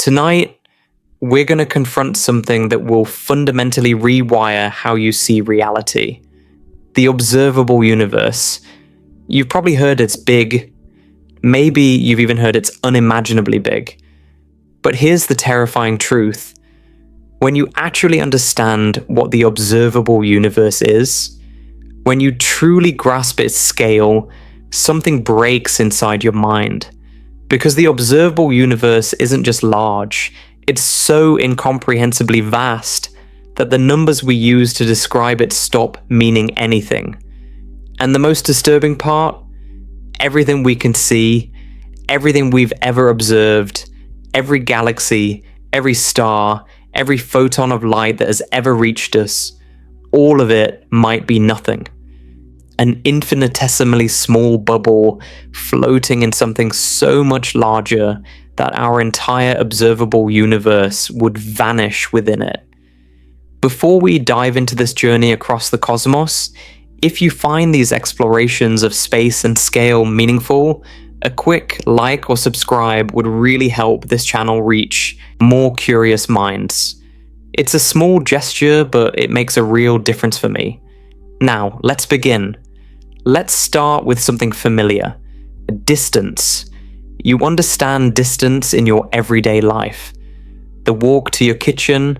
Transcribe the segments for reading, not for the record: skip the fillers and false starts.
Tonight, we're going to confront something that will fundamentally rewire how you see reality. The observable universe. You've probably heard it's big. Maybe you've even heard it's unimaginably big. But here's the terrifying truth. When you actually understand what the observable universe is, when you truly grasp its scale, something breaks inside your mind. Because the observable universe isn't just large, it's so incomprehensibly vast that the numbers we use to describe it stop meaning anything. And the most disturbing part? Everything we can see, everything we've ever observed, every galaxy, every star, every photon of light that has ever reached us, all of it might be nothing. An infinitesimally small bubble floating in something so much larger that our entire observable universe would vanish within it. Before we dive into this journey across the cosmos, if you find these explorations of space and scale meaningful, a quick like or subscribe would really help this channel reach more curious minds. It's a small gesture, but it makes a real difference for me. Now, let's begin. Let's start with something familiar. Distance. You understand distance in your everyday life. The walk to your kitchen,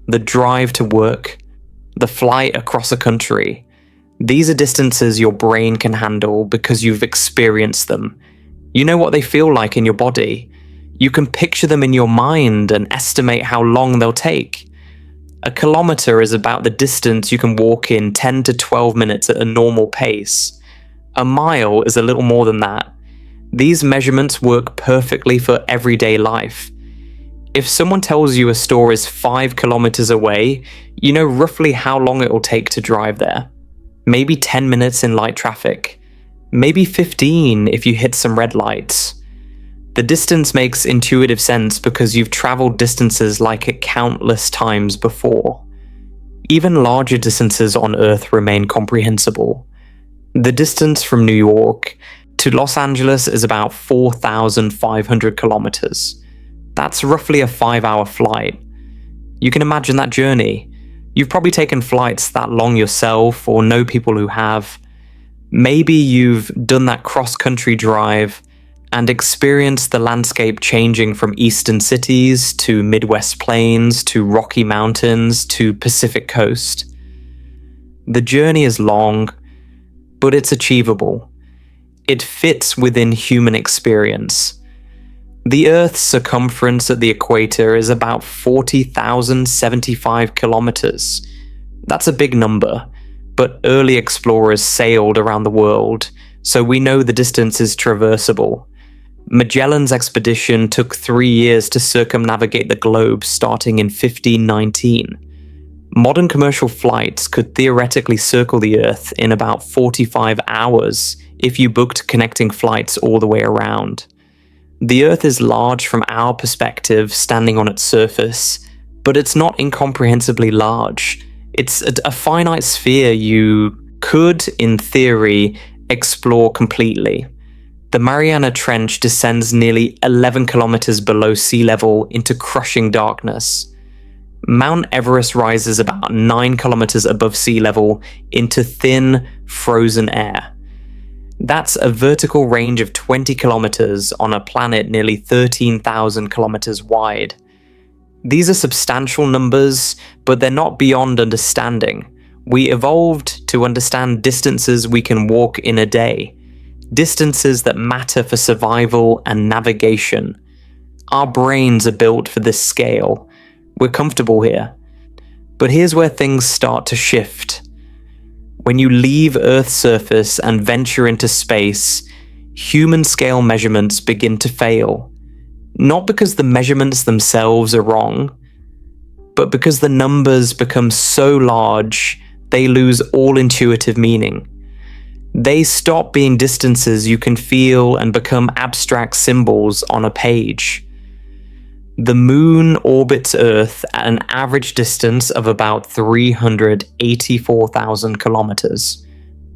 the drive to work, the flight across a country. These are distances your brain can handle because you've experienced them. You know what they feel like in your body. You can picture them in your mind and estimate how long they'll take. A kilometer is about the distance you can walk in 10 to 12 minutes at a normal pace. A mile is a little more than that. These measurements work perfectly for everyday life. If someone tells you a store is 5 kilometers away, you know roughly how long it will take to drive there. Maybe 10 minutes in light traffic. Maybe 15 if you hit some red lights. The distance makes intuitive sense because you've traveled distances like it countless times before. Even larger distances on Earth remain comprehensible. The distance from New York to Los Angeles is about 4,500 kilometers. That's roughly a 5-hour flight. You can imagine that journey. You've probably taken flights that long yourself or know people who have. Maybe you've done that cross-country drive and experienced the landscape changing from eastern cities to Midwest plains to Rocky Mountains to Pacific coast. The journey is long, but it's achievable. It fits within human experience. The Earth's circumference at the equator is about 40,075 kilometers. That's a big number, but early explorers sailed around the world, so we know the distance is traversable. Magellan's expedition took 3 years to circumnavigate the globe starting in 1519. Modern commercial flights could theoretically circle the Earth in about 45 hours if you booked connecting flights all the way around. The Earth is large from our perspective, standing on its surface, but it's not incomprehensibly large. It's a finite sphere you could, in theory, explore completely. The Mariana Trench descends nearly 11 kilometers below sea level into crushing darkness. Mount Everest rises about 9 kilometers above sea level into thin, frozen air. That's a vertical range of 20 kilometers on a planet nearly 13,000 kilometers wide. These are substantial numbers, but they're not beyond understanding. We evolved to understand distances we can walk in a day. Distances that matter for survival and navigation. Our brains are built for this scale. We're comfortable here. But here's where things start to shift. When you leave Earth's surface and venture into space, human scale measurements begin to fail. Not because the measurements themselves are wrong, but because the numbers become so large, they lose all intuitive meaning. They stop being distances you can feel and become abstract symbols on a page. The moon orbits Earth at an average distance of about 384,000 kilometers.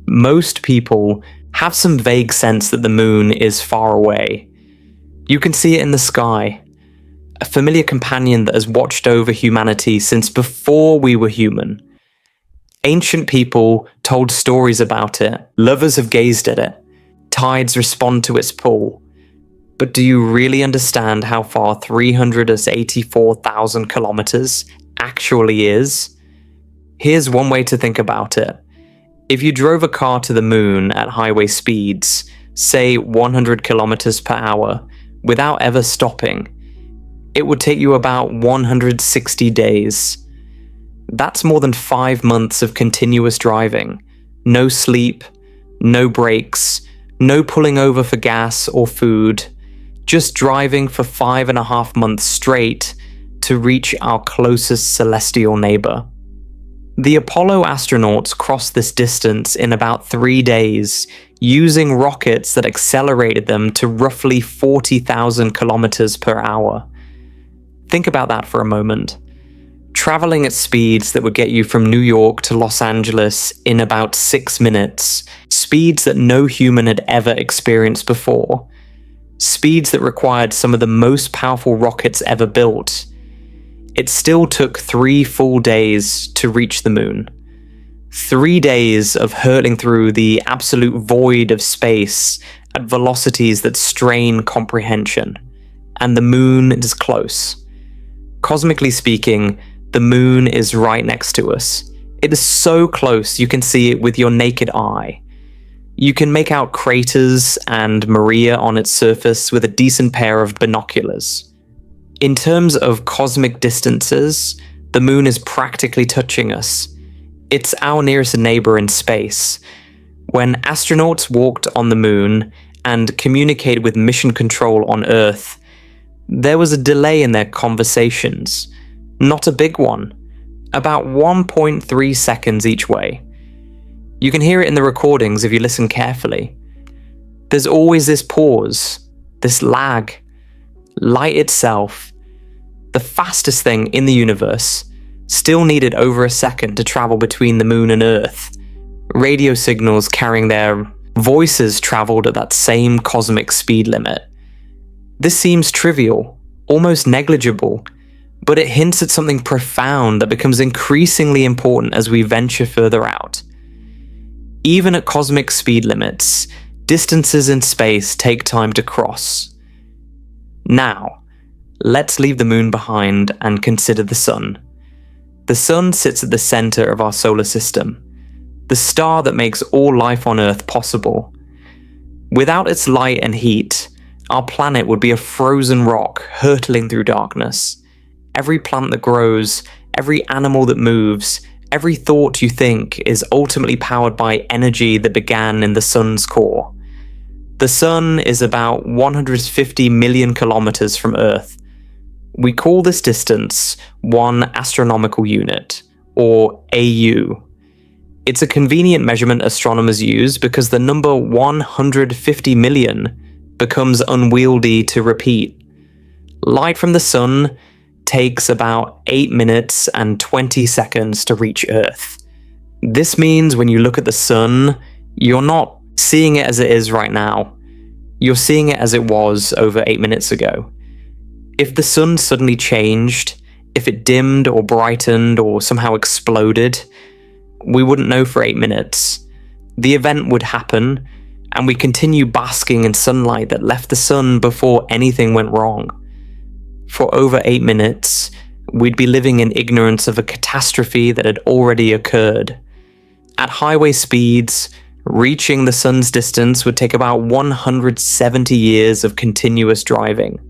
Most people have some vague sense that the moon is far away. You can see it in the sky. a familiar companion that has watched over humanity since before we were human. Ancient people told stories about it, lovers have gazed at it, tides respond to its pull. But do you really understand how far 384,000 kilometers actually is? Here's one way to think about it. If you drove a car to the moon at highway speeds, say 100 kilometers per hour, without ever stopping, it would take you about 160 days. That's more than 5 months of continuous driving. No sleep, no breaks, no pulling over for gas or food, just driving for 5.5 months straight to reach our closest celestial neighbor. The Apollo astronauts crossed this distance in about 3 days, using rockets that accelerated them to roughly 40,000 kilometers per hour. Think about that for a moment. Traveling at speeds that would get you from New York to Los Angeles in about 6 minutes, speeds that no human had ever experienced before, speeds that required some of the most powerful rockets ever built. It still took 3 full days to reach the moon. 3 days of hurtling through the absolute void of space at velocities that strain comprehension. And the moon is close. Cosmically speaking, the moon is right next to us. It is so close you can see it with your naked eye. You can make out craters and Maria on its surface with a decent pair of binoculars. In terms of cosmic distances, the moon is practically touching us. It's our nearest neighbor in space. When astronauts walked on the moon and communicated with mission control on Earth, there was a delay in their conversations. Not a big one. About 1.3 seconds each way. You can hear it in the recordings if you listen carefully. There's always this pause, this lag. Light itself, the fastest thing in the universe, still needed over a second to travel between the moon and Earth. Radio signals carrying their voices traveled at that same cosmic speed limit. This seems trivial, almost negligible, but it hints at something profound that becomes increasingly important as we venture further out. Even at cosmic speed limits, distances in space take time to cross. Now, let's leave the moon behind and consider the sun. The sun sits at the center of our solar system, the star that makes all life on Earth possible. Without its light and heat, our planet would be a frozen rock hurtling through darkness. Every plant that grows, every animal that moves, every thought you think is ultimately powered by energy that began in the sun's core. The sun is about 150 million kilometers from Earth. We call this distance 1 astronomical unit, or AU. It's a convenient measurement astronomers use because the number 150 million becomes unwieldy to repeat. Light from the sun takes about 8 minutes and 20 seconds to reach Earth. This means when you look at the sun, you're not seeing it as it is right now. You're seeing it as it was over 8 minutes ago. If the sun suddenly changed, if it dimmed or brightened or somehow exploded, we wouldn't know for 8 minutes. The event would happen, and we continue basking in sunlight that left the sun before anything went wrong. For over 8 minutes, we'd be living in ignorance of a catastrophe that had already occurred. At highway speeds, reaching the sun's distance would take about 170 years of continuous driving.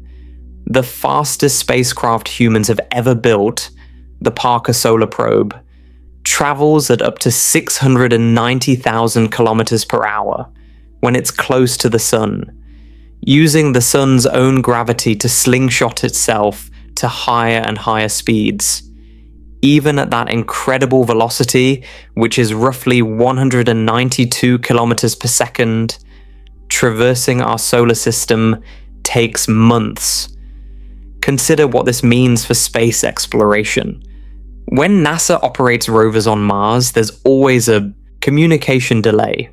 The fastest spacecraft humans have ever built, the Parker Solar Probe, travels at up to 690,000 kilometers per hour when it's close to the sun, using the sun's own gravity to slingshot itself to higher and higher speeds. Even at that incredible velocity, which is roughly 192 kilometers per second, traversing our solar system takes months. Consider what this means for space exploration. When NASA operates rovers on Mars, there's always a communication delay.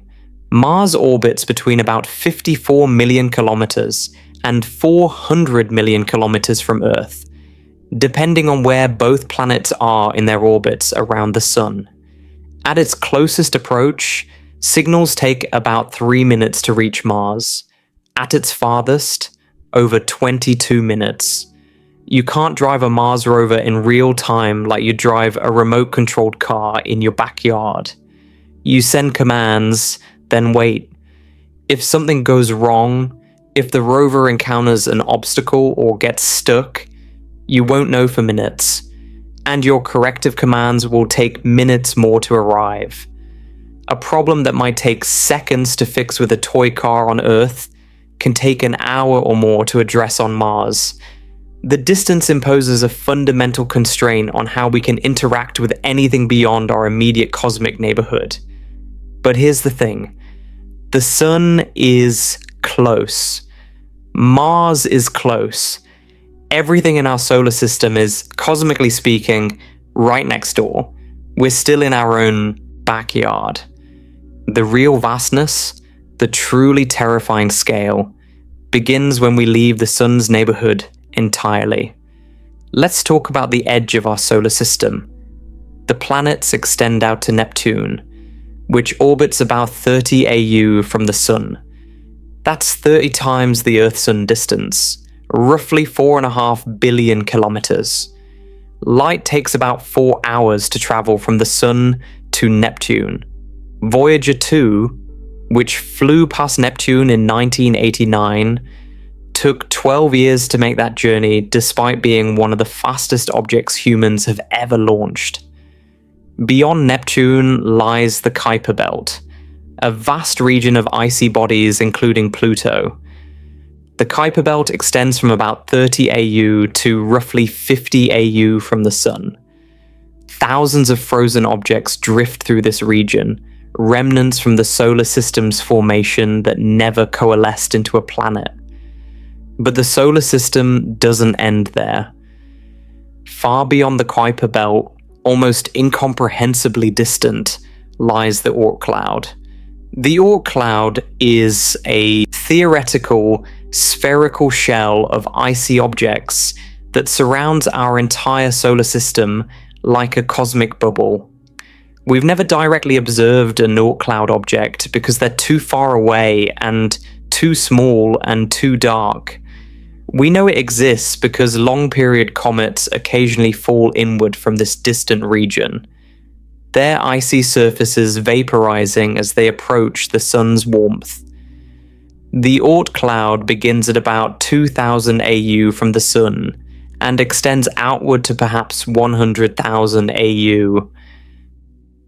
Mars orbits between about 54 million kilometers and 400 million kilometers from Earth. depending on where both planets are in their orbits around the Sun. At its closest approach, signals take about 3 minutes to reach Mars. At its farthest, over 22 minutes. You can't drive a Mars rover in real time like you drive a remote-controlled car in your backyard. You send commands, then wait. If something goes wrong, if the rover encounters an obstacle or gets stuck, you won't know for minutes, and your corrective commands will take minutes more to arrive. A problem that might take seconds to fix with a toy car on Earth can take an hour or more to address on Mars. The distance imposes a fundamental constraint on how we can interact with anything beyond our immediate cosmic neighborhood. But here's the thing. The Sun is close. Mars is close. Everything in our solar system is, cosmically speaking, right next door. We're still in our own backyard. The real vastness, the truly terrifying scale, begins when we leave the Sun's neighborhood entirely. Let's talk about the edge of our solar system. The planets extend out to Neptune, which orbits about 30 AU from the Sun. That's 30 times the Earth-Sun distance, roughly 4.5 billion kilometers. Light takes about 4 hours to travel from the Sun to Neptune. Voyager 2, which flew past Neptune in 1989, took 12 years to make that journey despite being one of the fastest objects humans have ever launched. Beyond Neptune lies the Kuiper Belt, a vast region of icy bodies including Pluto. The Kuiper Belt extends from about 30 AU to roughly 50 AU from the Sun. Thousands of frozen objects drift through this region, remnants from the solar system's formation that never coalesced into a planet. But the solar system doesn't end there. Far beyond the Kuiper Belt, almost incomprehensibly distant, lies the Oort cloud. The Oort cloud is a theoretical, spherical shell of icy objects that surrounds our entire solar system like a cosmic bubble. We've never directly observed an Oort cloud object because they're too far away and too small and too dark. We know it exists because long-period comets occasionally fall inward from this distant region, their icy surfaces vaporizing as they approach the Sun's warmth. The Oort cloud begins at about 2000 AU from the Sun and extends outward to perhaps 100,000 AU.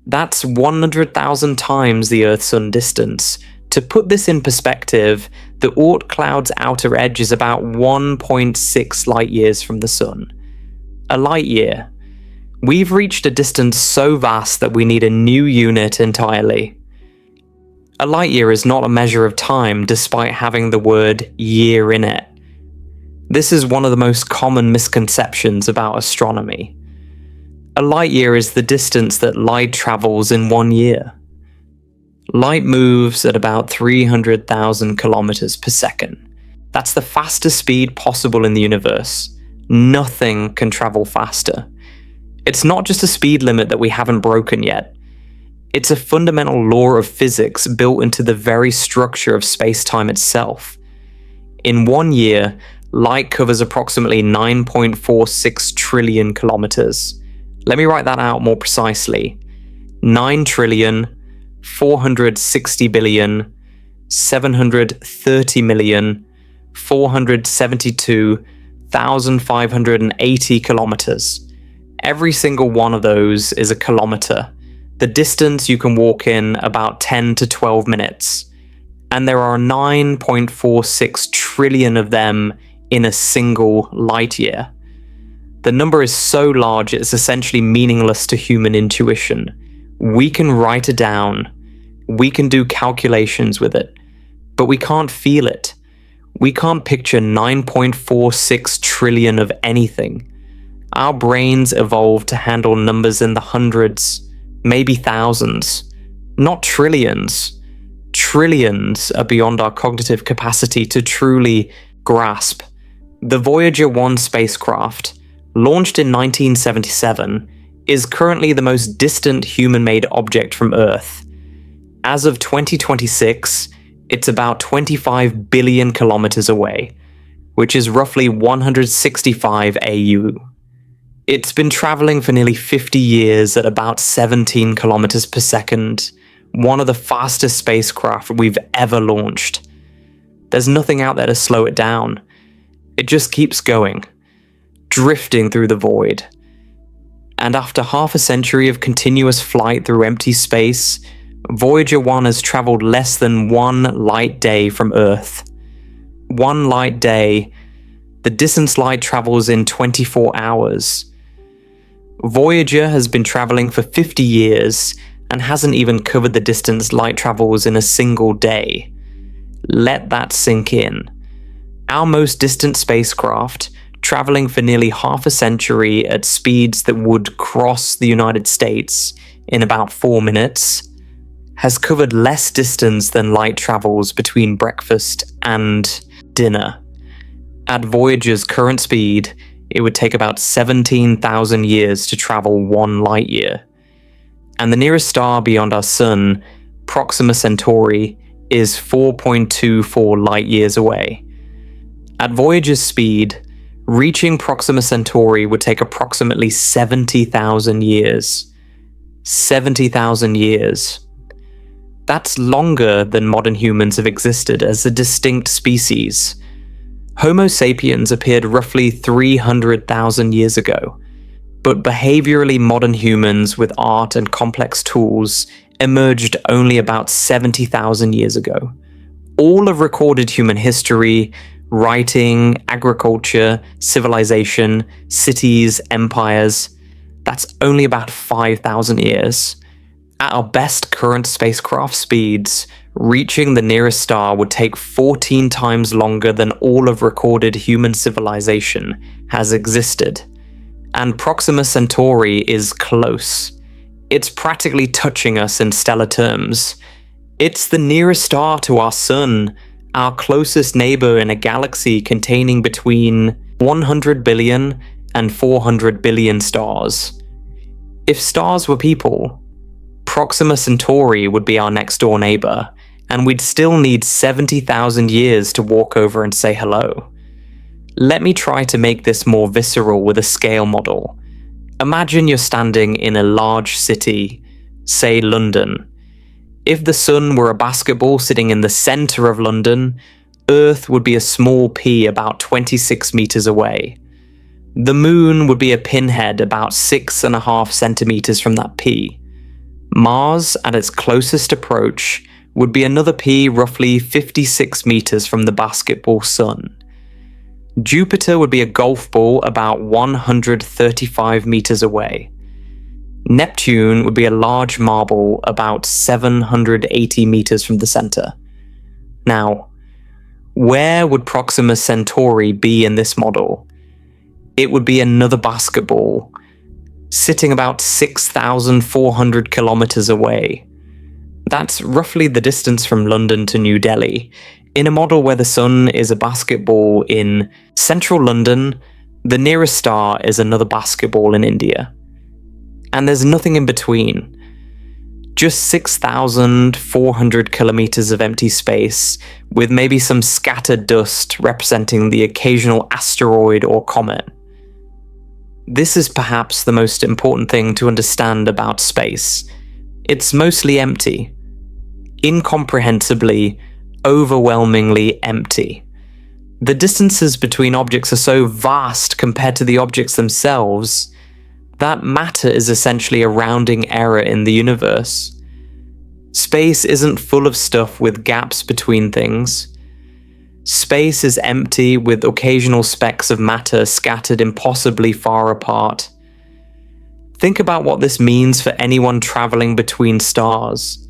That's 100,000 times the Earth-Sun distance. To put this in perspective, the Oort cloud's outer edge is about 1.6 light-years from the Sun. A light-year. We've reached a distance so vast that we need a new unit entirely. A light-year is not a measure of time despite having the word year in it. This is one of the most common misconceptions about astronomy. A light-year is the distance that light travels in 1 year. Light moves at about 300,000 kilometers per second. That's the fastest speed possible in the universe. Nothing can travel faster. It's not just a speed limit that we haven't broken yet. It's a fundamental law of physics built into the very structure of space-time itself. In 1 year, light covers approximately 9.46 trillion kilometers. Let me write that out more precisely. 9 trillion, 460 billion, 730 million, 472,580 kilometers. Every single one of those is a kilometer, the distance you can walk in about 10 to 12 minutes. And there are 9.46 trillion of them in a single light year. The number is so large it's essentially meaningless to human intuition. We can write it down, we can do calculations with it, but we can't feel it. We can't picture 9.46 trillion of anything. Our brains evolved to handle numbers in the hundreds, maybe thousands, not trillions. Trillions are beyond our cognitive capacity to truly grasp. The Voyager 1 spacecraft, launched in 1977, is currently the most distant human-made object from Earth. As of 2026, it's about 25 billion kilometers away, which is roughly 165 AU. It's been traveling for nearly 50 years at about 17 kilometers per second, one of the fastest spacecraft we've ever launched. There's nothing out there to slow it down. It just keeps going, drifting through the void. And after half a century of continuous flight through empty space, Voyager 1 has traveled less than 1 light day from Earth. 1 light day, the distance light travels in 24 hours. Voyager has been traveling for 50 years and hasn't even covered the distance light travels in a single day. Let that sink in. Our most distant spacecraft, traveling for nearly half a century at speeds that would cross the United States in about 4 minutes, has covered less distance than light travels between breakfast and dinner. At Voyager's current speed, it would take about 17,000 years to travel 1 light year. And the nearest star beyond our Sun, Proxima Centauri, is 4.24 light years away. At Voyager's speed, reaching Proxima Centauri would take approximately 70,000 years. 70,000 years. That's longer than modern humans have existed as a distinct species. Homo sapiens appeared roughly 300,000 years ago, but behaviorally modern humans with art and complex tools emerged only about 70,000 years ago. All of recorded human history, writing, agriculture, civilization, cities, empires, that's only about 5,000 years. At our best current spacecraft speeds, reaching the nearest star would take 14 times longer than all of recorded human civilization has existed. And Proxima Centauri is close. It's practically touching us in stellar terms. It's the nearest star to our Sun, our closest neighbor in a galaxy containing between 100 billion and 400 billion stars. If stars were people, Proxima Centauri would be our next door neighbor, and we'd still need 70,000 years to walk over and say hello. Let me try to make this more visceral with a scale model. Imagine you're standing in a large city, say London. If the Sun were a basketball sitting in the center of London, Earth would be a small pea about 26 meters away. The Moon would be a pinhead about 6.5 centimeters from that pea. Mars, at its closest approach, would be another pea roughly 56 meters from the basketball Sun. Jupiter would be a golf ball about 135 meters away. Neptune would be a large marble about 780 meters from the center. Now, where would Proxima Centauri be in this model? It would be another basketball, sitting about 6,400 kilometers away. That's roughly the distance from London to New Delhi. In a model where the Sun is a basketball in central London, the nearest star is another basketball in India. And there's nothing in between. Just 6,400 kilometers of empty space, with maybe some scattered dust representing the occasional asteroid or comet. This is perhaps the most important thing to understand about space. It's mostly empty. Incomprehensibly, overwhelmingly empty. The distances between objects are so vast compared to the objects themselves that matter is essentially a rounding error in the universe. Space isn't full of stuff with gaps between things. Space is empty with occasional specks of matter scattered impossibly far apart. Think about what this means for anyone traveling between stars.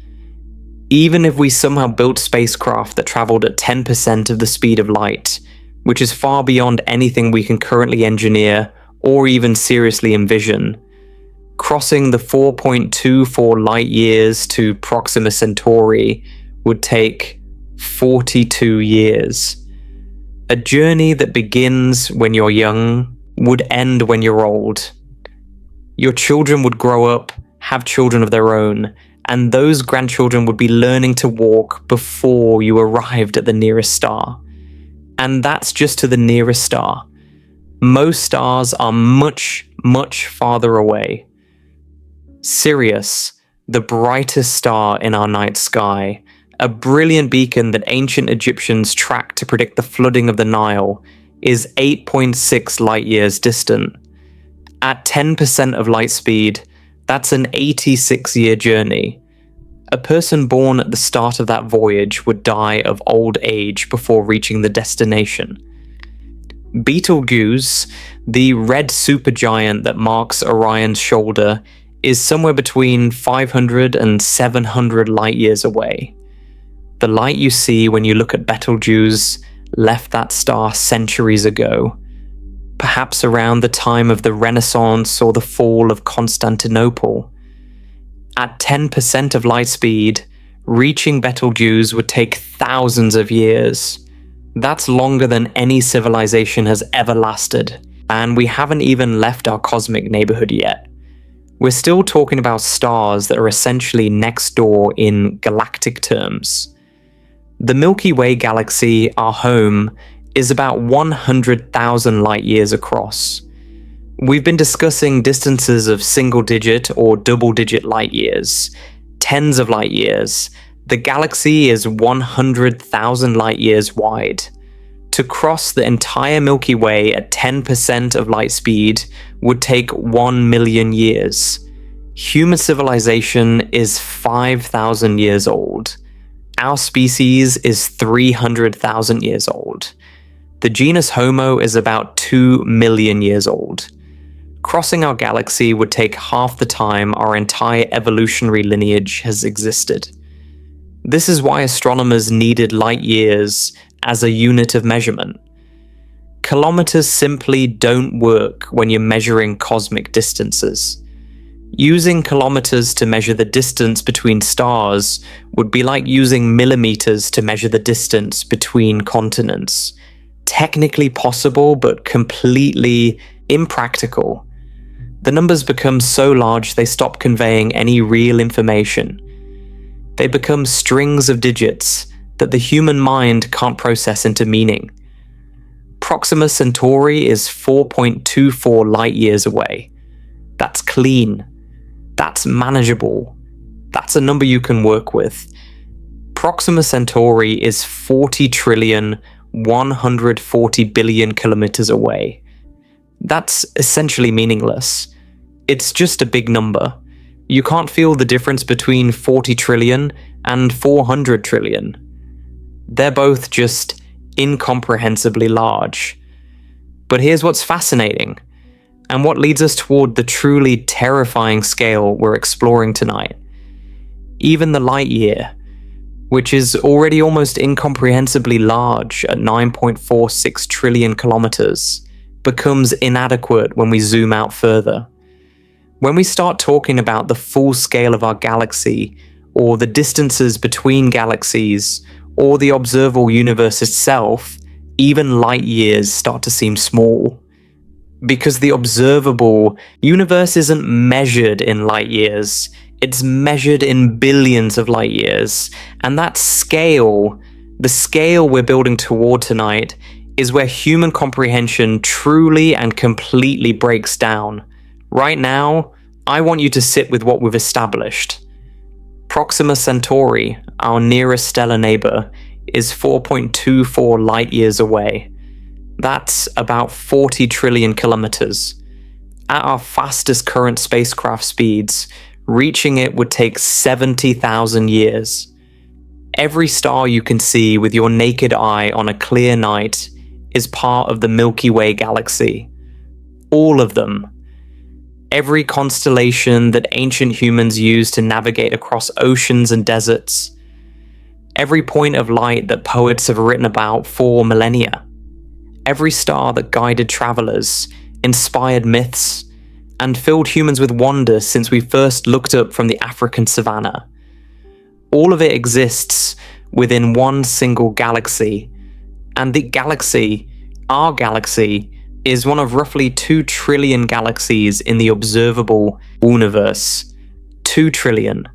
Even if we somehow built spacecraft that traveled at 10% of the speed of light, which is far beyond anything we can currently engineer or even seriously envision, crossing the 4.24 light years to Proxima Centauri would take 42 years. A journey that begins when you're young, would end when you're old. Your children would grow up, have children of their own, and those grandchildren would be learning to walk before you arrived at the nearest star. And that's just to the nearest star. Most stars are much, much farther away. Sirius, the brightest star in our night sky, a brilliant beacon that ancient Egyptians tracked to predict the flooding of the Nile, is 8.6 light years distant. At 10% of light speed, that's an 86-year journey. A person born at the start of that voyage would die of old age before reaching the destination. Betelgeuse, the red supergiant that marks Orion's shoulder, is somewhere between 500 and 700 light years away. The light you see when you look at Betelgeuse left that star centuries ago, perhaps around the time of the Renaissance or the fall of Constantinople. At 10% of light speed, reaching Betelgeuse would take thousands of years. That's longer than any civilization has ever lasted, and we haven't even left our cosmic neighborhood yet. We're still talking about stars that are essentially next door in galactic terms. The Milky Way galaxy, our home, is about 100,000 light years across. We've been discussing distances of single-digit or double-digit light years, tens of light years. The galaxy is 100,000 light years wide. To cross the entire Milky Way at 10% of light speed would take 1 million years. Human civilization is 5,000 years old. Our species is 300,000 years old. The genus Homo is about 2 million years old. Crossing our galaxy would take half the time our entire evolutionary lineage has existed. This is why astronomers needed light years as a unit of measurement. Kilometers simply don't work when you're measuring cosmic distances. Using kilometers to measure the distance between stars would be like using millimeters to measure the distance between continents. Technically possible, but completely impractical. The numbers become so large they stop conveying any real information. They become strings of digits that the human mind can't process into meaning. Proxima Centauri is 4.24 light years away. That's clean. That's manageable. That's a number you can work with. Proxima Centauri is 40 trillion 140 billion kilometers away. That's essentially meaningless. It's just a big number. You can't feel the difference between 40 trillion and 400 trillion. They're both just incomprehensibly large. But here's what's fascinating, and what leads us toward the truly terrifying scale we're exploring tonight. Even the light year, which is already almost incomprehensibly large at 9.46 trillion kilometers, becomes inadequate when we zoom out further. When we start talking about the full scale of our galaxy, or the distances between galaxies, or the observable universe itself, even light years start to seem small. Because the observable universe isn't measured in light years, it's measured in billions of light years. And that scale, the scale we're building toward tonight, is where human comprehension truly and completely breaks down. Right now, I want you to sit with what we've established. Proxima Centauri, our nearest stellar neighbor, is 4.24 light years away. That's about 40 trillion kilometers. At our fastest current spacecraft speeds, reaching it would take 70,000 years. Every star you can see with your naked eye on a clear night is part of the Milky Way galaxy. All of them. Every constellation that ancient humans used to navigate across oceans and deserts. Every point of light that poets have written about for millennia. Every star that guided travelers, inspired myths, and filled humans with wonder since we first looked up from the African savanna. All of it exists within one single galaxy, and the galaxy, our galaxy, is one of roughly 2 trillion galaxies in the observable universe. 2 trillion.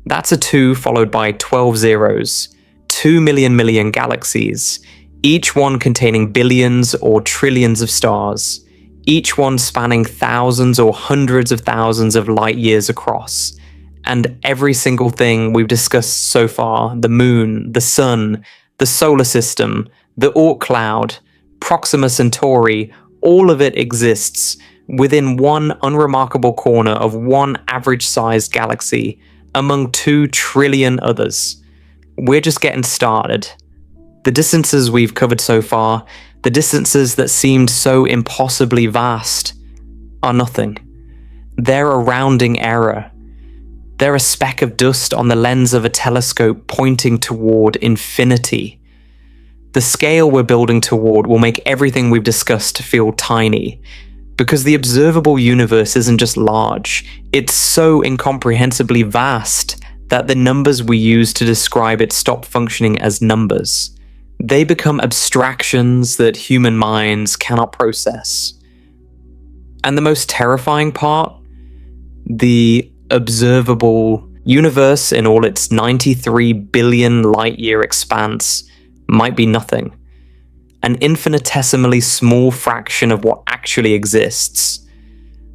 That's a 2 followed by 12 zeros. 2 million galaxies, each one containing billions or trillions of stars, each one spanning thousands or hundreds of thousands of light years across. And every single thing we've discussed so far, the moon, the sun, the solar system, the Oort cloud, Proxima Centauri, all of it exists within one unremarkable corner of one average-sized galaxy among 2 trillion others. We're just getting started. The distances we've covered so far, the distances that seemed so impossibly vast, are nothing. They're a rounding error. They're a speck of dust on the lens of a telescope pointing toward infinity. The scale we're building toward will make everything we've discussed feel tiny, because the observable universe isn't just large, it's so incomprehensibly vast that the numbers we use to describe it stop functioning as numbers. They become abstractions that human minds cannot process. And the most terrifying part? The observable universe in all its 93 billion light-year expanse might be nothing. An infinitesimally small fraction of what actually exists.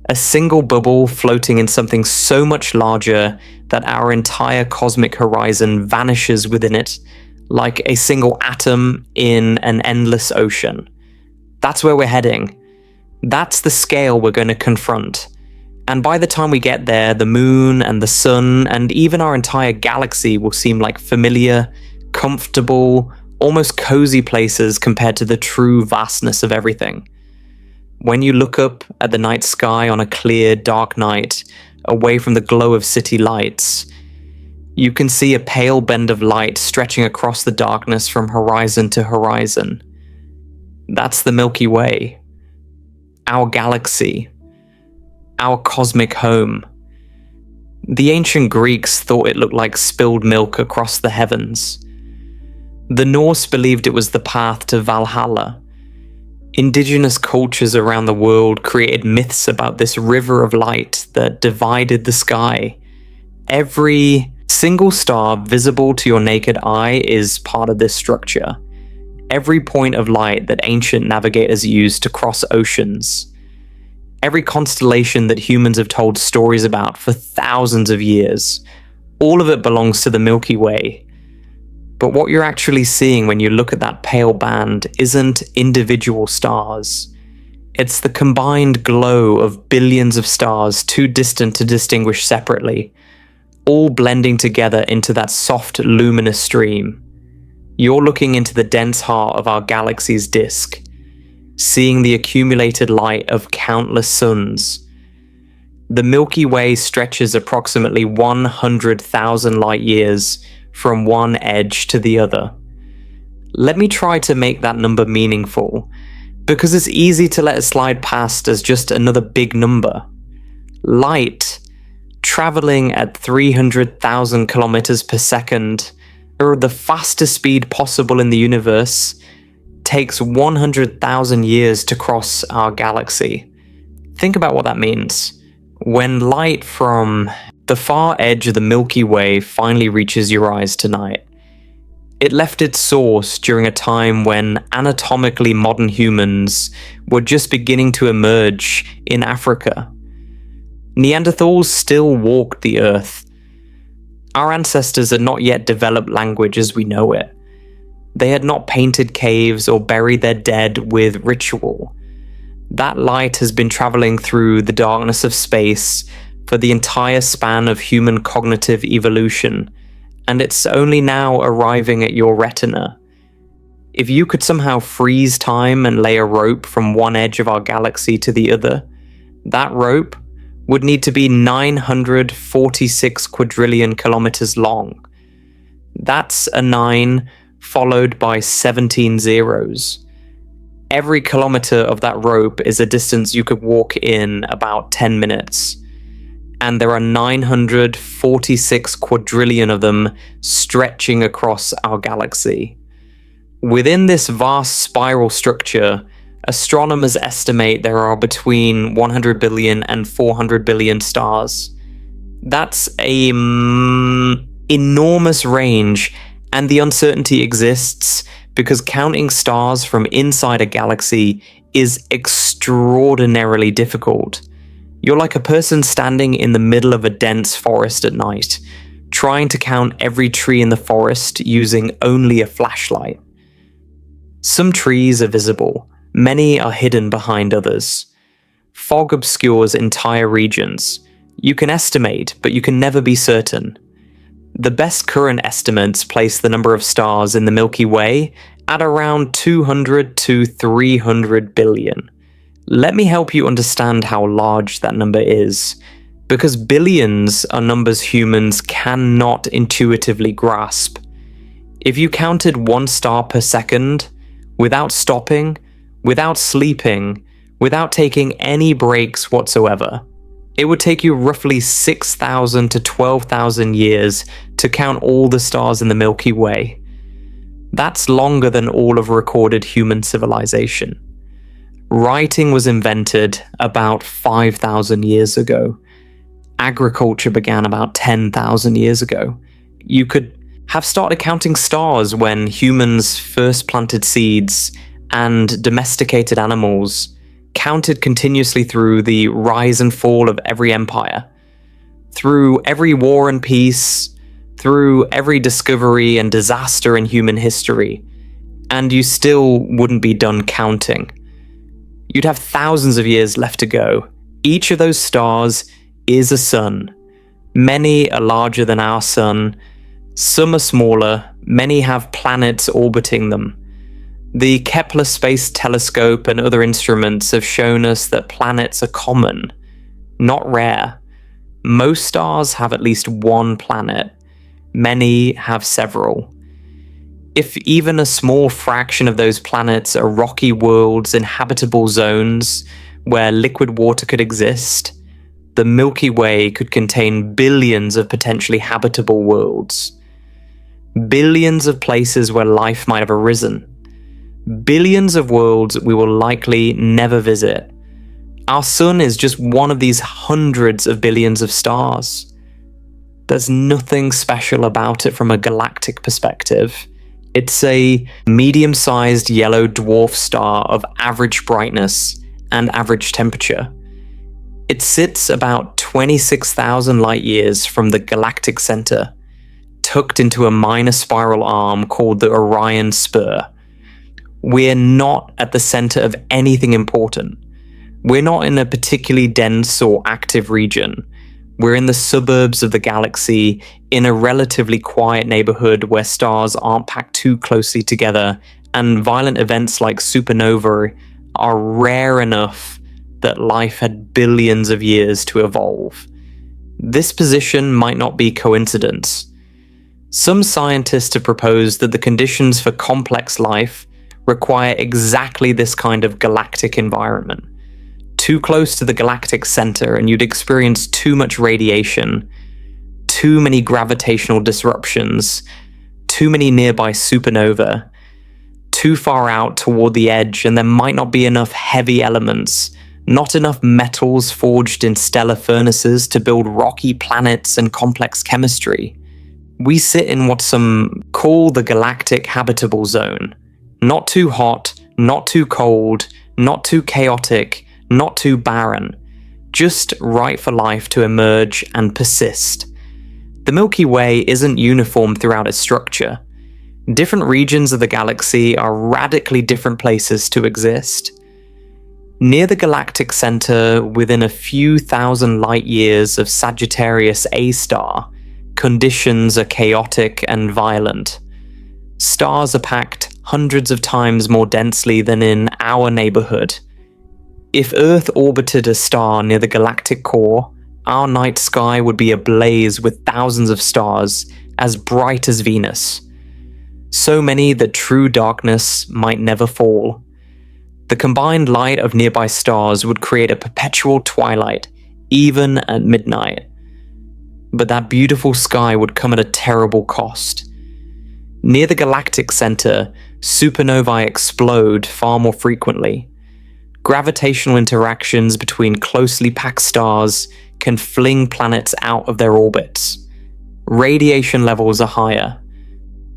A single bubble floating in something so much larger that our entire cosmic horizon vanishes within it, like a single atom in an endless ocean. That's where we're heading. That's the scale we're going to confront. And by the time we get there, the moon and the sun and even our entire galaxy will seem like familiar, comfortable, almost cozy places compared to the true vastness of everything. When you look up at the night sky on a clear, dark night, away from the glow of city lights, you can see a pale bend of light stretching across the darkness from horizon to horizon. That's the Milky Way. Our galaxy. Our cosmic home. The ancient Greeks thought it looked like spilled milk across the heavens. The Norse believed it was the path to Valhalla. Indigenous cultures around the world created myths about this river of light that divided the sky. Every single star visible to your naked eye is part of this structure. Every point of light that ancient navigators used to cross oceans. Every constellation that humans have told stories about for thousands of years. All of it belongs to the Milky Way. But what you're actually seeing when you look at that pale band isn't individual stars. It's the combined glow of billions of stars too distant to distinguish separately, all blending together into that soft, luminous stream. You're looking into the dense heart of our galaxy's disk, seeing the accumulated light of countless suns. The Milky Way stretches approximately 100,000 light years from one edge to the other. Let me try to make that number meaningful, because it's easy to let it slide past as just another big number. Light, traveling at 300,000 kilometers per second, or the fastest speed possible in the universe, takes 100,000 years to cross our galaxy. Think about what that means. When light from the far edge of the Milky Way finally reaches your eyes tonight, it left its source during a time when anatomically modern humans were just beginning to emerge in Africa. Neanderthals still walked the earth. Our ancestors had not yet developed language as we know it. They had not painted caves or buried their dead with ritual. That light has been traveling through the darkness of space for the entire span of human cognitive evolution, and it's only now arriving at your retina. If you could somehow freeze time and lay a rope from one edge of our galaxy to the other, that rope would need to be 946 quadrillion kilometers long. That's a 9 followed by 17 zeros. Every kilometer of that rope is a distance you could walk in about 10 minutes. And there are 946 quadrillion of them stretching across our galaxy. Within this vast spiral structure, Astronomers estimate there are between 100 billion and 400 billion stars. That's a enormous range, and the uncertainty exists because counting stars from inside a galaxy is extraordinarily difficult. You're like a person standing in the middle of a dense forest at night, trying to count every tree in the forest using only a flashlight. Some trees are visible, many are hidden behind others. Fog obscures entire regions. You can estimate, but you can never be certain. The best current estimates place the number of stars in the Milky Way at around 200 to 300 billion. Let me help you understand how large that number is, because billions are numbers humans cannot intuitively grasp. If you counted 1 star per second, without stopping, without sleeping, without taking any breaks whatsoever, it would take you roughly 6,000 to 12,000 years to count all the stars in the Milky Way. That's longer than all of recorded human civilization. Writing was invented about 5,000 years ago. Agriculture began about 10,000 years ago. You could have started counting stars when humans first planted seeds, and domesticated animals counted continuously through the rise and fall of every empire, through every war and peace, through every discovery and disaster in human history, and you still wouldn't be done counting. You'd have thousands of years left to go. Each of those stars is a sun. Many are larger than our sun. Some are smaller. Many have planets orbiting them. The Kepler Space Telescope and other instruments have shown us that planets are common, not rare. Most stars have at least one planet. Many have several. If even a small fraction of those planets are rocky worlds in habitable zones where liquid water could exist, the Milky Way could contain billions of potentially habitable worlds. Billions of places where life might have arisen. Billions of worlds we will likely never visit. Our sun is just one of these hundreds of billions of stars. There's nothing special about it from a galactic perspective. It's a medium-sized yellow dwarf star of average brightness and average temperature. It sits about 26,000 light years from the galactic center, tucked into a minor spiral arm called the Orion Spur. We're not at the center of anything important. We're not in a particularly dense or active region. We're in the suburbs of the galaxy, in a relatively quiet neighborhood where stars aren't packed too closely together, and violent events like supernovae are rare enough that life had billions of years to evolve. This position might not be coincidence. Some scientists have proposed that the conditions for complex life require exactly this kind of galactic environment. Too close to the galactic center and you'd experience too much radiation, too many gravitational disruptions, too many nearby supernovae, too far out toward the edge, and there might not be enough heavy elements, not enough metals forged in stellar furnaces to build rocky planets and complex chemistry. We sit in what some call the galactic habitable zone. Not too hot, not too cold, not too chaotic, not too barren, just right for life to emerge and persist. The Milky Way isn't uniform throughout its structure. Different regions of the galaxy are radically different places to exist. Near the galactic center, within a few thousand light years of Sagittarius A star, conditions are chaotic and violent. Stars are packed hundreds of times more densely than in our neighborhood. If Earth orbited a star near the galactic core, our night sky would be ablaze with thousands of stars, as bright as Venus. So many that true darkness might never fall. The combined light of nearby stars would create a perpetual twilight, even at midnight. But that beautiful sky would come at a terrible cost. Near the galactic center, supernovae explode far more frequently. Gravitational interactions between closely packed stars can fling planets out of their orbits. Radiation levels are higher.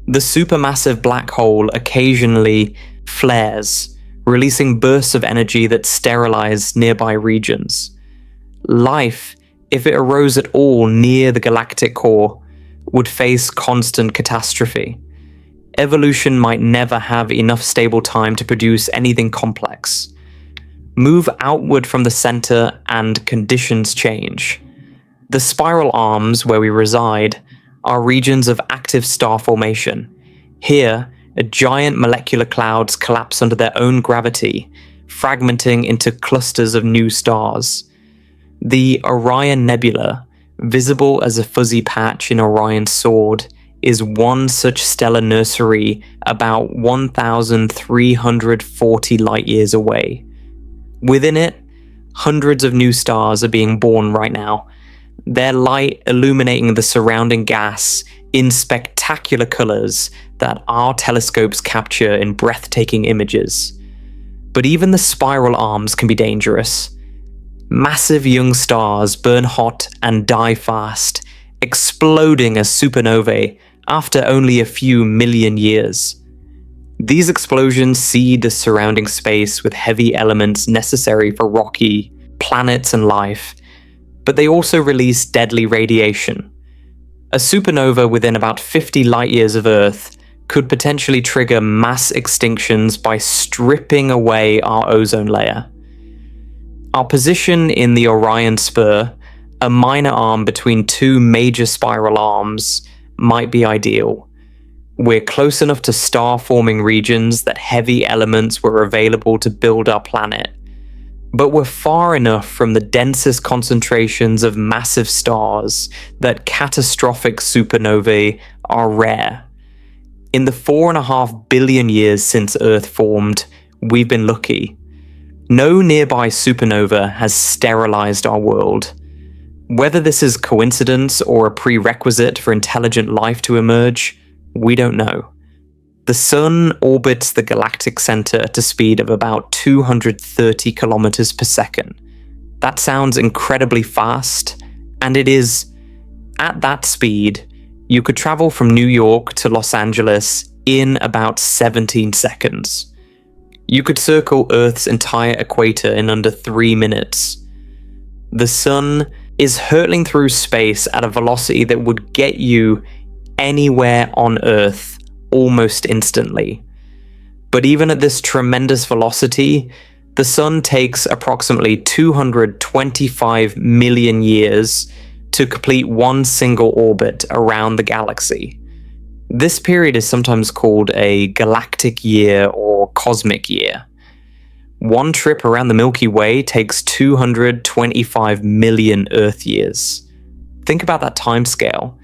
The supermassive black hole occasionally flares, releasing bursts of energy that sterilize nearby regions. Life, if it arose at all near the galactic core, would face constant catastrophe. Evolution might never have enough stable time to produce anything complex. Move outward from the center and conditions change. The spiral arms where we reside are regions of active star formation. Here, giant molecular clouds collapse under their own gravity, fragmenting into clusters of new stars. The Orion Nebula, visible as a fuzzy patch in Orion's sword, is one such stellar nursery about 1,340 light-years away. Within it, hundreds of new stars are being born right now, their light illuminating the surrounding gas in spectacular colors that our telescopes capture in breathtaking images. But even the spiral arms can be dangerous. Massive young stars burn hot and die fast, exploding as supernovae after only a few million years. These explosions seed the surrounding space with heavy elements necessary for rocky planets and life, but they also release deadly radiation. A supernova within about 50 light-years of Earth could potentially trigger mass extinctions by stripping away our ozone layer. Our position in the Orion Spur, a minor arm between two major spiral arms, might be ideal. We're close enough to star-forming regions that heavy elements were available to build our planet, but we're far enough from the densest concentrations of massive stars that catastrophic supernovae are rare. In the 4.5 billion years since Earth formed, we've been lucky. No nearby supernova has sterilized our world. Whether this is coincidence or a prerequisite for intelligent life to emerge, we don't know. The Sun orbits the galactic center at a speed of about 230 kilometers per second. That sounds incredibly fast, and it is. At that speed, you could travel from New York to Los Angeles in about 17 seconds. You could circle Earth's entire equator in under 3 minutes. The Sun is hurtling through space at a velocity that would get you anywhere on Earth almost instantly. But even at this tremendous velocity, the Sun takes approximately 225 million years to complete one single orbit around the galaxy. This period is sometimes called a galactic year or cosmic year. One trip around the Milky Way takes 225 million Earth years. Think about that timescale.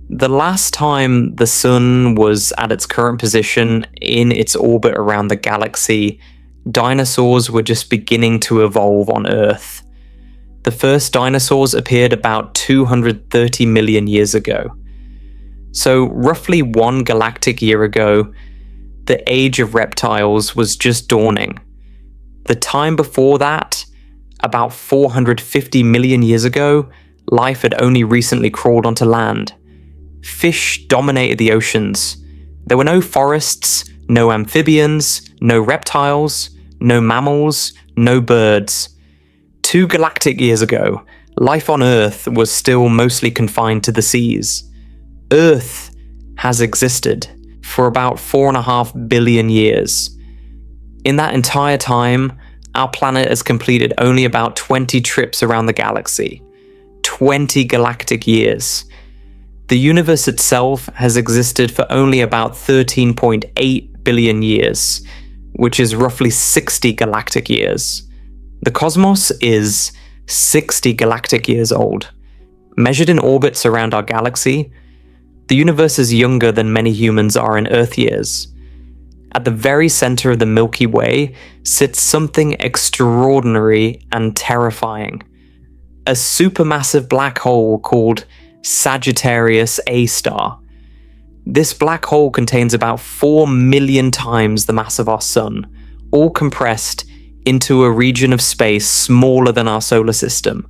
The last time the Sun was at its current position in its orbit around the galaxy, dinosaurs were just beginning to evolve on Earth. The first dinosaurs appeared about 230 million years ago. So roughly one galactic year ago, the age of reptiles was just dawning. The time before that, about 450 million years ago, life had only recently crawled onto land. Fish dominated the oceans. There were no forests, no amphibians, no reptiles, no mammals, no birds. 2 galactic years ago, life on Earth was still mostly confined to the seas. Earth has existed for about 4.5 billion years. In that entire time, our planet has completed only about 20 trips around the galaxy. 20 galactic years. The universe itself has existed for only about 13.8 billion years, which is roughly 60 galactic years. The cosmos is 60 galactic years old. Measured in orbits around our galaxy, the universe is younger than many humans are in Earth years. At the very center of the Milky Way sits something extraordinary and terrifying. A supermassive black hole called Sagittarius A star. This black hole contains about 4 million times the mass of our Sun, all compressed into a region of space smaller than our solar system.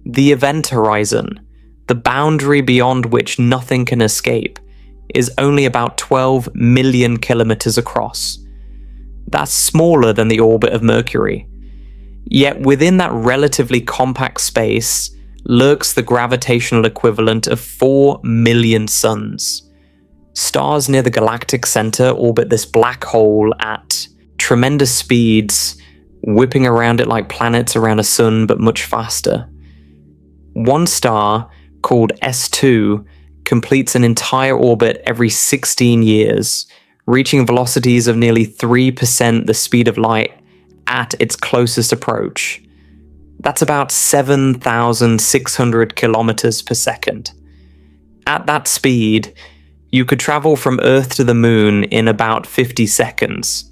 The event horizon, the boundary beyond which nothing can escape, is only about 12 million kilometers across. That's smaller than the orbit of Mercury. Yet within that relatively compact space lurks the gravitational equivalent of 4 million suns. Stars near the galactic center orbit this black hole at tremendous speeds, whipping around it like planets around a sun, but much faster. One star, called S2, completes an entire orbit every 16 years, reaching velocities of nearly 3% the speed of light at its closest approach. That's about 7,600 kilometers per second. At that speed, you could travel from Earth to the Moon in about 50 seconds.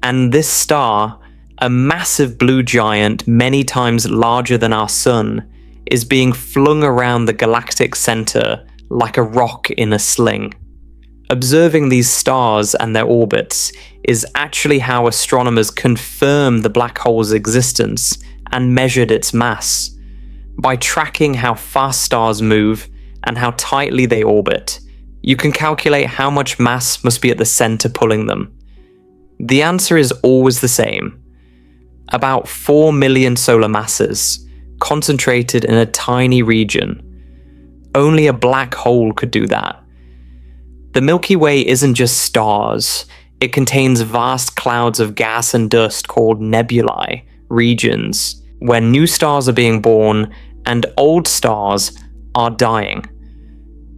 And this star, a massive blue giant many times larger than our Sun, is being flung around the galactic center like a rock in a sling. Observing these stars and their orbits is actually how astronomers confirm the black hole's existence and measured its mass. By tracking how fast stars move and how tightly they orbit, you can calculate how much mass must be at the center pulling them. The answer is always the same. About 4 million solar masses, concentrated in a tiny region. Only a black hole could do that. The Milky Way isn't just stars. It contains vast clouds of gas and dust called nebulae, regions, where new stars are being born and old stars are dying.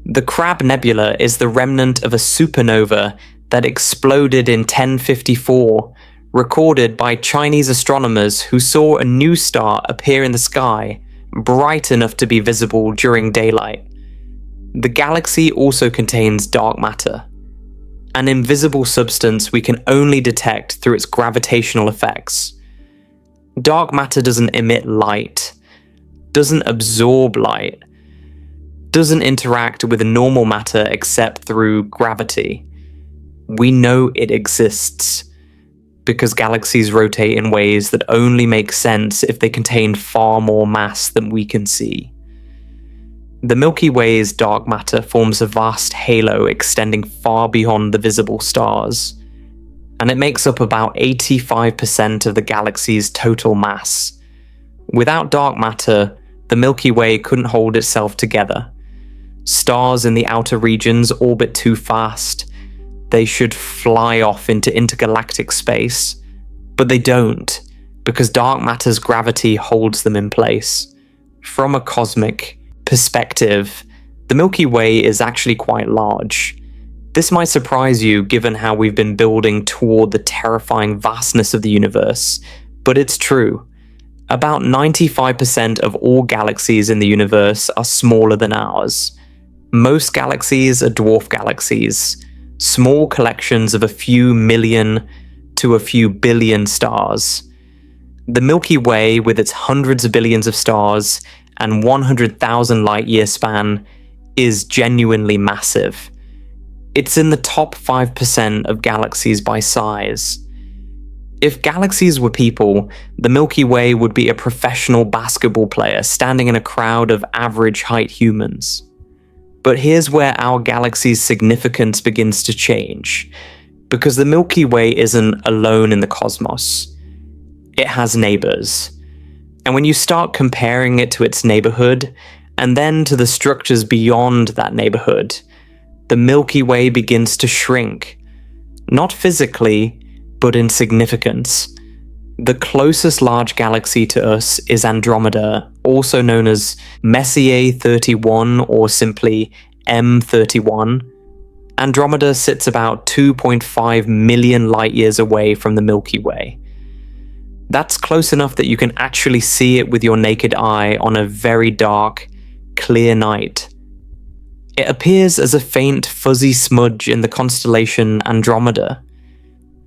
The Crab Nebula is the remnant of a supernova that exploded in 1054, recorded by Chinese astronomers who saw a new star appear in the sky, bright enough to be visible during daylight. The galaxy also contains dark matter, an invisible substance we can only detect through its gravitational effects. Dark matter doesn't emit light, doesn't absorb light, doesn't interact with normal matter except through gravity. We know it exists because galaxies rotate in ways that only make sense if they contain far more mass than we can see. The Milky Way's dark matter forms a vast halo extending far beyond the visible stars, and it makes up about 85% of the galaxy's total mass. Without dark matter, the Milky Way couldn't hold itself together. Stars in the outer regions orbit too fast. They should fly off into intergalactic space, but they don't, because dark matter's gravity holds them in place. From a cosmic perspective, the Milky Way is actually quite large. This might surprise you given how we've been building toward the terrifying vastness of the universe, but it's true. About 95% of all galaxies in the universe are smaller than ours. Most galaxies are dwarf galaxies, small collections of a few million to a few billion stars. The Milky Way, with its hundreds of billions of stars and 100,000 light-year span, is genuinely massive. It's in the top 5% of galaxies by size. If galaxies were people, the Milky Way would be a professional basketball player standing in a crowd of average height humans. But here's where our galaxy's significance begins to change, because the Milky Way isn't alone in the cosmos. It has neighbors. And when you start comparing it to its neighborhood, and then to the structures beyond that neighborhood, the Milky Way begins to shrink. Not physically, but in significance. The closest large galaxy to us is Andromeda, also known as Messier 31 or simply M31. Andromeda sits about 2.5 million light-years away from the Milky Way. That's close enough that you can actually see it with your naked eye on a very dark, clear night. It appears as a faint, fuzzy smudge in the constellation Andromeda.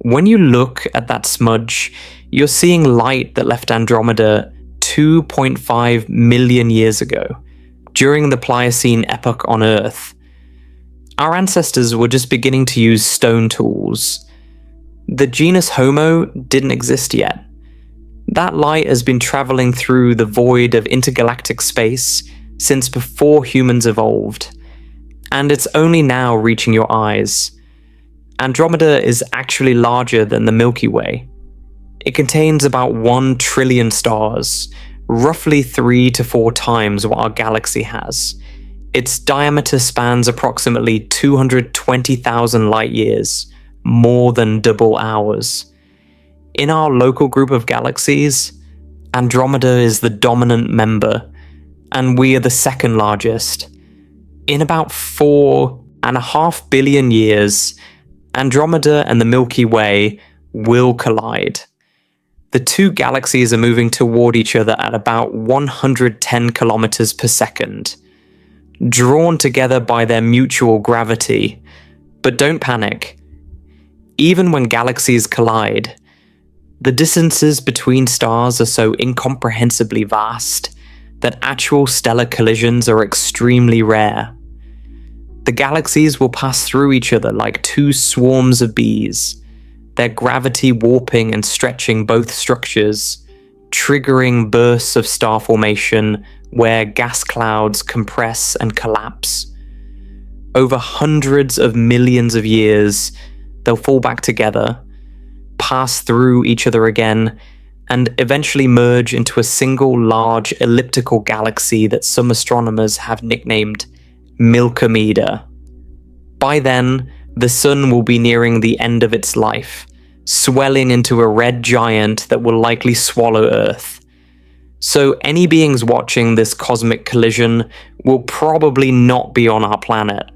When you look at that smudge, you're seeing light that left Andromeda 2.5 million years ago, during the Pliocene epoch on Earth. Our ancestors were just beginning to use stone tools. The genus Homo didn't exist yet. That light has been traveling through the void of intergalactic space since before humans evolved, and it's only now reaching your eyes. Andromeda is actually larger than the Milky Way. It contains about 1 trillion stars, roughly 3 to 4 times what our galaxy has. Its diameter spans approximately 220,000 light years, more than double ours. In our local group of galaxies, Andromeda is the dominant member, and we are the second largest. In about 4.5 billion years, Andromeda and the Milky Way will collide. The two galaxies are moving toward each other at about 110 kilometers per second, drawn together by their mutual gravity. But don't panic. Even when galaxies collide, the distances between stars are so incomprehensibly vast that actual stellar collisions are extremely rare. The galaxies will pass through each other like two swarms of bees, their gravity warping and stretching both structures, triggering bursts of star formation where gas clouds compress and collapse. Over hundreds of millions of years, they'll fall back together, pass through each other again, and eventually merge into a single large elliptical galaxy that some astronomers have nicknamed Milkomeda. By then, the sun will be nearing the end of its life, swelling into a red giant that will likely swallow Earth. So any beings watching this cosmic collision will probably not be on our planet,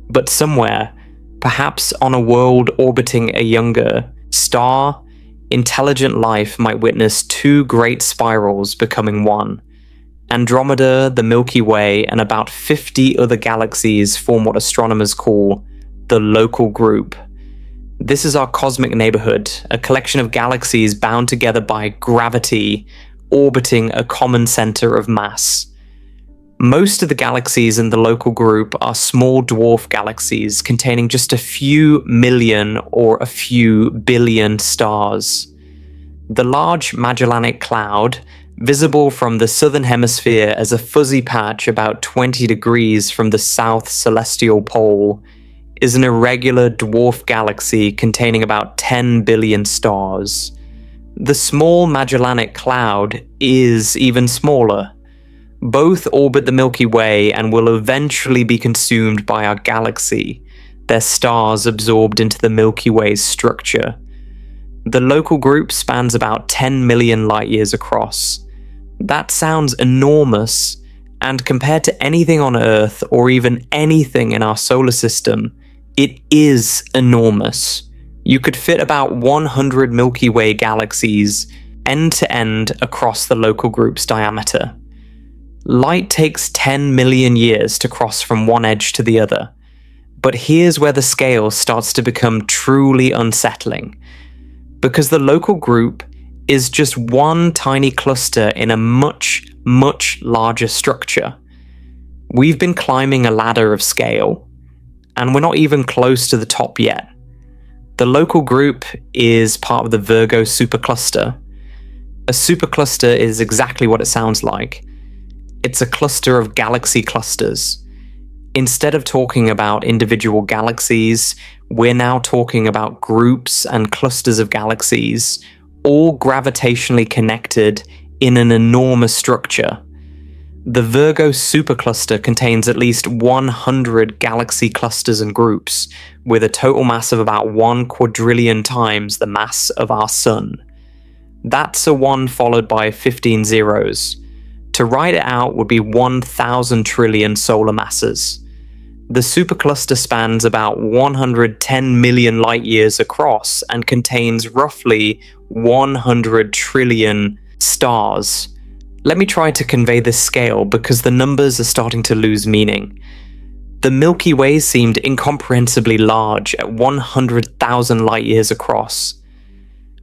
but somewhere, perhaps on a world orbiting a younger star, intelligent life might witness two great spirals becoming one. Andromeda, the Milky Way, and about 50 other galaxies form what astronomers call the local group. This is our cosmic neighborhood, a collection of galaxies bound together by gravity, orbiting a common center of mass. Most of the galaxies in the local group are small dwarf galaxies containing just a few million or a few billion stars. The Large Magellanic Cloud, visible from the southern hemisphere as a fuzzy patch about 20 degrees from the south celestial pole, is an irregular dwarf galaxy containing about 10 billion stars. The Small Magellanic Cloud is even smaller. Both orbit the Milky Way and will eventually be consumed by our galaxy, their stars absorbed into the Milky Way's structure. The local group spans about 10 million light years across. That sounds enormous, and compared to anything on Earth or even anything in our solar system, it is enormous. You could fit about 100 Milky Way galaxies end to end across the local group's diameter. Light takes 10 million years to cross from one edge to the other. But here's where the scale starts to become truly unsettling. Because the local group is just one tiny cluster in a much, much larger structure. We've been climbing a ladder of scale, and we're not even close to the top yet. The local group is part of the Virgo supercluster. A supercluster is exactly what it sounds like. It's a cluster of galaxy clusters. Instead of talking about individual galaxies, we're now talking about groups and clusters of galaxies, all gravitationally connected in an enormous structure. The Virgo supercluster contains at least 100 galaxy clusters and groups, with a total mass of about 1 quadrillion times the mass of our Sun. That's a 1 followed by 15 zeros. To write it out would be 1,000 trillion solar masses. The supercluster spans about 110 million light years across and contains roughly 100 trillion stars. Let me try to convey this scale because the numbers are starting to lose meaning. The Milky Way seemed incomprehensibly large at 100,000 light years across.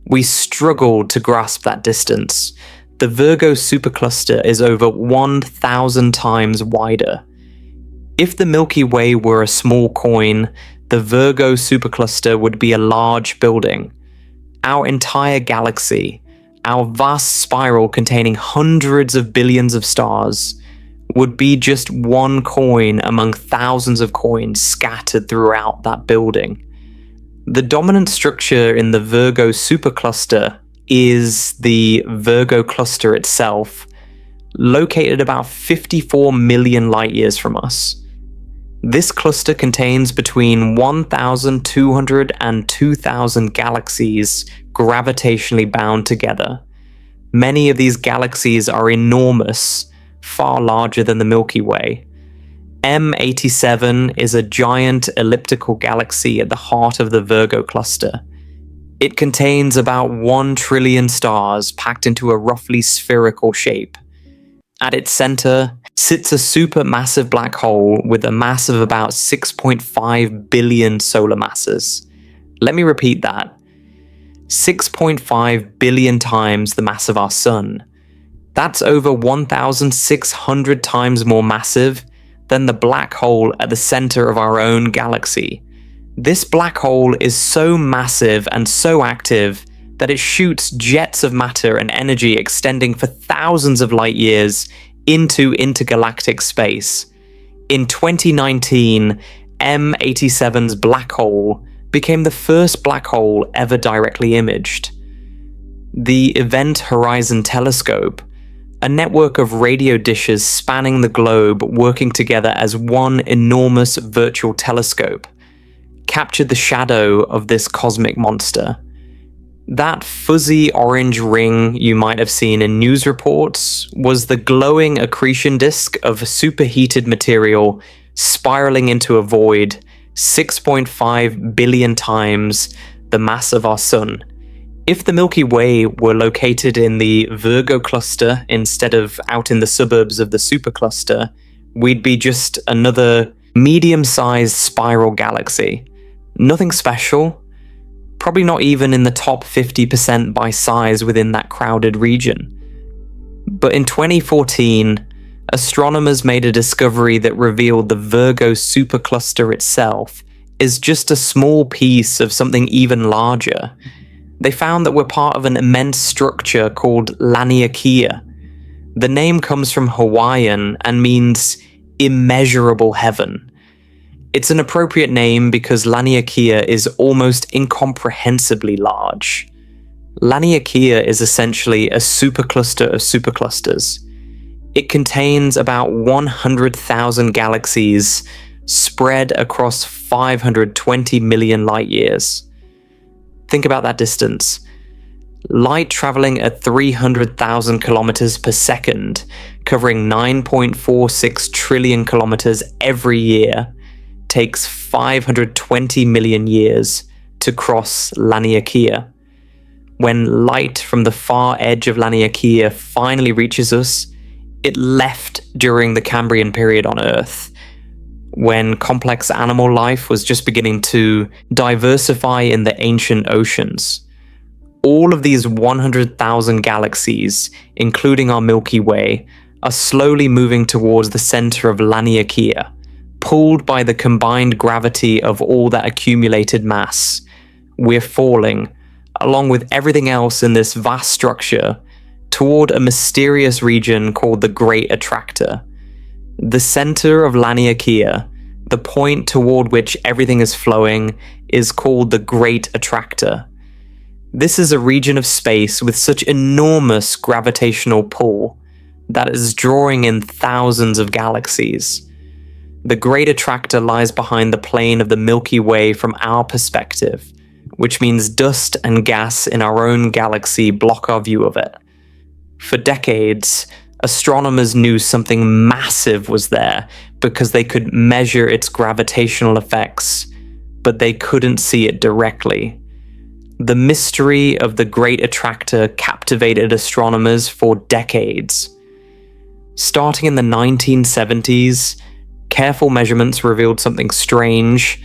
We struggled to grasp that distance. The Virgo supercluster is over 1,000 times wider. If the Milky Way were a small coin, the Virgo supercluster would be a large building. Our entire galaxy, our vast spiral containing hundreds of billions of stars would be just one coin among thousands of coins scattered throughout that building. The dominant structure in the Virgo supercluster is the Virgo cluster itself, located about 54 million light years from us. This cluster contains between 1,200 and 2,000 galaxies gravitationally bound together. Many of these galaxies are enormous, far larger than the Milky Way. M87 is a giant elliptical galaxy at the heart of the Virgo cluster. It contains about 1 trillion stars packed into a roughly spherical shape. At its center sits a supermassive black hole with a mass of about 6.5 billion solar masses. Let me repeat that. 6.5 billion times the mass of our Sun. That's over 1,600 times more massive than the black hole at the center of our own galaxy. This black hole is so massive and so active that it shoots jets of matter and energy extending for thousands of light years into intergalactic space. In 2019, M87's black hole became the first black hole ever directly imaged. The Event Horizon Telescope, a network of radio dishes spanning the globe working together as one enormous virtual telescope, captured the shadow of this cosmic monster. That fuzzy orange ring you might have seen in news reports was the glowing accretion disk of a superheated material spiraling into a void 6.5 billion times the mass of our Sun. If the Milky Way were located in the Virgo cluster instead of out in the suburbs of the supercluster, we'd be just another medium-sized spiral galaxy. Nothing special, probably not even in the top 50% by size within that crowded region. But in 2014, astronomers made a discovery that revealed the Virgo supercluster itself is just a small piece of something even larger. They found that we're part of an immense structure called Laniakea. The name comes from Hawaiian and means immeasurable heaven. It's an appropriate name because Laniakea is almost incomprehensibly large. Laniakea is essentially a supercluster of superclusters. It contains about 100,000 galaxies spread across 520 million light years. Think about that distance. Light traveling at 300,000 kilometers per second, covering 9.46 trillion kilometers every year, takes 520 million years to cross Laniakea. When light from the far edge of Laniakea finally reaches us, it left during the Cambrian period on Earth, when complex animal life was just beginning to diversify in the ancient oceans. All of these 100,000 galaxies, including our Milky Way, are slowly moving towards the center of Laniakea, pulled by the combined gravity of all that accumulated mass. We're falling, along with everything else in this vast structure, toward a mysterious region called the Great Attractor. The center of Laniakea, the point toward which everything is flowing, is called the Great Attractor. This is a region of space with such enormous gravitational pull that it is drawing in thousands of galaxies. The Great Attractor lies behind the plane of the Milky Way from our perspective, which means dust and gas in our own galaxy block our view of it. For decades, astronomers knew something massive was there because they could measure its gravitational effects, but they couldn't see it directly. The mystery of the Great Attractor captivated astronomers for decades. Starting in the 1970s, careful measurements revealed something strange.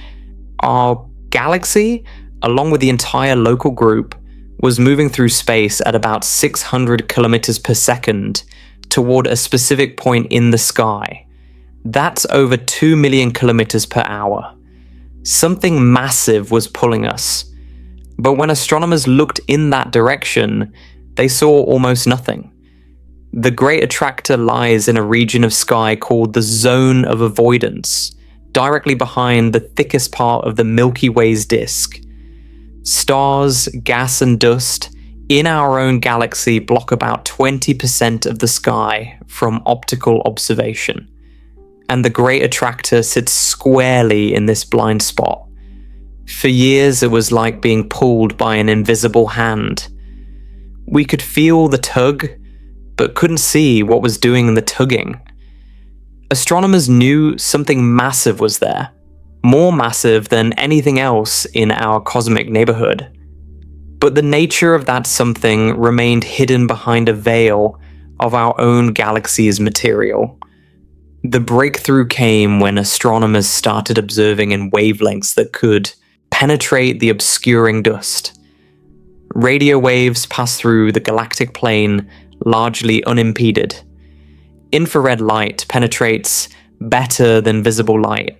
Our galaxy, along with the entire local group, was moving through space at about 600 kilometers per second toward a specific point in the sky. That's over 2 million kilometers per hour. Something massive was pulling us. But when astronomers looked in that direction, they saw almost nothing. The Great Attractor lies in a region of sky called the Zone of Avoidance, directly behind the thickest part of the Milky Way's disk. Stars, gas, and dust in our own galaxy block about 20% of the sky from optical observation, and the Great Attractor sits squarely in this blind spot. For years, it was like being pulled by an invisible hand. We could feel the tug, but couldn't see what was doing the tugging. Astronomers knew something massive was there, more massive than anything else in our cosmic neighborhood. But the nature of that something remained hidden behind a veil of our own galaxy's material. The breakthrough came when astronomers started observing in wavelengths that could penetrate the obscuring dust. Radio waves pass through the galactic plane largely unimpeded. Infrared light penetrates better than visible light.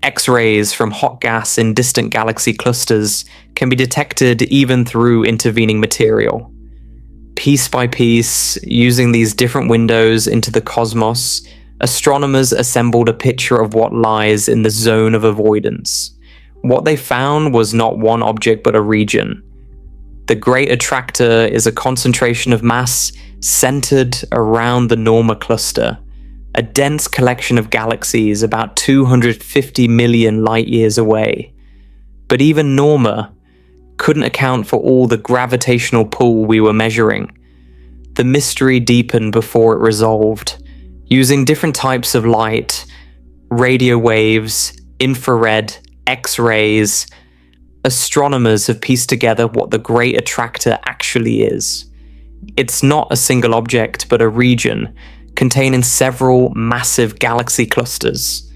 X-rays from hot gas in distant galaxy clusters can be detected even through intervening material. Piece by piece, using these different windows into the cosmos, astronomers assembled a picture of what lies in the zone of avoidance. What they found was not one object but a region. The Great Attractor is a concentration of mass centered around the Norma cluster, a dense collection of galaxies about 250 million light-years away. But even Norma couldn't account for all the gravitational pull we were measuring. The mystery deepened before it resolved. Using different types of light, radio waves, infrared, X-rays, astronomers have pieced together what the Great Attractor actually is. It's not a single object, but a region containing several massive galaxy clusters.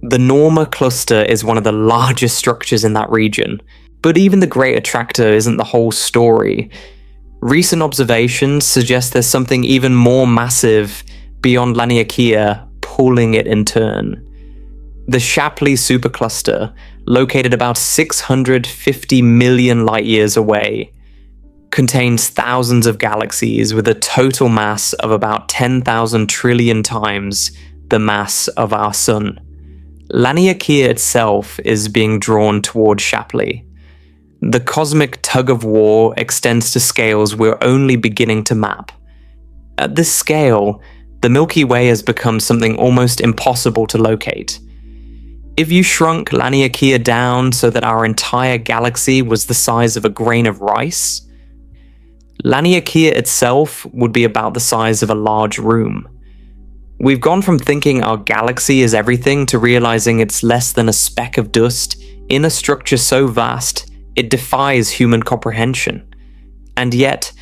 The Norma cluster is one of the largest structures in that region, but even the Great Attractor isn't the whole story. Recent observations suggest there's something even more massive beyond Laniakea pulling it in turn. The Shapley supercluster, located about 650 million light-years away, contains thousands of galaxies with a total mass of about 10,000 trillion times the mass of our Sun. Laniakea itself is being drawn toward Shapley. The cosmic tug-of-war extends to scales we're only beginning to map. At this scale, the Milky Way has become something almost impossible to locate. If you shrunk Laniakea down so that our entire galaxy was the size of a grain of rice, Laniakea itself would be about the size of a large room. We've gone from thinking our galaxy is everything to realizing it's less than a speck of dust in a structure so vast it defies human comprehension. And yet,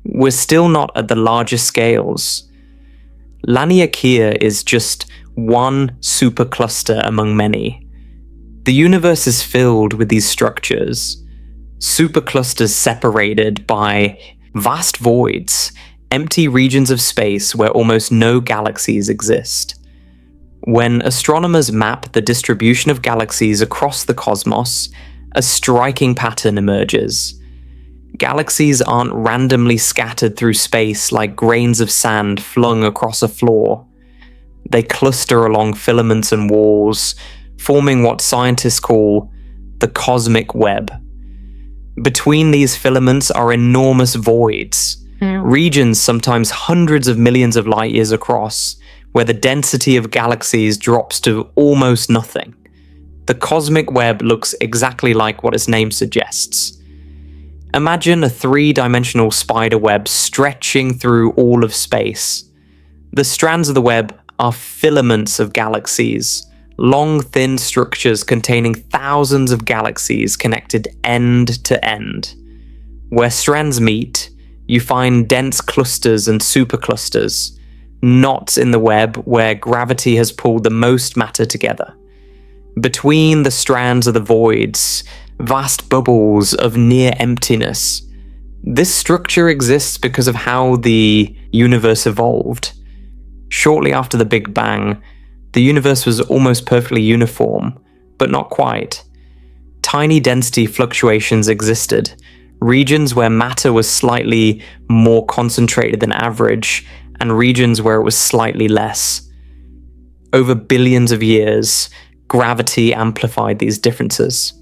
we're still not at the largest scales. Laniakea is just one supercluster among many. The universe is filled with these structures, superclusters separated by vast voids, empty regions of space where almost no galaxies exist. When astronomers map the distribution of galaxies across the cosmos, a striking pattern emerges. Galaxies aren't randomly scattered through space like grains of sand flung across a floor. They cluster along filaments and walls, forming what scientists call the cosmic web. Between these filaments are enormous voids, regions sometimes hundreds of millions of light-years across, where the density of galaxies drops to almost nothing. The cosmic web looks exactly like what its name suggests. Imagine a three-dimensional spider web stretching through all of space. The strands of the web are filaments of galaxies, long thin structures containing thousands of galaxies connected end to end. Where strands meet, you find dense clusters and superclusters, knots in the web where gravity has pulled the most matter together. Between the strands of the voids, vast bubbles of near emptiness. This structure exists because of how the universe evolved. Shortly after the Big Bang, the universe was almost perfectly uniform, but not quite. Tiny density fluctuations existed, regions where matter was slightly more concentrated than average, and regions where it was slightly less. Over billions of years, gravity amplified these differences.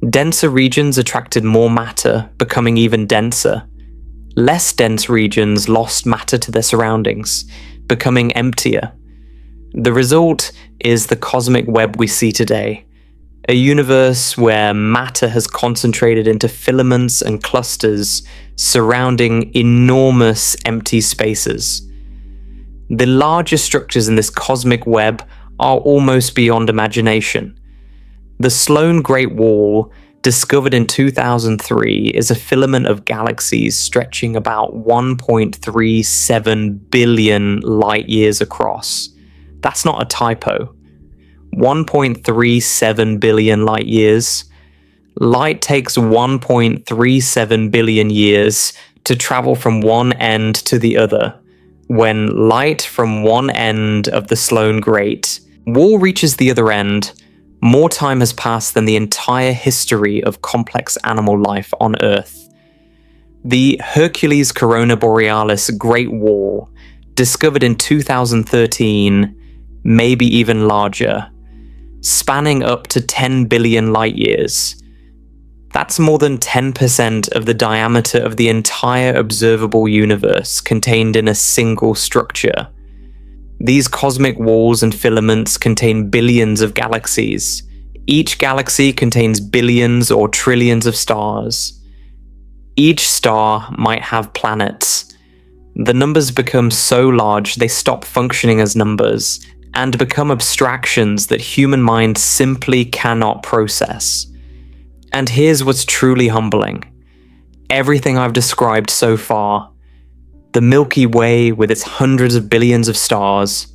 Denser regions attracted more matter, becoming even denser. Less dense regions lost matter to their surroundings, becoming emptier. The result is the cosmic web we see today, a universe where matter has concentrated into filaments and clusters surrounding enormous empty spaces. The largest structures in this cosmic web are almost beyond imagination. The Sloan Great Wall, discovered in 2003, is a filament of galaxies stretching about 1.37 billion light years across. That's not a typo. 1.37 billion light years. Light takes 1.37 billion years to travel from one end to the other. When light from one end of the Sloan Great Wall reaches the other end, more time has passed than the entire history of complex animal life on Earth. The Hercules Corona Borealis Great Wall, discovered in 2013, may be even larger, spanning up to 10 billion light years. That's more than 10% of the diameter of the entire observable universe contained in a single structure. These cosmic walls and filaments contain billions of galaxies. Each galaxy contains billions or trillions of stars. Each star might have planets. The numbers become so large they stop functioning as numbers and become abstractions that human mind simply cannot process. And here's what's truly humbling. Everything I've described so far, the Milky Way with its hundreds of billions of stars,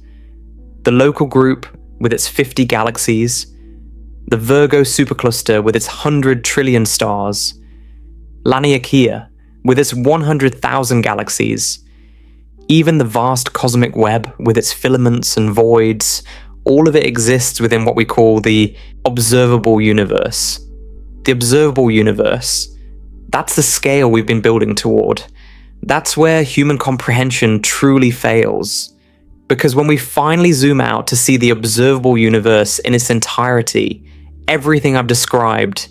the Local Group with its 50 galaxies, the Virgo supercluster with its 100 trillion stars, Laniakea with its 100,000 galaxies, even the vast cosmic web with its filaments and voids, all of it exists within what we call the observable universe. The observable universe, that's the scale we've been building toward. That's where human comprehension truly fails. Because when we finally zoom out to see the observable universe in its entirety, everything I've described,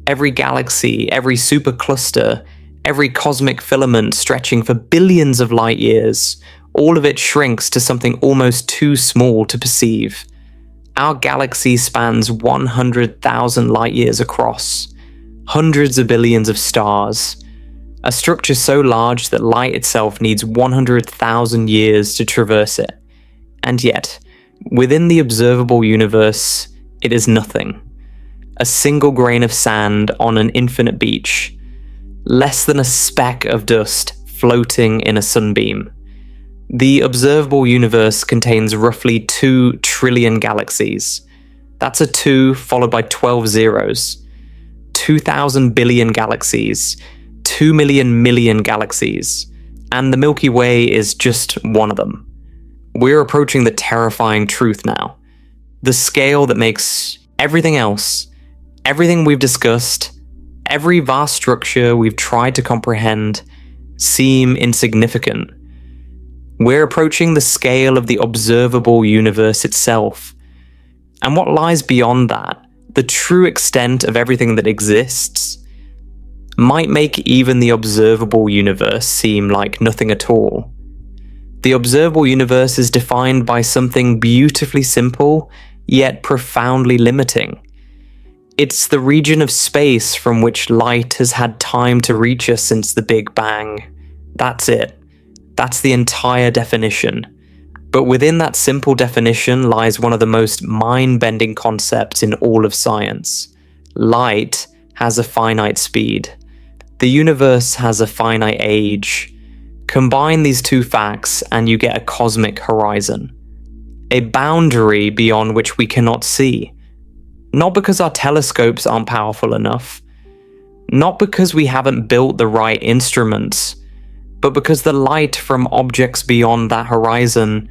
every galaxy, every supercluster, every cosmic filament stretching for billions of light years, all of it shrinks to something almost too small to perceive. Our galaxy spans 100,000 light years across, hundreds of billions of stars, a structure so large that light itself needs 100,000 years to traverse it. And yet, within the observable universe, it is nothing. A single grain of sand on an infinite beach, less than a speck of dust floating in a sunbeam. The observable universe contains roughly 2 trillion galaxies. That's a 2 followed by 12 zeros. 2,000 billion galaxies, 2 million galaxies, and the Milky Way is just one of them. We're approaching the terrifying truth now. The scale that makes everything else, everything we've discussed, every vast structure we've tried to comprehend, seem insignificant. We're approaching the scale of the observable universe itself. And what lies beyond that, the true extent of everything that exists, might make even the observable universe seem like nothing at all. The observable universe is defined by something beautifully simple, yet profoundly limiting. It's the region of space from which light has had time to reach us since the Big Bang. That's it. That's the entire definition. But within that simple definition lies one of the most mind-bending concepts in all of science. Light has a finite speed. The universe has a finite age. Combine these two facts and you get a cosmic horizon. A boundary beyond which we cannot see. Not because our telescopes aren't powerful enough. Not because we haven't built the right instruments. But because the light from objects beyond that horizon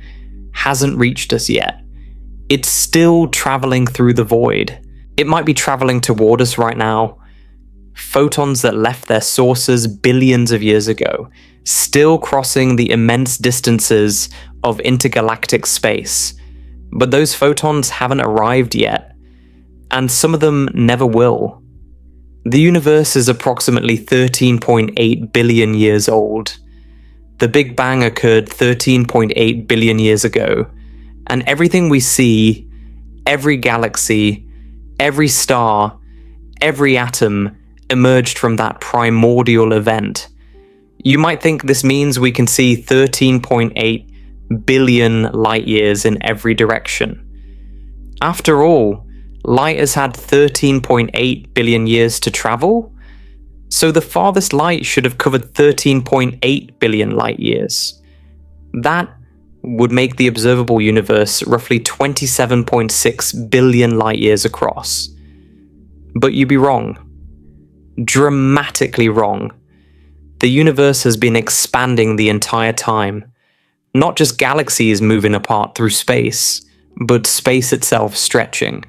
hasn't reached us yet. It's still traveling through the void. It might be traveling toward us right now, photons that left their sources billions of years ago, still crossing the immense distances of intergalactic space. But those photons haven't arrived yet, and some of them never will. The universe is approximately 13.8 billion years old. The Big Bang occurred 13.8 billion years ago, and everything we see, every galaxy, every star, every atom emerged from that primordial event. You might think this means we can see 13.8 billion light years in every direction. After all, light has had 13.8 billion years to travel, so the farthest light should have covered 13.8 billion light years. That would make the observable universe roughly 27.6 billion light years across. But you'd be wrong. Dramatically wrong. The universe has been expanding the entire time. Not just galaxies moving apart through space, but space itself stretching.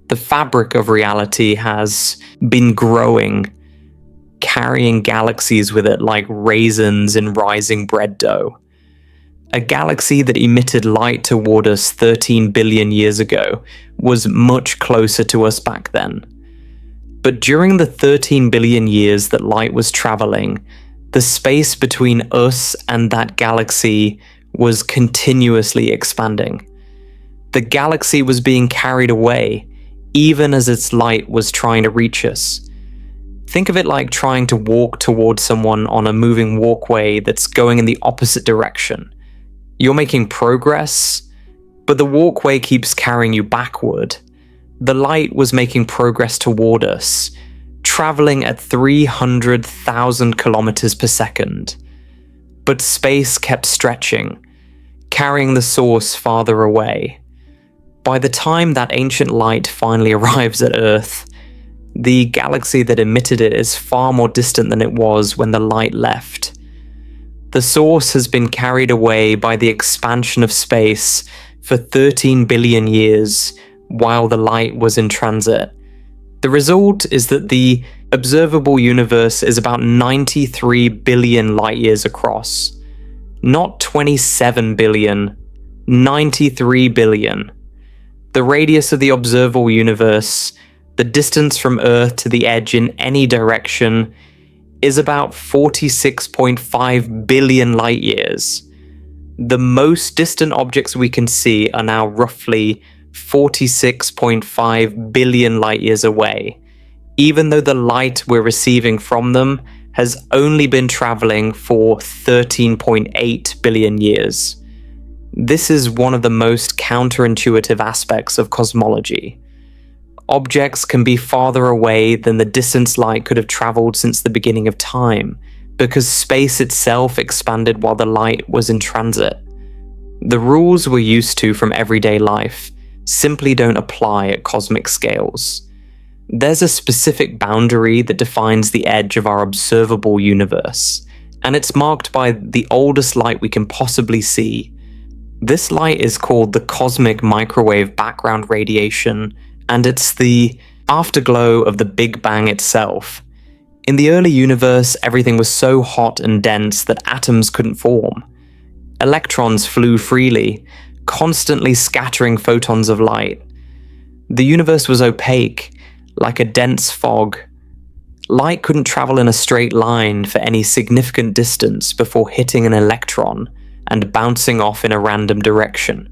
The fabric of reality has been growing, carrying galaxies with it like raisins in rising bread dough. A galaxy that emitted light toward us 13 billion years ago was much closer to us back then. But during the 13 billion years that light was traveling, the space between us and that galaxy was continuously expanding. The galaxy was being carried away, even as its light was trying to reach us. Think of it like trying to walk towards someone on a moving walkway that's going in the opposite direction. You're making progress, but the walkway keeps carrying you backward. The light was making progress toward us, traveling at 300,000 kilometers per second. But space kept stretching, carrying the source farther away. By the time that ancient light finally arrives at Earth, the galaxy that emitted it is far more distant than it was when the light left. The source has been carried away by the expansion of space for 13 billion years while the light was in transit. The result is that the observable universe is about 93 billion light years across. Not 27 billion, 93 billion. The radius of the observable universe, the distance from Earth to the edge in any direction, is about 46.5 billion light years. The most distant objects we can see are now roughly 46.5 billion light years away, even though the light we're receiving from them has only been traveling for 13.8 billion years. This is one of the most counterintuitive aspects of cosmology. Objects can be farther away than the distance light could have traveled since the beginning of time, because space itself expanded while the light was in transit. The rules we're used to from everyday life simply don't apply at cosmic scales. There's a specific boundary that defines the edge of our observable universe, and it's marked by the oldest light we can possibly see. This light is called the cosmic microwave background radiation, and it's the afterglow of the Big Bang itself. In the early universe, everything was so hot and dense that atoms couldn't form. Electrons flew freely, constantly scattering photons of light. The universe was opaque, like a dense fog. Light couldn't travel in a straight line for any significant distance before hitting an electron and bouncing off in a random direction.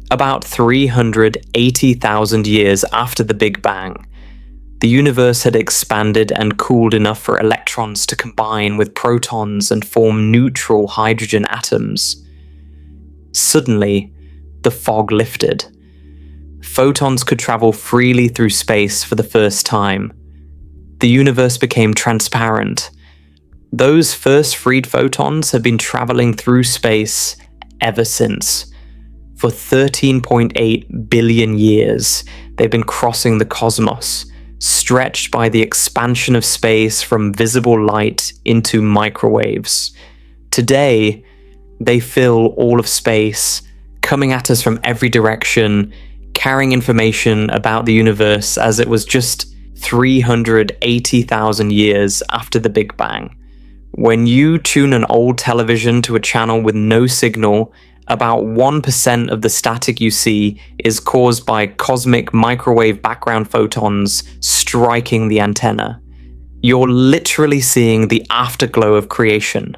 About 380,000 years after the Big Bang, the universe had expanded and cooled enough for electrons to combine with protons and form neutral hydrogen atoms. Suddenly, the fog lifted. Photons could travel freely through space for the first time. The universe became transparent. Those first freed photons have been traveling through space ever since. For 13.8 billion years, they've been crossing the cosmos, stretched by the expansion of space from visible light into microwaves. Today, they fill all of space, coming at us from every direction, carrying information about the universe as it was just 380,000 years after the Big Bang. When you tune an old television to a channel with no signal, about 1% of the static you see is caused by cosmic microwave background photons striking the antenna. You're literally seeing the afterglow of creation,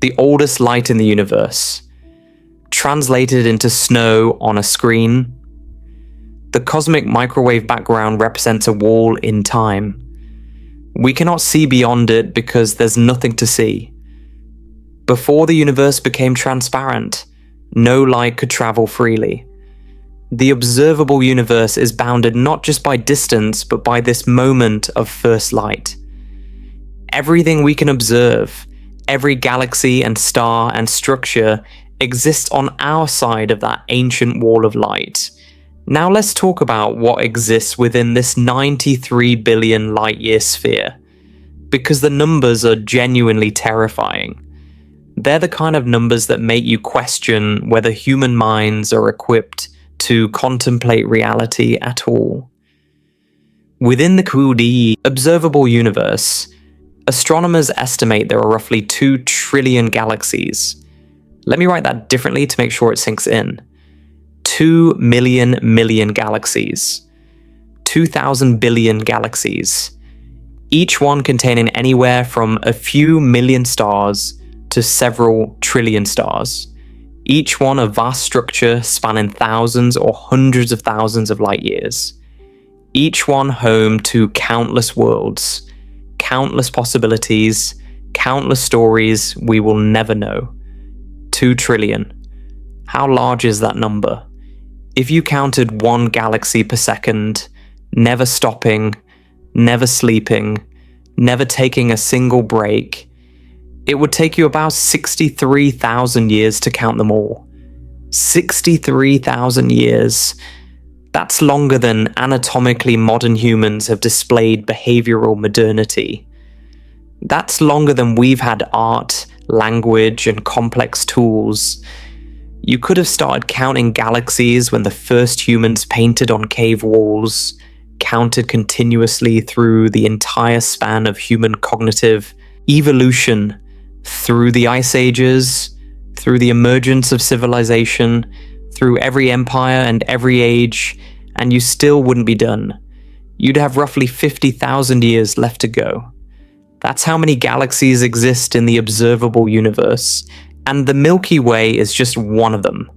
the oldest light in the universe, translated into snow on a screen. The cosmic microwave background represents a wall in time. We cannot see beyond it because there's nothing to see. Before the universe became transparent, no light could travel freely. The observable universe is bounded not just by distance, but by this moment of first light. Everything we can observe, every galaxy and star and structure, exists on our side of that ancient wall of light. Now let's talk about what exists within this 93 billion light-year sphere, because the numbers are genuinely terrifying. They're the kind of numbers that make you question whether human minds are equipped to contemplate reality at all. Within the QD observable universe, astronomers estimate there are roughly 2 trillion galaxies. Let me write that differently to make sure it sinks in. 2 million galaxies. 2,000 billion galaxies. Each one containing anywhere from a few million stars to several trillion stars. Each one a vast structure spanning thousands or hundreds of thousands of light years. Each one home to countless worlds, countless possibilities, countless stories we will never know. 2 trillion. How large is that number? If you counted 1 galaxy per second, never stopping, never sleeping, never taking a single break, it would take you about 63,000 years to count them all. 63,000 years. That's longer than anatomically modern humans have displayed behavioral modernity. That's longer than we've had art, language, and complex tools. You could have started counting galaxies when the first humans painted on cave walls, counted continuously through the entire span of human cognitive evolution, through the ice ages, through the emergence of civilization, through every empire and every age, and you still wouldn't be done. You'd have roughly 50,000 years left to go. That's how many galaxies exist in the observable universe, and the Milky Way is just one of them.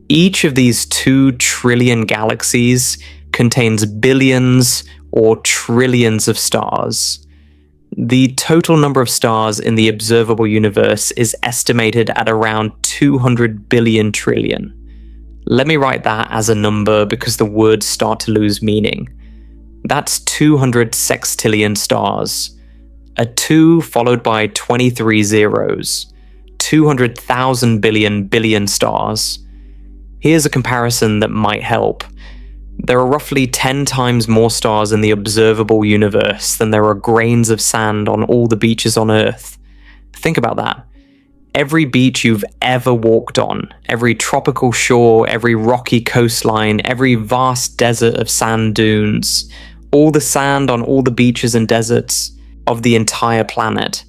Each of these 2 trillion galaxies contains billions or trillions of stars. The total number of stars in the observable universe is estimated at around 200 billion trillion. Let me write that as a number because the words start to lose meaning. That's 200 sextillion stars. A 2 followed by 23 zeros. 200,000 billion stars. Here's a comparison that might help. There are roughly 10 times more stars in the observable universe than there are grains of sand on all the beaches on Earth. Think about that. Every beach you've ever walked on, every tropical shore, every rocky coastline, every vast desert of sand dunes, all the sand on all the beaches and deserts of the entire planet.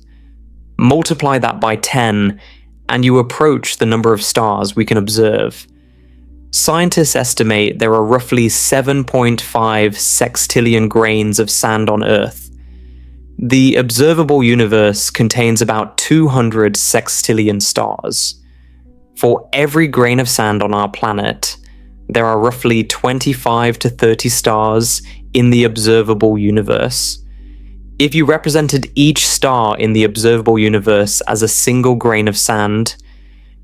Multiply that by 10, and you approach the number of stars we can observe. Scientists estimate there are roughly 7.5 sextillion grains of sand on Earth. The observable universe contains about 200 sextillion stars. For every grain of sand on our planet, there are roughly 25 to 30 stars in the observable universe. If you represented each star in the observable universe as a single grain of sand,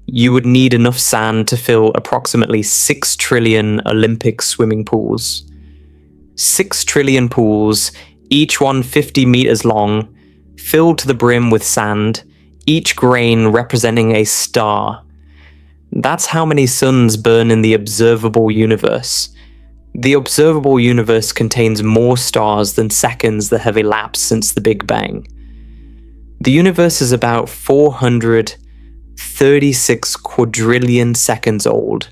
you would need enough sand to fill approximately 6 trillion Olympic swimming pools. 6 trillion pools, each one 50 meters long, filled to the brim with sand, each grain representing a star. That's how many suns burn in the observable universe. The observable universe contains more stars than seconds that have elapsed since the Big Bang. The universe is about 436 quadrillion seconds old.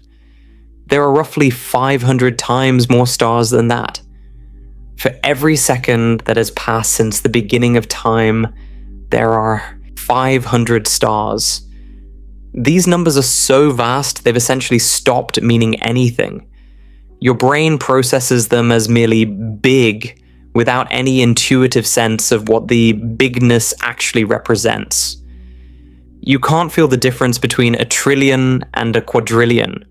There are roughly 500 times more stars than that. For every second that has passed since the beginning of time, there are 500 stars. These numbers are so vast, they've essentially stopped meaning anything. Your brain processes them as merely big, without any intuitive sense of what the bigness actually represents. You can't feel the difference between a trillion and a quadrillion.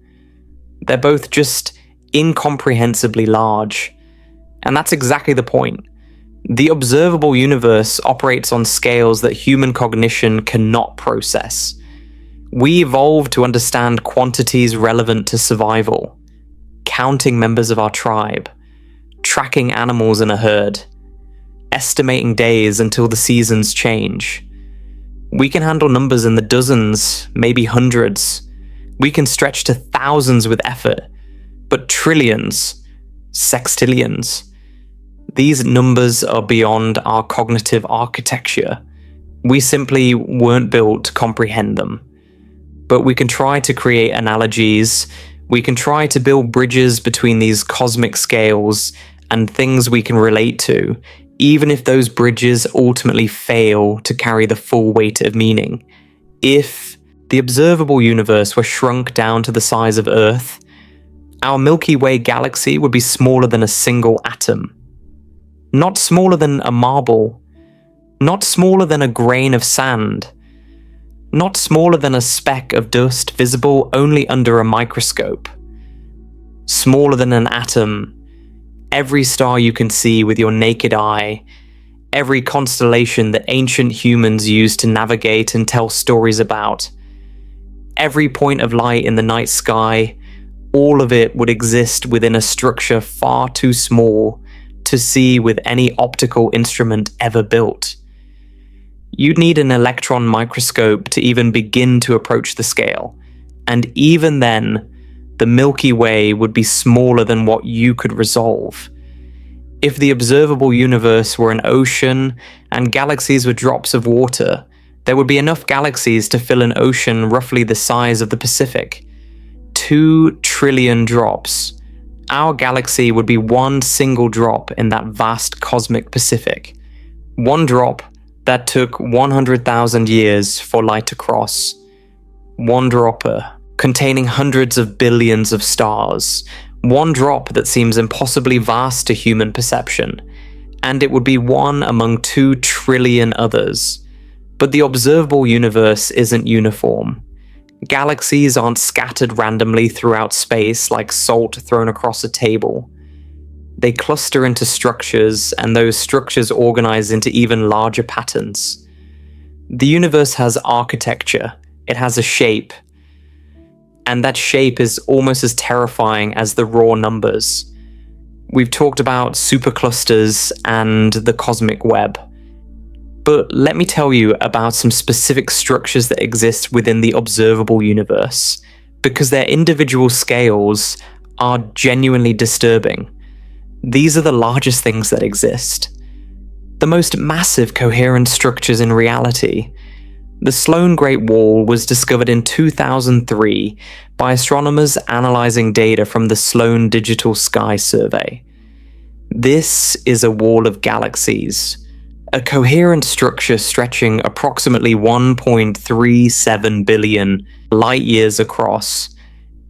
They're both just incomprehensibly large. And that's exactly the point. The observable universe operates on scales that human cognition cannot process. We evolved to understand quantities relevant to survival, counting members of our tribe, tracking animals in a herd, estimating days until the seasons change. We can handle numbers in the dozens, maybe hundreds. We can stretch to thousands with effort, but trillions, sextillions, these numbers are beyond our cognitive architecture. We simply weren't built to comprehend them. But we can try to create analogies. We can try to build bridges between these cosmic scales and things we can relate to, even if those bridges ultimately fail to carry the full weight of meaning. If the observable universe were shrunk down to the size of Earth, our Milky Way galaxy would be smaller than a single atom. Not smaller than a marble. Not smaller than a grain of sand. Not smaller than a speck of dust visible only under a microscope. Smaller than an atom. Every star you can see with your naked eye. Every constellation that ancient humans used to navigate and tell stories about. Every point of light in the night sky. All of it would exist within a structure far too small to see with any optical instrument ever built. You'd need an electron microscope to even begin to approach the scale, and even then, the Milky Way would be smaller than what you could resolve. If the observable universe were an ocean and galaxies were drops of water, there would be enough galaxies to fill an ocean roughly the size of the Pacific. 2 trillion drops. Our galaxy would be one single drop in that vast cosmic Pacific. One drop that took 100,000 years for light to cross. One dropper containing hundreds of billions of stars. One drop that seems impossibly vast to human perception. And it would be one among 2 trillion others. But the observable universe isn't uniform. Galaxies aren't scattered randomly throughout space like salt thrown across a table. They cluster into structures, and those structures organize into even larger patterns. The universe has architecture. It has a shape. And that shape is almost as terrifying as the raw numbers. We've talked about superclusters and the cosmic web. But let me tell you about some specific structures that exist within the observable universe, because their individual scales are genuinely disturbing. These are the largest things that exist. The most massive coherent structures in reality. The Sloan Great Wall was discovered in 2003 by astronomers analyzing data from the Sloan Digital Sky Survey. This is a wall of galaxies. A coherent structure stretching approximately 1.37 billion light-years across.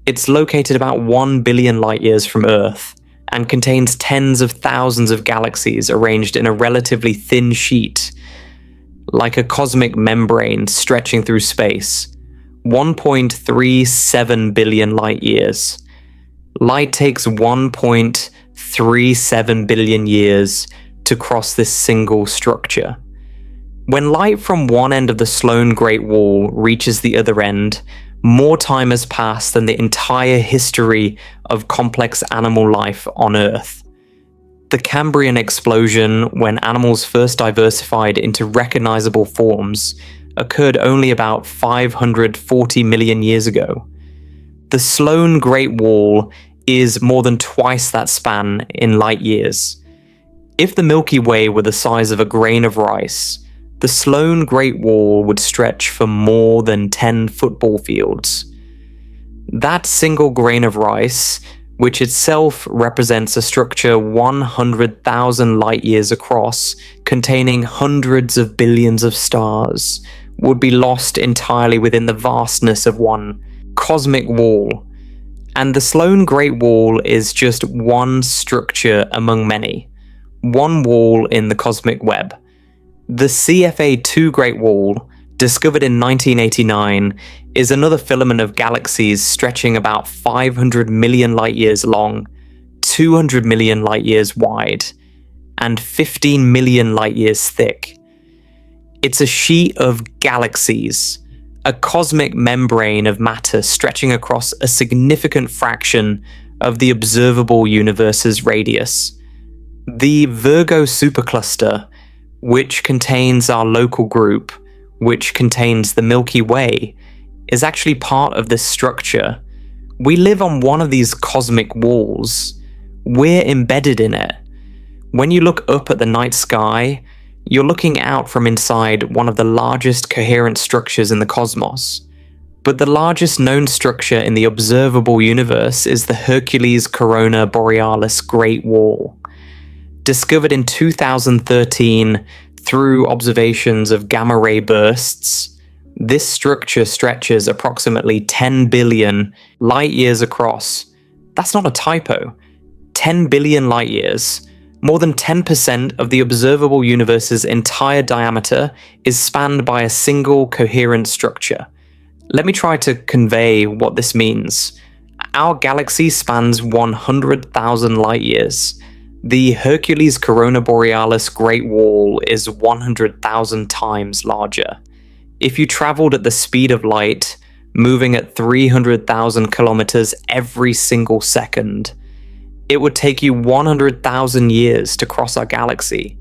It's located about 1 billion light-years from Earth, and contains tens of thousands of galaxies arranged in a relatively thin sheet, like a cosmic membrane stretching through space. 1.37 billion light-years. Light takes 1.37 billion years to cross this single structure. When light from one end of the Sloan Great Wall reaches the other end, more time has passed than the entire history of complex animal life on Earth. The Cambrian explosion, when animals first diversified into recognizable forms, occurred only about 540 million years ago. The Sloan Great Wall is more than twice that span in light years. If the Milky Way were the size of a grain of rice, the Sloan Great Wall would stretch for more than 10 football fields. That single grain of rice which itself represents a structure 100,000 light years across, containing hundreds of billions of stars, would be lost entirely within the vastness of one cosmic wall. And the Sloan Great Wall is just one structure among many, one wall in the cosmic web. The CFA2 Great Wall, discovered in 1989, is another filament of galaxies stretching about 500 million light years long, 200 million light years wide, and 15 million light years thick. It's a sheet of galaxies, a cosmic membrane of matter stretching across a significant fraction of the observable universe's radius. The Virgo supercluster, which contains our local group, which contains the Milky Way, is actually part of this structure. We live on one of these cosmic walls. We're embedded in it. When you look up at the night sky, you're looking out from inside one of the largest coherent structures in the cosmos. But the largest known structure in the observable universe is the Hercules Corona Borealis Great Wall. Discovered in 2013 through observations of gamma-ray bursts, this structure stretches approximately 10 billion light years across. That's not a typo. 10 billion light years. More than 10% of the observable universe's entire diameter is spanned by a single coherent structure. Let me try to convey what this means. Our galaxy spans 100,000 light years. The Hercules Corona Borealis Great Wall is 100,000 times larger. If you traveled at the speed of light, moving at 300,000 kilometers every single second, it would take you 100,000 years to cross our galaxy.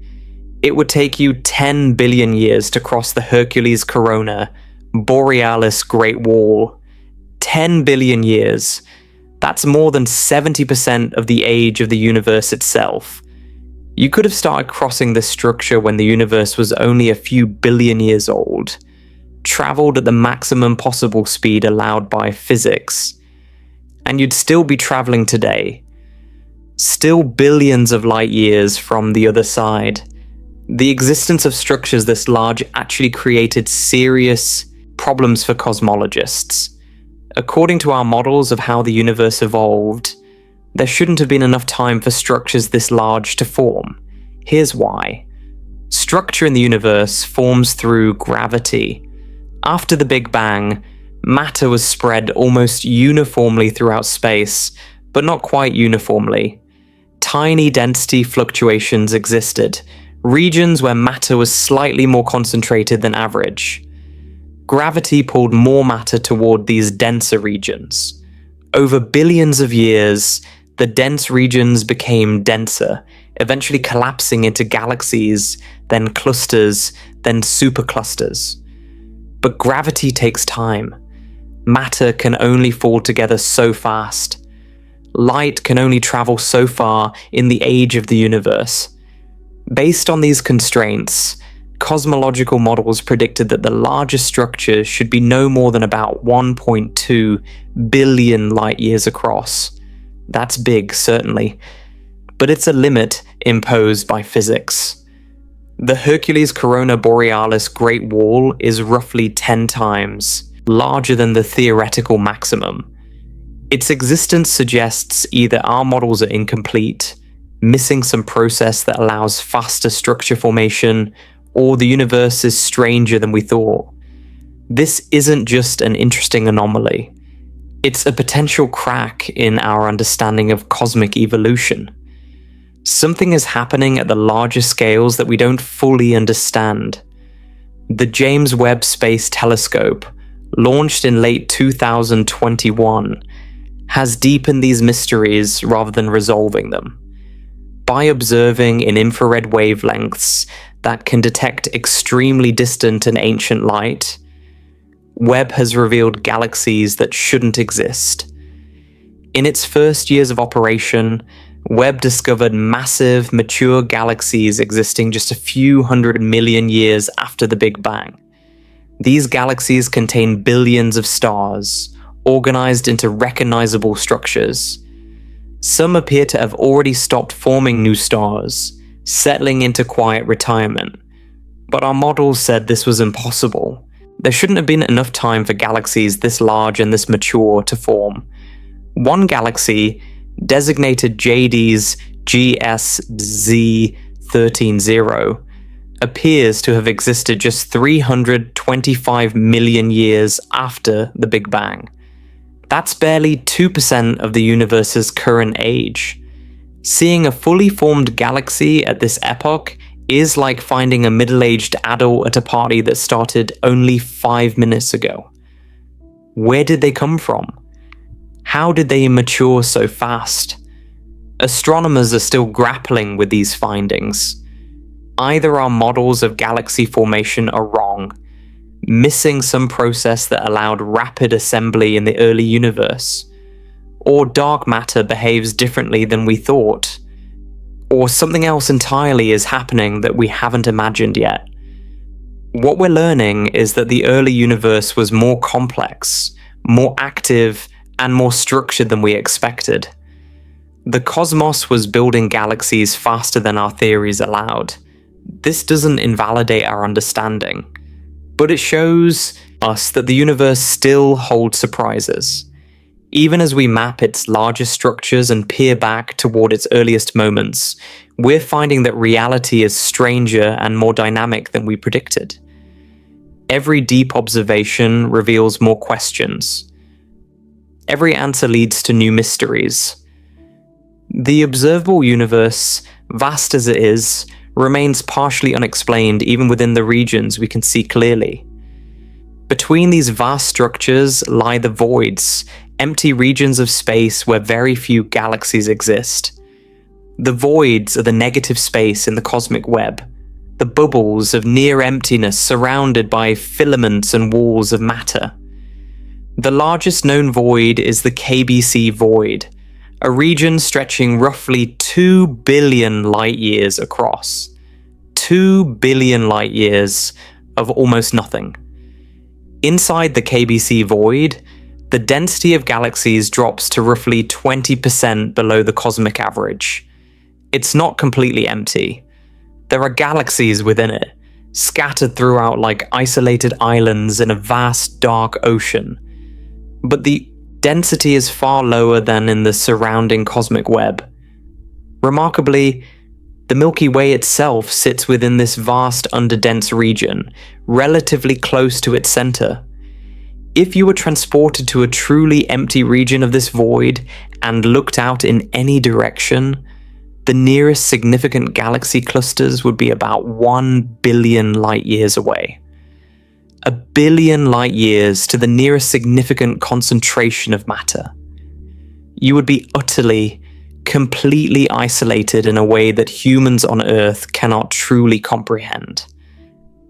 It would take you 10 billion years to cross the Hercules Corona Borealis Great Wall. 10 billion years. That's more than 70% of the age of the universe itself. You could have started crossing this structure when the universe was only a few billion years old, traveled at the maximum possible speed allowed by physics, and you'd still be traveling today. Still billions of light years from the other side. The existence of structures this large actually created serious problems for cosmologists. According to our models of how the universe evolved, there shouldn't have been enough time for structures this large to form. Here's why. Structure in the universe forms through gravity. After the Big Bang, matter was spread almost uniformly throughout space, but not quite uniformly. Tiny density fluctuations existed, regions where matter was slightly more concentrated than average. Gravity pulled more matter toward these denser regions. Over billions of years, the dense regions became denser, eventually collapsing into galaxies, then clusters, then superclusters. But gravity takes time. Matter can only fall together so fast. Light can only travel so far in the age of the universe. Based on these constraints, cosmological models predicted that the largest structures should be no more than about 1.2 billion light years across. That's big, certainly, but it's a limit imposed by physics. The Hercules Corona Borealis Great Wall is roughly 10 times larger than the theoretical maximum. Its existence suggests either our models are incomplete, missing some process that allows faster structure formation, or the universe is stranger than we thought. This isn't just an interesting anomaly. It's a potential crack in our understanding of cosmic evolution. Something is happening at the larger scales that we don't fully understand. The James Webb Space Telescope, launched in late 2021, has deepened these mysteries rather than resolving them. By observing in infrared wavelengths that can detect extremely distant and ancient light, Webb has revealed galaxies that shouldn't exist. In its first years of operation, Webb discovered massive, mature galaxies existing just a few 100 million years after the Big Bang. These galaxies contain billions of stars, organized into recognizable structures. Some appear to have already stopped forming new stars, settling into quiet retirement. But our models said this was impossible. There shouldn't have been enough time for galaxies this large and this mature to form. One galaxy, designated JD's GSZ130, appears to have existed just 325 million years after the Big Bang. That's barely 2% of the universe's current age. Seeing a fully formed galaxy at this epoch is like finding a middle-aged adult at a party that started only 5 minutes ago. Where did they come from? How did they mature so fast? Astronomers are still grappling with these findings. Either our models of galaxy formation are wrong, missing some process that allowed rapid assembly in the early universe, or dark matter behaves differently than we thought, or something else entirely is happening that we haven't imagined yet. What we're learning is that the early universe was more complex, more active, and more structured than we expected. The cosmos was building galaxies faster than our theories allowed. This doesn't invalidate our understanding, but it shows us that the universe still holds surprises. Even as we map its largest structures and peer back toward its earliest moments, we're finding that reality is stranger and more dynamic than we predicted. Every deep observation reveals more questions. Every answer leads to new mysteries. The observable universe, vast as it is, remains partially unexplained even within the regions we can see clearly. Between these vast structures lie the voids, empty regions of space where very few galaxies exist. The voids are the negative space in the cosmic web, the bubbles of near emptiness surrounded by filaments and walls of matter. The largest known void is the KBC void, a region stretching roughly 2 billion light-years across. 2 billion light-years of almost nothing. Inside the KBC void, the density of galaxies drops to roughly 20% below the cosmic average. It's not completely empty. There are galaxies within it, scattered throughout like isolated islands in a vast dark ocean. But the density is far lower than in the surrounding cosmic web. Remarkably, the Milky Way itself sits within this vast underdense region, relatively close to its center. If you were transported to a truly empty region of this void and looked out in any direction, the nearest significant galaxy clusters would be about 1 billion light-years away. 1 billion light-years to the nearest significant concentration of matter. You would be utterly, completely isolated in a way that humans on Earth cannot truly comprehend.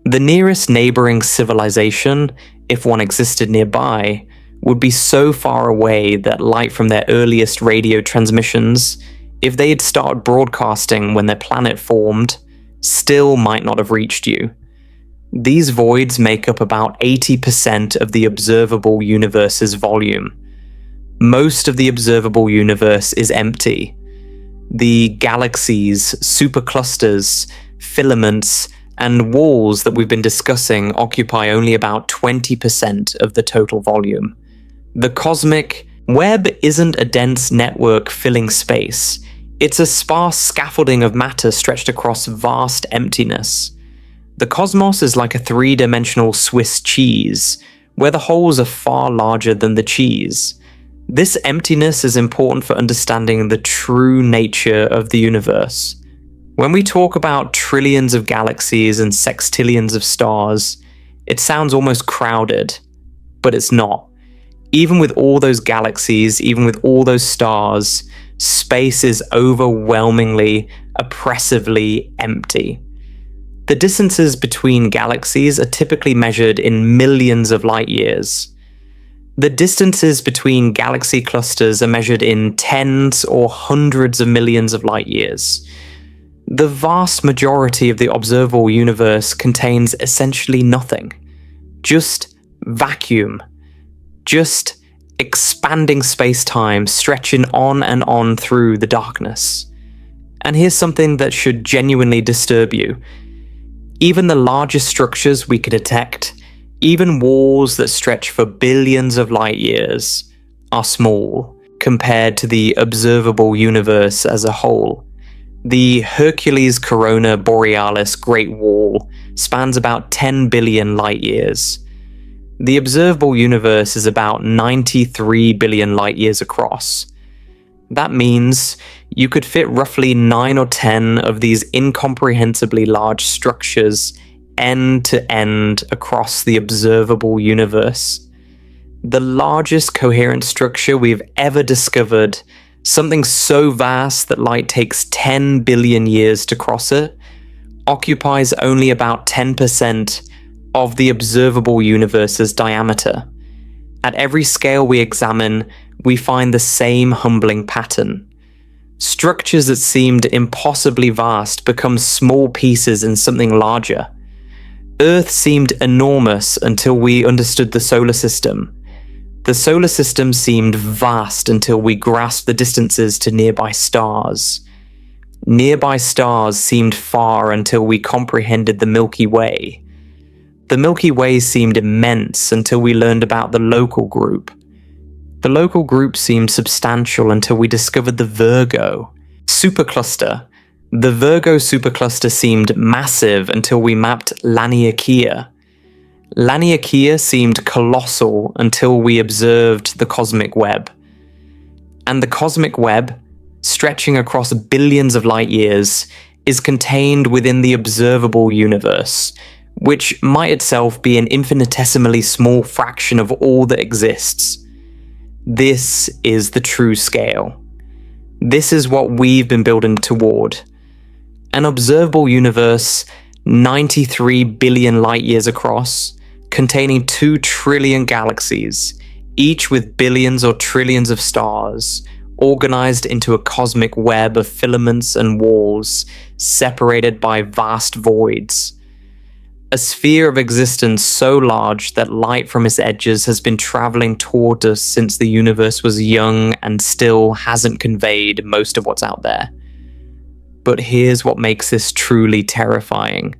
The nearest neighboring civilization, if one existed nearby, would be so far away that light from their earliest radio transmissions, if they had started broadcasting when their planet formed, still might not have reached you. These voids make up about 80% of the observable universe's volume. Most of the observable universe is empty. The galaxies, superclusters, filaments, and walls that we've been discussing occupy only about 20% of the total volume. The cosmic web isn't a dense network filling space. It's a sparse scaffolding of matter stretched across vast emptiness. The cosmos is like a three-dimensional Swiss cheese, where the holes are far larger than the cheese. This emptiness is important for understanding the true nature of the universe. When we talk about trillions of galaxies and sextillions of stars, it sounds almost crowded, but it's not. Even with all those galaxies, even with all those stars, space is overwhelmingly, oppressively empty. The distances between galaxies are typically measured in millions of light years. The distances between galaxy clusters are measured in tens or hundreds of millions of light years. The vast majority of the observable universe contains essentially nothing. Just vacuum. Just expanding space-time, stretching on and on through the darkness. And here's something that should genuinely disturb you. Even the largest structures we can detect, even walls that stretch for billions of light years, are small compared to the observable universe as a whole. The Hercules Corona Borealis Great Wall spans about 10 billion light years. The observable universe is about 93 billion light years across. That means you could fit roughly 9 or 10 of these incomprehensibly large structures end to end across the observable universe. The largest coherent structure we've ever discovered, something so vast that light takes 10 billion years to cross it, occupies only about 10% of the observable universe's diameter. At every scale we examine, we find the same humbling pattern. Structures that seemed impossibly vast become small pieces in something larger. Earth seemed enormous until we understood the solar system. The solar system seemed vast until we grasped the distances to nearby stars. Nearby stars seemed far until we comprehended the Milky Way. The Milky Way seemed immense until we learned about the local group. The local group seemed substantial until we discovered the Virgo supercluster. The Virgo supercluster seemed massive until we mapped Laniakea. Laniakea seemed colossal until we observed the cosmic web. And the cosmic web, stretching across billions of light years, is contained within the observable universe, which might itself be an infinitesimally small fraction of all that exists. This is the true scale. This is what we've been building toward. An observable universe, 93 billion light years across, containing 2 trillion galaxies, each with billions or trillions of stars, organized into a cosmic web of filaments and walls, separated by vast voids. A sphere of existence so large that light from its edges has been traveling toward us since the universe was young and still hasn't conveyed most of what's out there. But here's what makes this truly terrifying.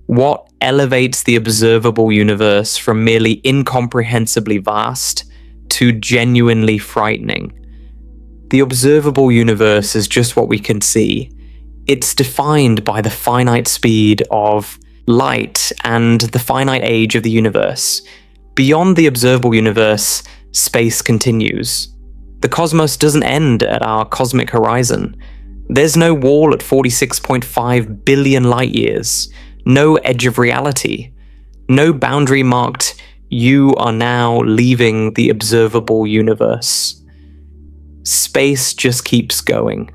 What elevates the observable universe from merely incomprehensibly vast to genuinely frightening? The observable universe is just what we can see. It's defined by the finite speed of light and the finite age of the universe. Beyond the observable universe, space continues. The cosmos doesn't end at our cosmic horizon. There's no wall at 46.5 billion light years, no edge of reality, no boundary marked, "You are now leaving the observable universe." Space just keeps going.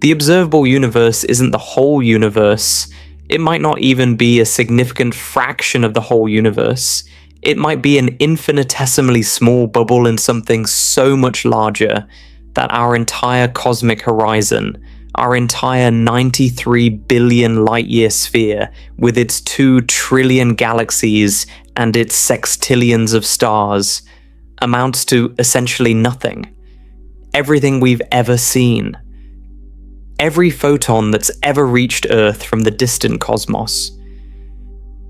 The observable universe isn't the whole universe. It might not even be a significant fraction of the whole universe. It might be an infinitesimally small bubble in something so much larger that our entire cosmic horizon, our entire 93 billion light-year sphere, with its 2 trillion galaxies and its sextillions of stars, amounts to essentially nothing. Everything we've ever seen. Every photon that's ever reached Earth from the distant cosmos.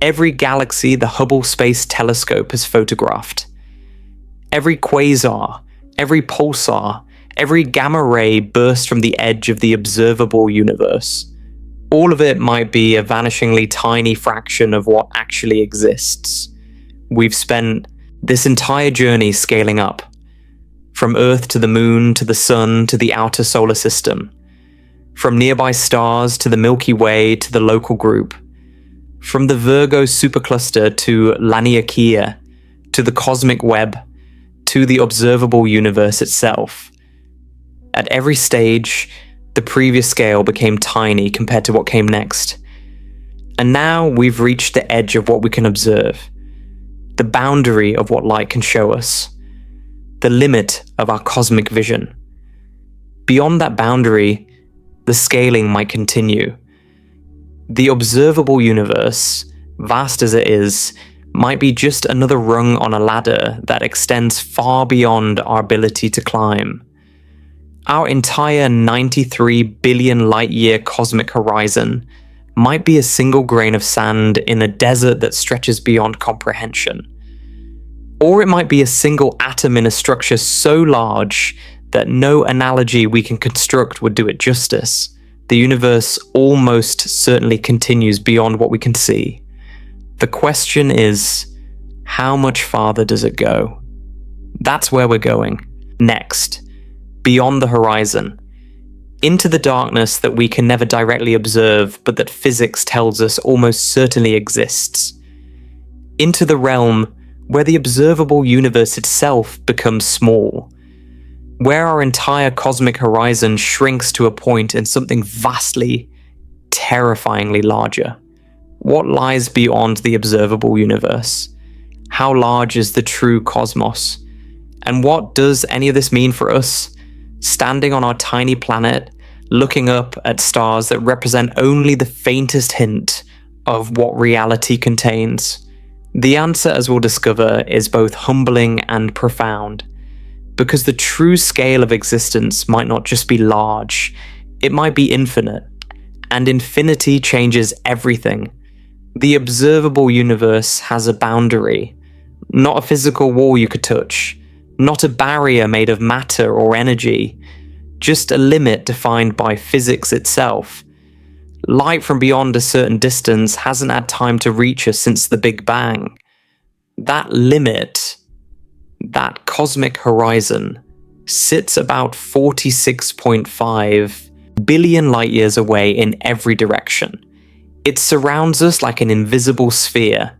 Every galaxy the Hubble Space Telescope has photographed. Every quasar, every pulsar, every gamma ray burst from the edge of the observable universe. All of it might be a vanishingly tiny fraction of what actually exists. We've spent this entire journey scaling up, from Earth to the Moon to the Sun to the outer solar system. From nearby stars to the Milky Way to the local group. From the Virgo supercluster to Laniakea, to the cosmic web, to the observable universe itself. At every stage, the previous scale became tiny compared to what came next. And now we've reached the edge of what we can observe. The boundary of what light can show us. The limit of our cosmic vision. Beyond that boundary, the scaling might continue. The observable universe, vast as it is, might be just another rung on a ladder that extends far beyond our ability to climb. Our entire 93 billion light-year cosmic horizon might be a single grain of sand in a desert that stretches beyond comprehension. Or it might be a single atom in a structure so large that no analogy we can construct would do it justice. The universe almost certainly continues beyond what we can see. The question is, how much farther does it go? That's where we're going. Next, beyond the horizon. Into the darkness that we can never directly observe, but that physics tells us almost certainly exists. Into the realm where the observable universe itself becomes small. Where our entire cosmic horizon shrinks to a point in something vastly, terrifyingly larger. What lies beyond the observable universe? How large is the true cosmos? And what does any of this mean for us? Standing on our tiny planet, looking up at stars that represent only the faintest hint of what reality contains. The answer, as we'll discover, is both humbling and profound. Because the true scale of existence might not just be large, it might be infinite. And infinity changes everything. The observable universe has a boundary, not a physical wall you could touch, not a barrier made of matter or energy, just a limit defined by physics itself. Light from beyond a certain distance hasn't had time to reach us since the Big Bang. That limit, that cosmic horizon, sits about 46.5 billion light years away in every direction. It surrounds us like an invisible sphere,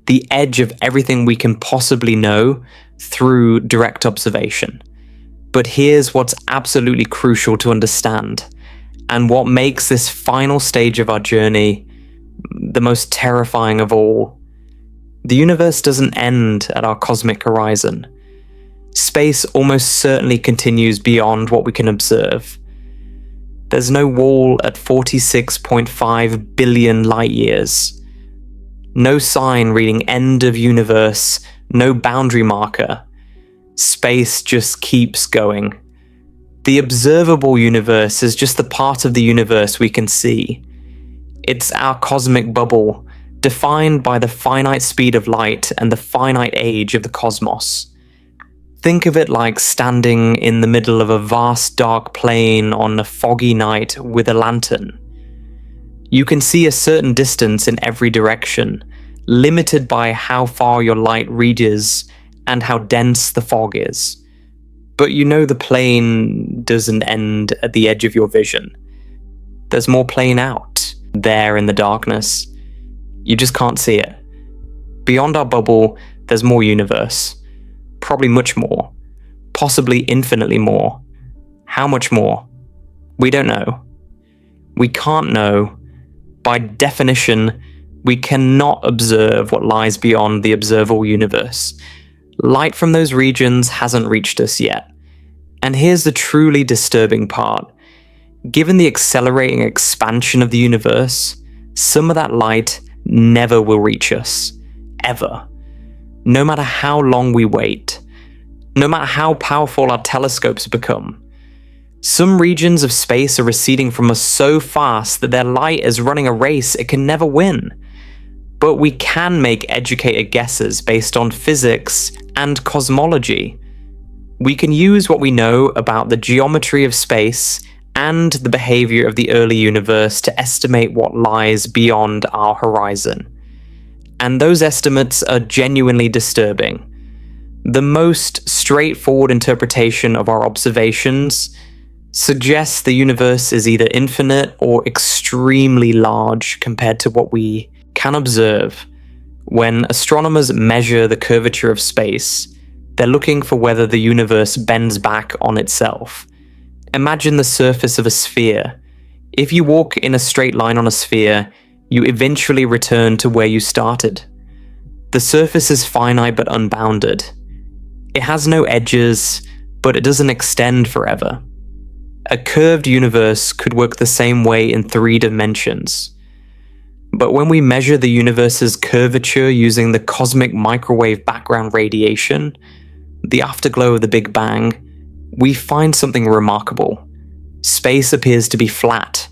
the edge of everything we can possibly know through direct observation. But here's what's absolutely crucial to understand, and what makes this final stage of our journey the most terrifying of all. The universe doesn't end at our cosmic horizon. Space almost certainly continues beyond what we can observe. There's no wall at 46.5 billion light years. No sign reading end of universe, no boundary marker. Space just keeps going. The observable universe is just the part of the universe we can see. It's our cosmic bubble, defined by the finite speed of light and the finite age of the cosmos. Think of it like standing in the middle of a vast dark plain on a foggy night with a lantern. You can see a certain distance in every direction, limited by how far your light reaches and how dense the fog is. But you know the plain doesn't end at the edge of your vision. There's more plain out, there in the darkness. You just can't see it. Beyond our bubble, there's more universe. Probably much more. Possibly infinitely more. How much more? We don't know. We can't know. By definition, we cannot observe what lies beyond the observable universe. Light from those regions hasn't reached us yet. And here's the truly disturbing part. Given the accelerating expansion of the universe, some of that light never will reach us. Ever. No matter how long we wait. No matter how powerful our telescopes become. Some regions of space are receding from us so fast that their light is running a race it can never win. But we can make educated guesses based on physics and cosmology. We can use what we know about the geometry of space and the behavior of the early universe to estimate what lies beyond our horizon. And those estimates are genuinely disturbing. The most straightforward interpretation of our observations suggests the universe is either infinite or extremely large compared to what we can observe. When astronomers measure the curvature of space, they're looking for whether the universe bends back on itself. Imagine the surface of a sphere. If you walk in a straight line on a sphere, you eventually return to where you started. The surface is finite but unbounded. It has no edges, but it doesn't extend forever. A curved universe could work the same way in 3 dimensions. But when we measure the universe's curvature using the cosmic microwave background radiation, the afterglow of the Big Bang, we find something remarkable. Space appears to be flat.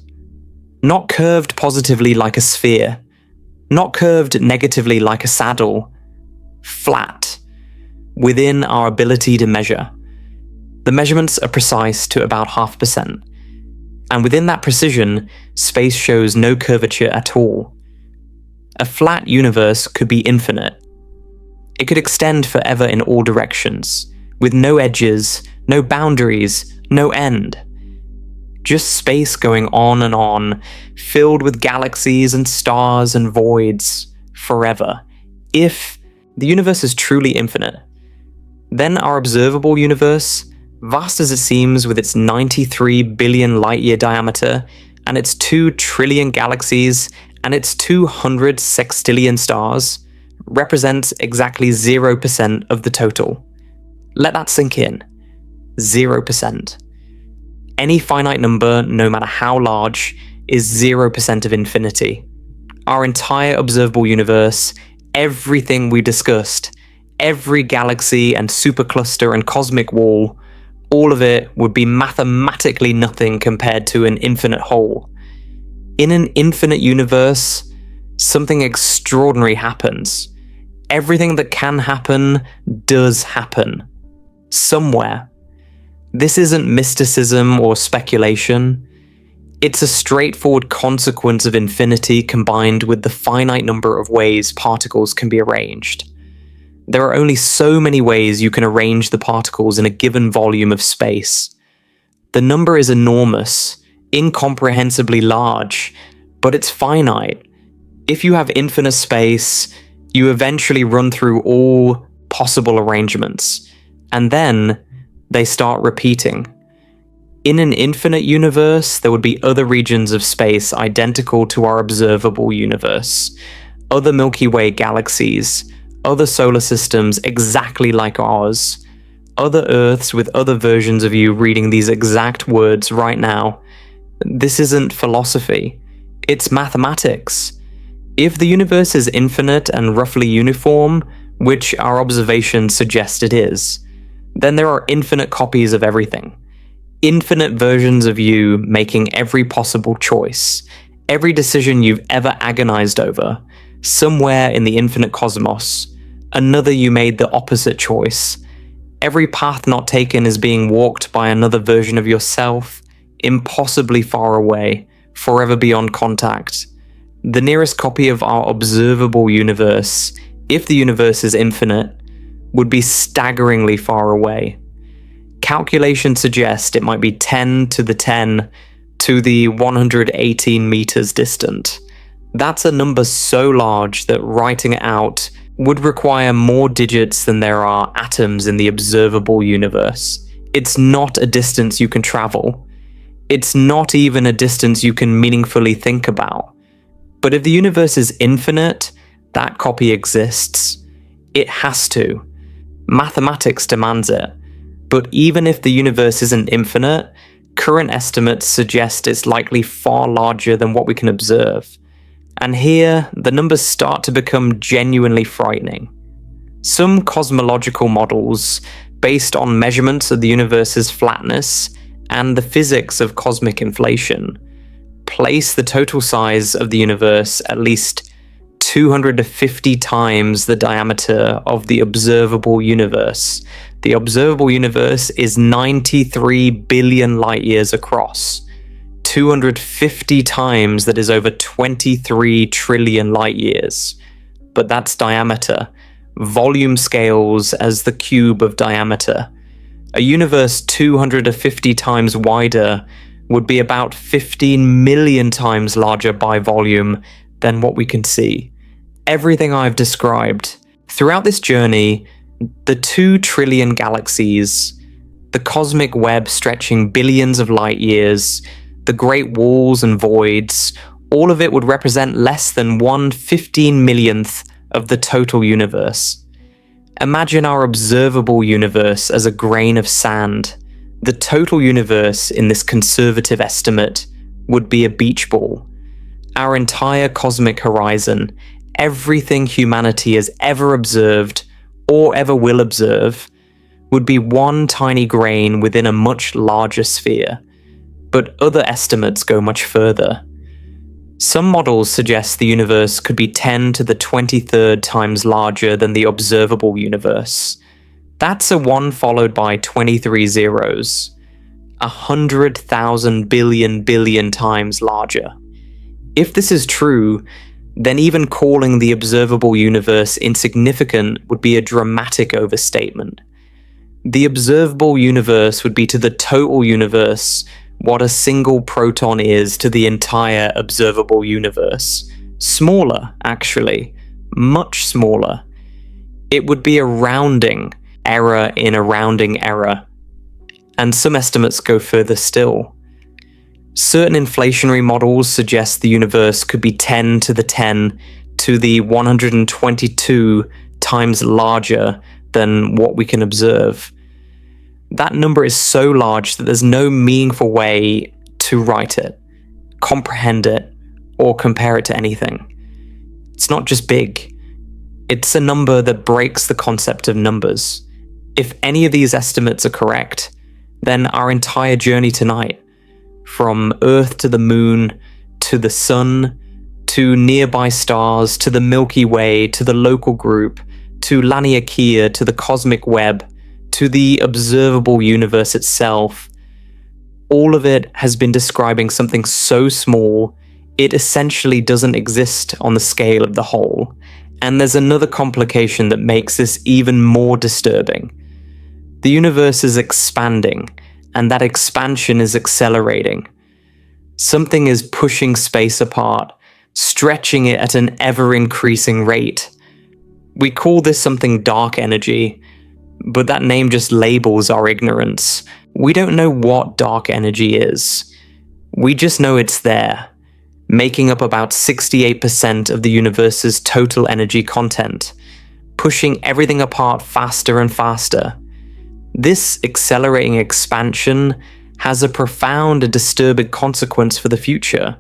Not curved positively like a sphere. Not curved negatively like a saddle. Flat. Within our ability to measure. The measurements are precise to about 0.5%. And within that precision, space shows no curvature at all. A flat universe could be infinite. It could extend forever in all directions, with no edges, no boundaries, no end. Just space going on, filled with galaxies and stars and voids, forever. If the universe is truly infinite, then our observable universe, vast as it seems with its 93 billion light-year diameter, and its 2 trillion galaxies, and its 200 sextillion stars, represents exactly 0% of the total. Let that sink in. 0%. Any finite number, no matter how large, is 0% of infinity. Our entire observable universe, everything we discussed, every galaxy and supercluster and cosmic wall, all of it would be mathematically nothing compared to an infinite whole. In an infinite universe, something extraordinary happens. Everything that can happen does happen. Somewhere. This isn't mysticism or speculation. It's a straightforward consequence of infinity combined with the finite number of ways particles can be arranged. There are only so many ways you can arrange the particles in a given volume of space. The number is enormous, incomprehensibly large, but it's finite. If you have infinite space, you eventually run through all possible arrangements, and then they start repeating. In an infinite universe, there would be other regions of space identical to our observable universe, other Milky Way galaxies, other solar systems exactly like ours, other Earths with other versions of you reading these exact words right now. This isn't philosophy, it's mathematics. If the universe is infinite and roughly uniform, which our observations suggest it is, then there are infinite copies of everything. Infinite versions of you making every possible choice, every decision you've ever agonized over. Somewhere in the infinite cosmos, another you made the opposite choice. Every path not taken is being walked by another version of yourself, impossibly far away, forever beyond contact. The nearest copy of our observable universe, if the universe is infinite, would be staggeringly far away. Calculations suggest it might be 10 to the 10 to the 118 meters distant. That's a number so large that writing it out would require more digits than there are atoms in the observable universe. It's not a distance you can travel. It's not even a distance you can meaningfully think about. But if the universe is infinite, that copy exists. It has to. Mathematics demands it. But even if the universe isn't infinite, current estimates suggest it's likely far larger than what we can observe. And here, the numbers start to become genuinely frightening. Some cosmological models, based on measurements of the universe's flatness and the physics of cosmic inflation, place the total size of the universe at least 250 times the diameter of the observable universe. The observable universe is 93 billion light years across. 250 times that is over 23 trillion light years. But that's diameter. Volume scales as the cube of diameter. A universe 250 times wider would be about 15 million times larger by volume than what we can see. Everything I've described. Throughout this journey, the 2 trillion galaxies, the cosmic web stretching billions of light years, the great walls and voids, all of it would represent less than 1/15 millionth of the total universe. Imagine our observable universe as a grain of sand. The total universe in this conservative estimate would be a beach ball. our entire cosmic horizon, everything humanity has ever observed or ever will observe, would be one tiny grain within a much larger sphere. But other estimates go much further. Some models suggest the universe could be 10 to the 23rd times larger than the observable universe. That's a 1 followed by 23 zeros. 100,000 billion times larger. If this is true, then even calling the observable universe insignificant would be a dramatic overstatement. The observable universe would be to the total universe what a single proton is to the entire observable universe. Smaller, actually. Much smaller. It would be a rounding error in a rounding error. And some estimates go further still. Certain inflationary models suggest the universe could be 10 to the 10 to the 122 times larger than what we can observe. That number is so large that there's no meaningful way to write it, comprehend it, or compare it to anything. It's not just big. It's a number that breaks the concept of numbers. If any of these estimates are correct, then our entire journey tonight, from Earth to the Moon, to the Sun, to nearby stars, to the Milky Way, to the local group, to Laniakea, to the cosmic web, to the observable universe itself, all of it has been describing something so small, it essentially doesn't exist on the scale of the whole. And there's another complication that makes this even more disturbing. The universe is expanding, and that expansion is accelerating. Something is pushing space apart, stretching it at an ever-increasing rate. We call this something dark energy, but that name just labels our ignorance. We don't know what dark energy is. We just know it's there, making up about 68% of the universe's total energy content, pushing everything apart faster and faster. This accelerating expansion has a profound and disturbing consequence for the future.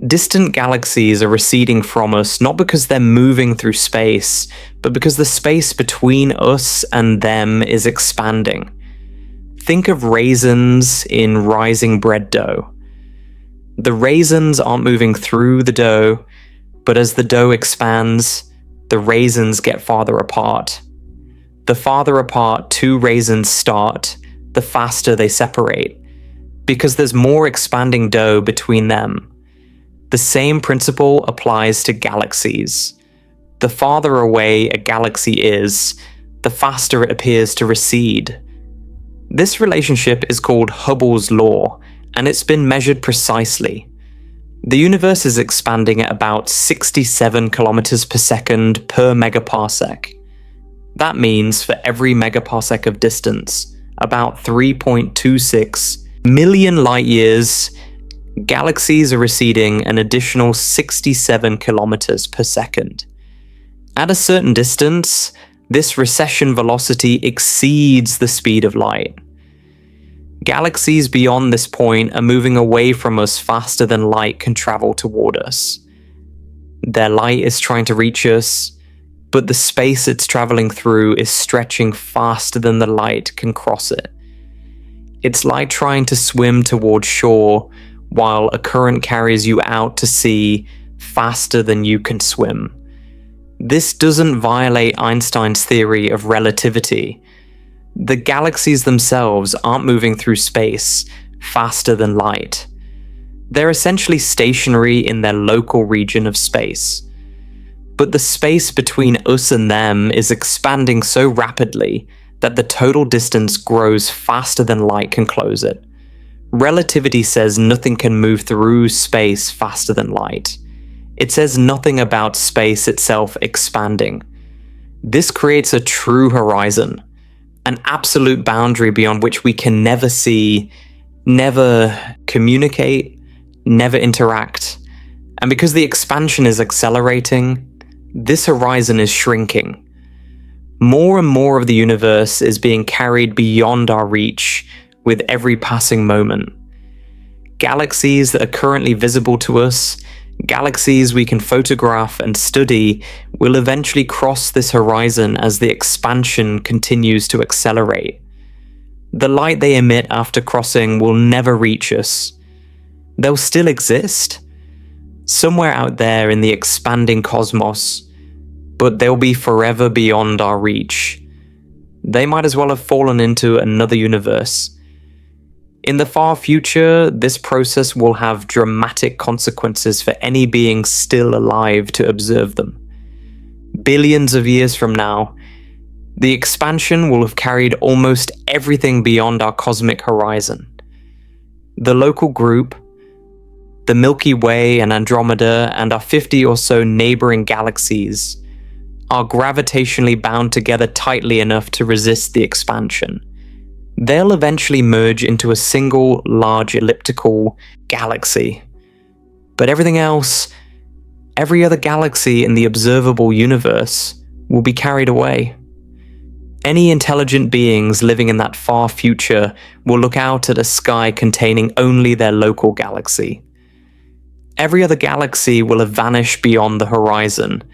Distant galaxies are receding from us not because they're moving through space, but because the space between us and them is expanding. Think of raisins in rising bread dough. The raisins aren't moving through the dough, but as the dough expands, the raisins get farther apart. The farther apart two raisins start, the faster they separate, because there's more expanding dough between them. The same principle applies to galaxies. The farther away a galaxy is, the faster it appears to recede. This relationship is called Hubble's law, and it's been measured precisely. The universe is expanding at about 67 kilometers per second per megaparsec. That means for every megaparsec of distance, about 3.26 million light years, galaxies are receding an additional 67 kilometers per second. At a certain distance, this recession velocity exceeds the speed of light. Galaxies beyond this point are moving away from us faster than light can travel toward us. Their light is trying to reach us, but the space it's traveling through is stretching faster than the light can cross it. It's like trying to swim toward shore while a current carries you out to sea faster than you can swim. This doesn't violate Einstein's theory of relativity. The galaxies themselves aren't moving through space faster than light. They're essentially stationary in their local region of space. But the space between us and them is expanding so rapidly that the total distance grows faster than light can close it. Relativity says nothing can move through space faster than light. It says nothing about space itself expanding. This creates a true horizon, an absolute boundary beyond which we can never see, never communicate, never interact. And because the expansion is accelerating, this horizon is shrinking. More and more of the universe is being carried beyond our reach with every passing moment. Galaxies that are currently visible to us Galaxies we can photograph and study will eventually cross this horizon as the expansion continues to accelerate. The light they emit after crossing will never reach us. They'll still exist, somewhere out there in the expanding cosmos, but they'll be forever beyond our reach. They might as well have fallen into another universe. In the far future, this process will have dramatic consequences for any being still alive to observe them. Billions of years from now, the expansion will have carried almost everything beyond our cosmic horizon. The local group, the Milky Way and Andromeda, and our 50 or so neighboring galaxies are gravitationally bound together tightly enough to resist the expansion. They'll eventually merge into a single large elliptical galaxy. But everything else, every other galaxy in the observable universe, will be carried away. Any intelligent beings living in that far future will look out at a sky containing only their local galaxy. Every other galaxy will have vanished beyond the horizon,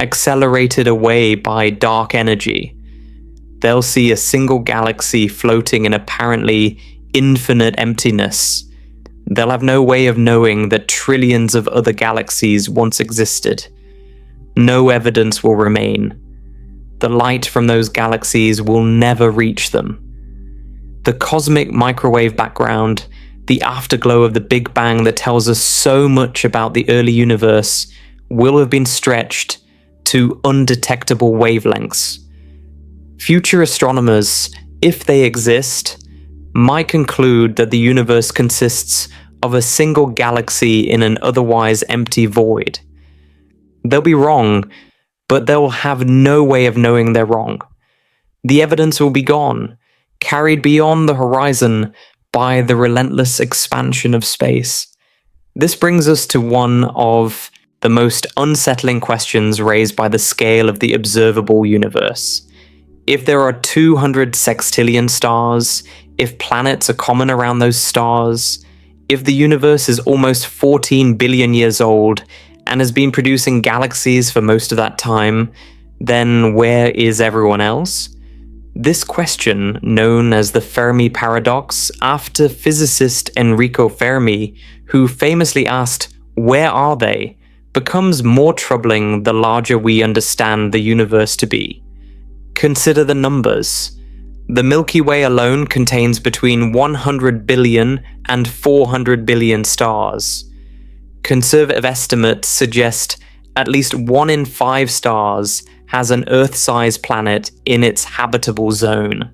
accelerated away by dark energy. They'll see a single galaxy floating in apparently infinite emptiness. They'll have no way of knowing that trillions of other galaxies once existed. No evidence will remain. The light from those galaxies will never reach them. The cosmic microwave background, the afterglow of the Big Bang that tells us so much about the early universe, will have been stretched to undetectable wavelengths. Future astronomers, if they exist, might conclude that the universe consists of a single galaxy in an otherwise empty void. They'll be wrong, but they'll have no way of knowing they're wrong. The evidence will be gone, carried beyond the horizon by the relentless expansion of space. This brings us to one of the most unsettling questions raised by the scale of the observable universe. If there are 200 sextillion stars, if planets are common around those stars, if the universe is almost 14 billion years old and has been producing galaxies for most of that time, then where is everyone else? This question, known as the Fermi paradox, after physicist Enrico Fermi, who famously asked, "Where are they?" becomes more troubling the larger we understand the universe to be. Consider the numbers. The Milky Way alone contains between 100 billion and 400 billion stars. Conservative estimates suggest at least 1 in 5 stars has an Earth-sized planet in its habitable zone.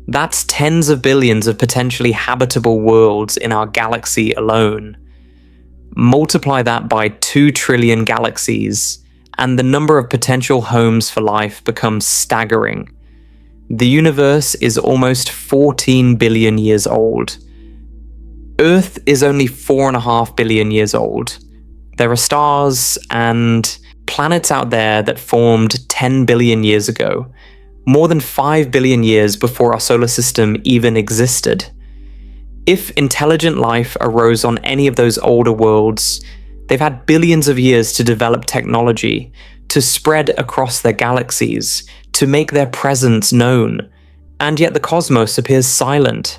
That's tens of billions of potentially habitable worlds in our galaxy alone. Multiply that by 2 trillion galaxies, and the number of potential homes for life becomes staggering. The universe is almost 14 billion years old. Earth is only 4.5 billion years old. There are stars and planets out there that formed 10 billion years ago, more than 5 billion years before our solar system even existed. If intelligent life arose on any of those older worlds, they've had billions of years to develop technology, to spread across their galaxies, to make their presence known, and yet the cosmos appears silent.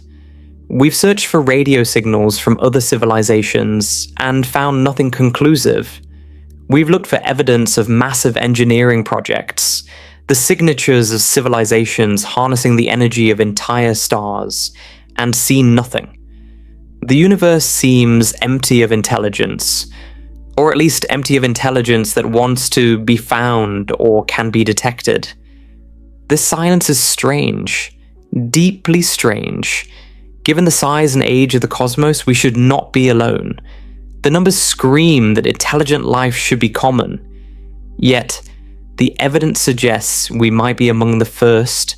We've searched for radio signals from other civilizations and found nothing conclusive. We've looked for evidence of massive engineering projects, the signatures of civilizations harnessing the energy of entire stars, and seen nothing. The universe seems empty of intelligence, or at least empty of intelligence that wants to be found or can be detected. This silence is strange, deeply strange. Given the size and age of the cosmos, we should not be alone. The numbers scream that intelligent life should be common. Yet, the evidence suggests we might be among the first,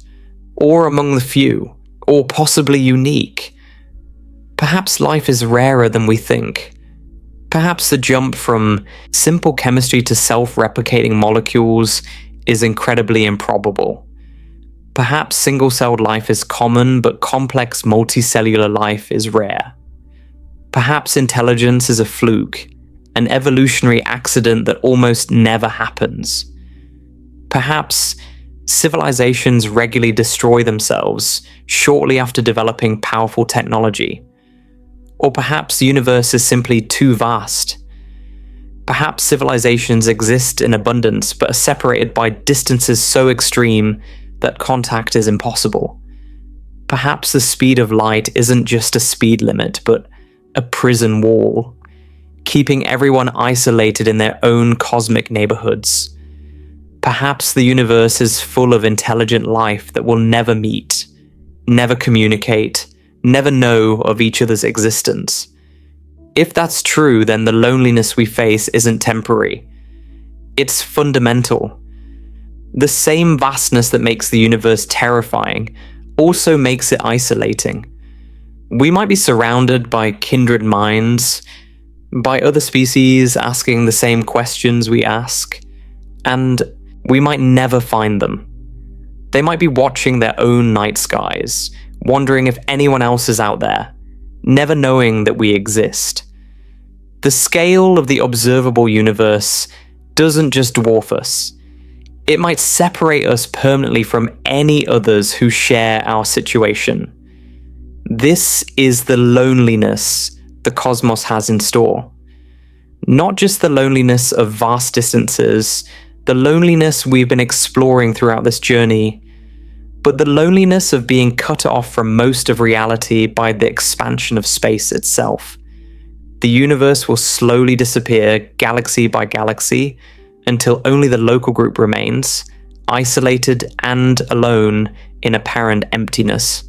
or among the few, or possibly unique. Perhaps life is rarer than we think. Perhaps the jump from simple chemistry to self-replicating molecules is incredibly improbable. Perhaps single-celled life is common, but complex multicellular life is rare. Perhaps intelligence is a fluke, an evolutionary accident that almost never happens. Perhaps civilizations regularly destroy themselves shortly after developing powerful technology. Or perhaps the universe is simply too vast. Perhaps civilizations exist in abundance but are separated by distances so extreme that contact is impossible. Perhaps the speed of light isn't just a speed limit, but a prison wall, keeping everyone isolated in their own cosmic neighborhoods. Perhaps the universe is full of intelligent life that will never meet, never communicate, never know of each other's existence. If that's true, then the loneliness we face isn't temporary. It's fundamental. The same vastness that makes the universe terrifying also makes it isolating. We might be surrounded by kindred minds, by other species asking the same questions we ask, and we might never find them. They might be watching their own night skies, wondering if anyone else is out there, never knowing that we exist. The scale of the observable universe doesn't just dwarf us. It might separate us permanently from any others who share our situation. This is the loneliness the cosmos has in store. Not just the loneliness of vast distances, the loneliness we've been exploring throughout this journey, but the loneliness of being cut off from most of reality by the expansion of space itself. The universe will slowly disappear galaxy by galaxy until only the local group remains, isolated and alone in apparent emptiness.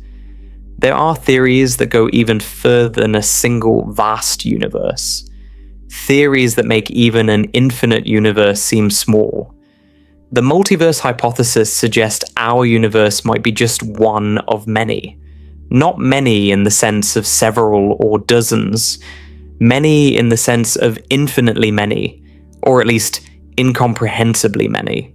There are theories that go even further than a single vast universe. Theories that make even an infinite universe seem small. The multiverse hypothesis suggests our universe might be just one of many. Not many in the sense of several or dozens, many in the sense of infinitely many, or at least incomprehensibly many.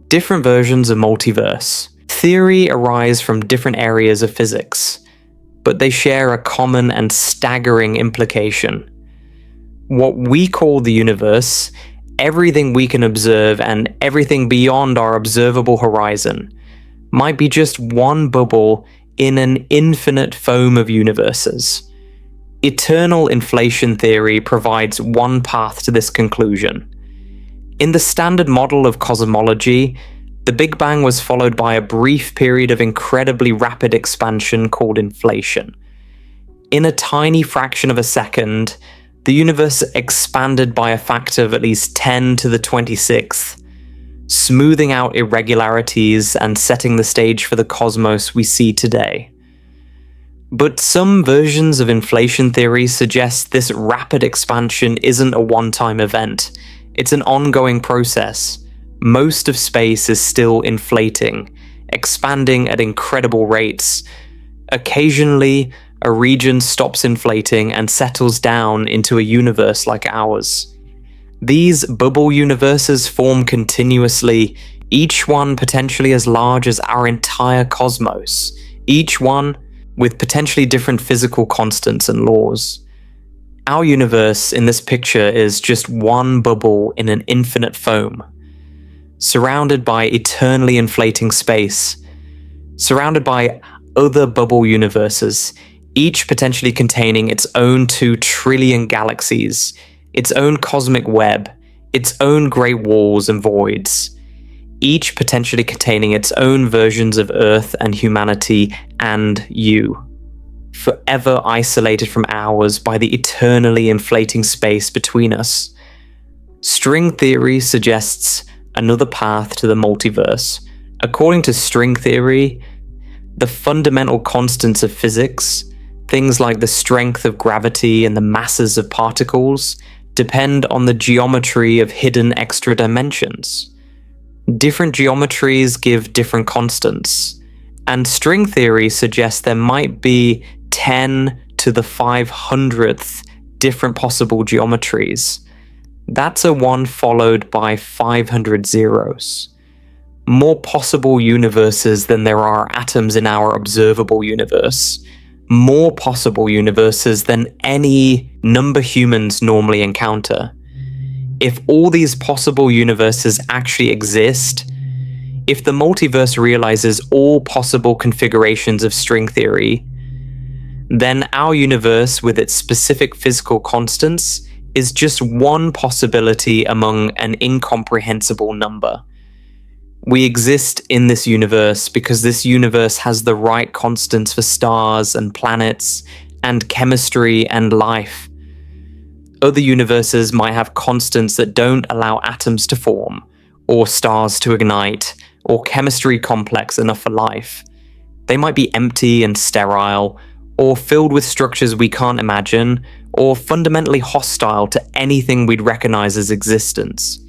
Different versions of multiverse theory arise from different areas of physics, but they share a common and staggering implication. What we call the universe, everything we can observe and everything beyond our observable horizon, might be just one bubble in an infinite foam of universes. Eternal inflation theory provides one path to this conclusion. In the standard model of cosmology, the Big Bang was followed by a brief period of incredibly rapid expansion called inflation. In a tiny fraction of a second, the universe expanded by a factor of at least 10 to the 26th, smoothing out irregularities and setting the stage for the cosmos we see today. But some versions of inflation theory suggest this rapid expansion isn't a one-time event. It's an ongoing process. Most of space is still inflating, expanding at incredible rates. Occasionally, a region stops inflating and settles down into a universe like ours. These bubble universes form continuously, each one potentially as large as our entire cosmos, each one with potentially different physical constants and laws. Our universe in this picture is just one bubble in an infinite foam, surrounded by eternally inflating space, surrounded by other bubble universes, each potentially containing its own 2 trillion galaxies, its own cosmic web, its own great walls and voids, each potentially containing its own versions of Earth and humanity and you, forever isolated from ours by the eternally inflating space between us. String theory suggests another path to the multiverse. According to string theory, the fundamental constants of physics, things like the strength of gravity and the masses of particles, depend on the geometry of hidden extra dimensions. Different geometries give different constants, and string theory suggests there might be 10 to the 500th different possible geometries. That's a 1 followed by 500 zeros. More possible universes than there are atoms in our observable universe. more possible universes than any number humans normally encounter. If all these possible universes actually exist, if the multiverse realizes all possible configurations of string theory, then our universe with its specific physical constants is just one possibility among an incomprehensible number. We exist in this universe because this universe has the right constants for stars and planets and chemistry and life. Other universes might have constants that don't allow atoms to form, or stars to ignite, or chemistry complex enough for life. They might be empty and sterile, or filled with structures we can't imagine, or fundamentally hostile to anything we'd recognize as existence.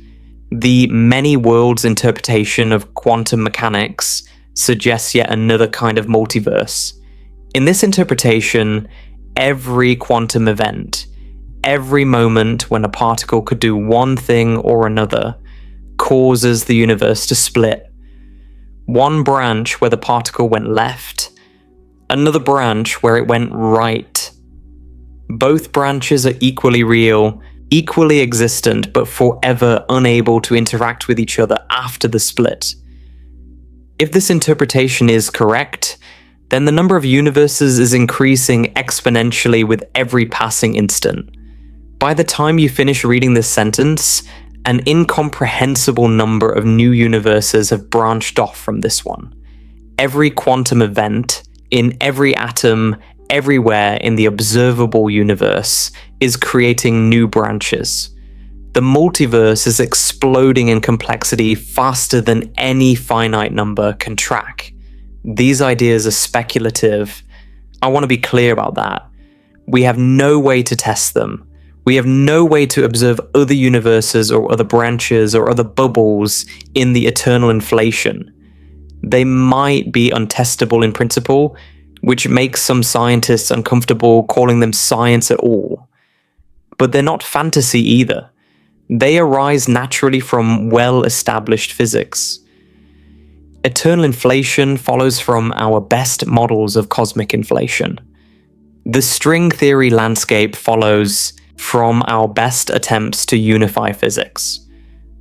The many worlds interpretation of quantum mechanics suggests yet another kind of multiverse. In this interpretation, every quantum event, every moment when a particle could do one thing or another, causes the universe to split. One branch where the particle went left, another branch where it went right. Both branches are equally real, equally existent, but forever unable to interact with each other after the split. If this interpretation is correct, then the number of universes is increasing exponentially with every passing instant. By the time you finish reading this sentence, an incomprehensible number of new universes have branched off from this one. Every quantum event, in every atom, everywhere in the observable universe, is creating new branches. The multiverse is exploding in complexity faster than any finite number can track. These ideas are speculative. I want to be clear about that. We have no way to test them. We have no way to observe other universes or other branches or other bubbles in the eternal inflation. They might be untestable in principle, which makes some scientists uncomfortable calling them science at all. But they're not fantasy either. They arise naturally from well-established physics. Eternal inflation follows from our best models of cosmic inflation. The string theory landscape follows from our best attempts to unify physics.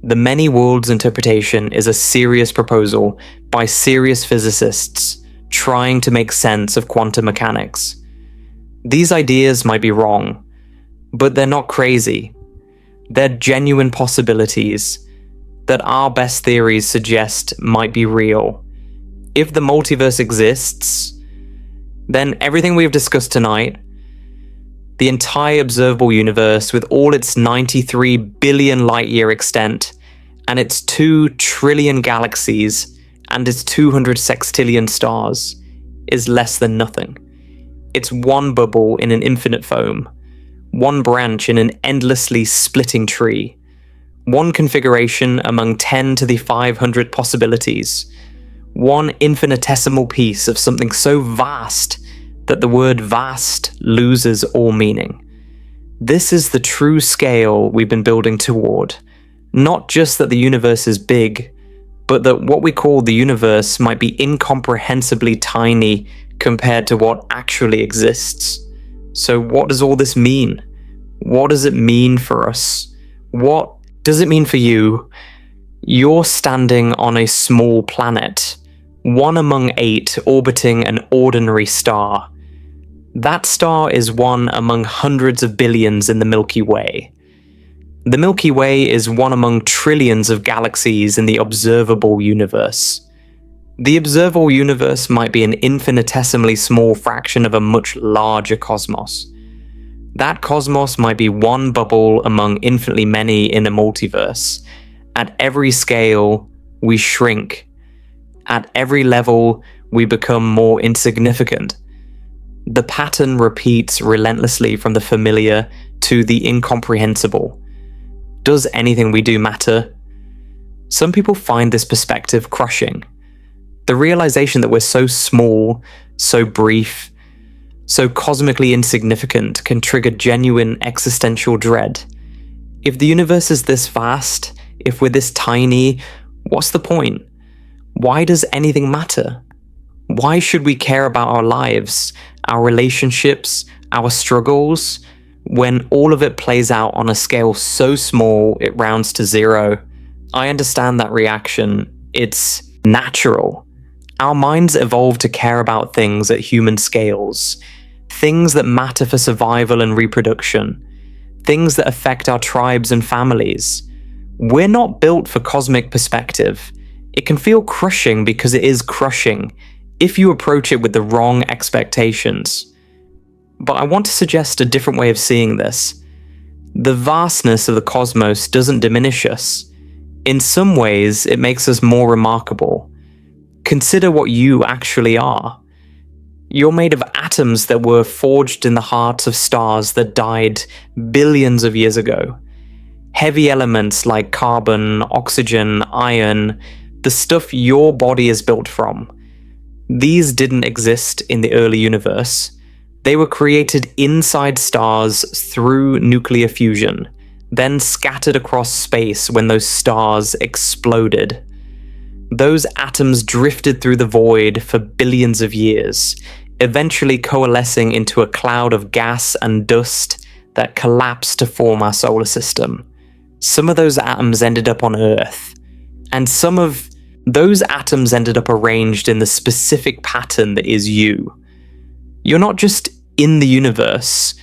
The many worlds interpretation is a serious proposal by serious physicists trying to make sense of quantum mechanics. These ideas might be wrong, but they're not crazy. They're genuine possibilities that our best theories suggest might be real. If the multiverse exists, then everything we've discussed tonight, the entire observable universe with all its 93 billion light-year extent and its 2 trillion galaxies and its 200 sextillion stars, is less than nothing. It's one bubble in an infinite foam, one branch in an endlessly splitting tree, one configuration among 10 to the 500 possibilities, one infinitesimal piece of something so vast that the word vast loses all meaning. This is the true scale we've been building toward. Not just that the universe is big, but that what we call the universe might be incomprehensibly tiny compared to what actually exists. So what does all this mean? What does it mean for us? What does it mean for you? You're standing on a small planet, one among 8 orbiting an ordinary star. That star is one among hundreds of billions in the Milky Way. The Milky Way is one among trillions of galaxies in the observable universe. The observable universe might be an infinitesimally small fraction of a much larger cosmos. That cosmos might be one bubble among infinitely many in a multiverse. At every scale, we shrink. At every level, we become more insignificant. The pattern repeats relentlessly from the familiar to the incomprehensible. Does anything we do matter? Some people find this perspective crushing. The realization that we're so small, so brief, so cosmically insignificant can trigger genuine existential dread. If the universe is this vast, if we're this tiny, what's the point? Why does anything matter? Why should we care about our lives, our relationships, our struggles, when all of it plays out on a scale so small it rounds to zero? I understand that reaction. It's natural. Our minds evolved to care about things at human scales, things that matter for survival and reproduction, things that affect our tribes and families. We're not built for cosmic perspective. It can feel crushing because it is crushing if you approach it with the wrong expectations. But I want to suggest a different way of seeing this. The vastness of the cosmos doesn't diminish us. In some ways, it makes us more remarkable. Consider what you actually are. You're made of atoms that were forged in the hearts of stars that died billions of years ago. Heavy elements like carbon, oxygen, iron, the stuff your body is built from. These didn't exist in the early universe. They were created inside stars through nuclear fusion, then scattered across space when those stars exploded. Those atoms drifted through the void for billions of years, eventually coalescing into a cloud of gas and dust that collapsed to form our solar system. Some of those atoms ended up on Earth, and some of those atoms ended up arranged in the specific pattern that is you. You're not just in the universe,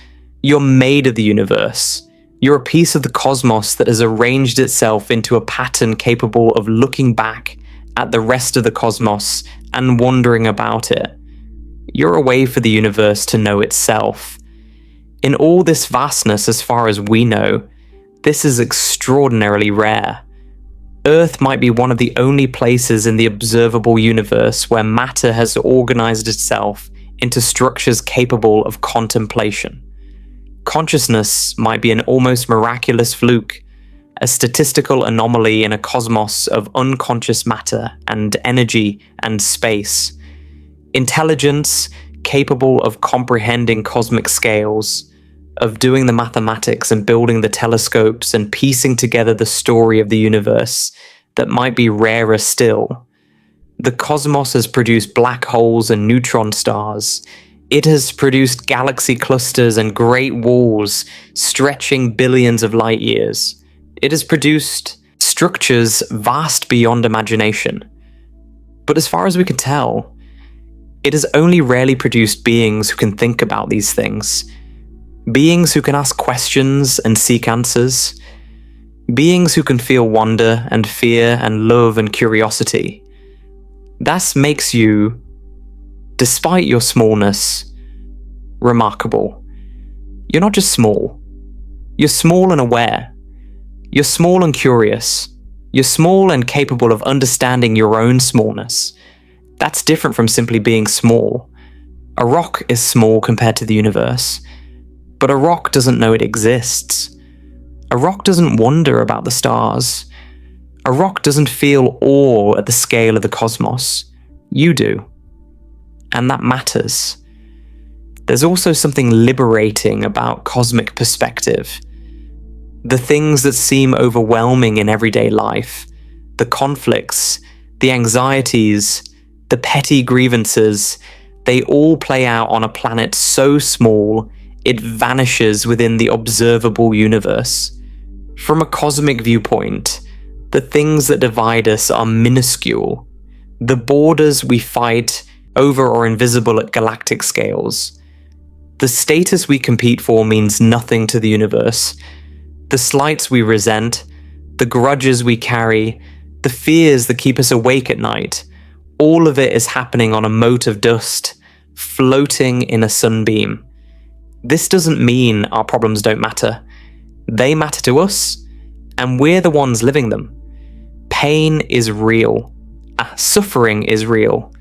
you're made of the universe. You're a piece of the cosmos that has arranged itself into a pattern capable of looking back at the rest of the cosmos and wondering about it. You're a way for the universe to know itself. In all this vastness, as far as we know, this is extraordinarily rare. Earth might be one of the only places in the observable universe where matter has organized itself into structures capable of contemplation. Consciousness might be an almost miraculous fluke, a statistical anomaly in a cosmos of unconscious matter and energy and space. Intelligence capable of comprehending cosmic scales, of doing the mathematics and building the telescopes and piecing together the story of the universe that might be rarer still. The cosmos has produced black holes and neutron stars. It has produced galaxy clusters and great walls stretching billions of light years. It has produced structures vast beyond imagination. But as far as we can tell, it has only rarely produced beings who can think about these things. Beings who can ask questions and seek answers. Beings who can feel wonder and fear and love and curiosity. That makes you, despite your smallness, remarkable. You're not just small. You're small and aware. You're small and curious. You're small and capable of understanding your own smallness. That's different from simply being small. A rock is small compared to the universe. But a rock doesn't know it exists. A rock doesn't wonder about the stars. A rock doesn't feel awe at the scale of the cosmos. You do. And that matters. There's also something liberating about cosmic perspective. The things that seem overwhelming in everyday life, the conflicts, the anxieties, the petty grievances, they all play out on a planet so small it vanishes within the observable universe. From a cosmic viewpoint, the things that divide us are minuscule. The borders we fight over are invisible at galactic scales. The status we compete for means nothing to the universe. The slights we resent, the grudges we carry, the fears that keep us awake at night, all of it is happening on a mote of dust, floating in a sunbeam. This doesn't mean our problems don't matter. They matter to us, and we're the ones living them. Pain is real. Suffering is real.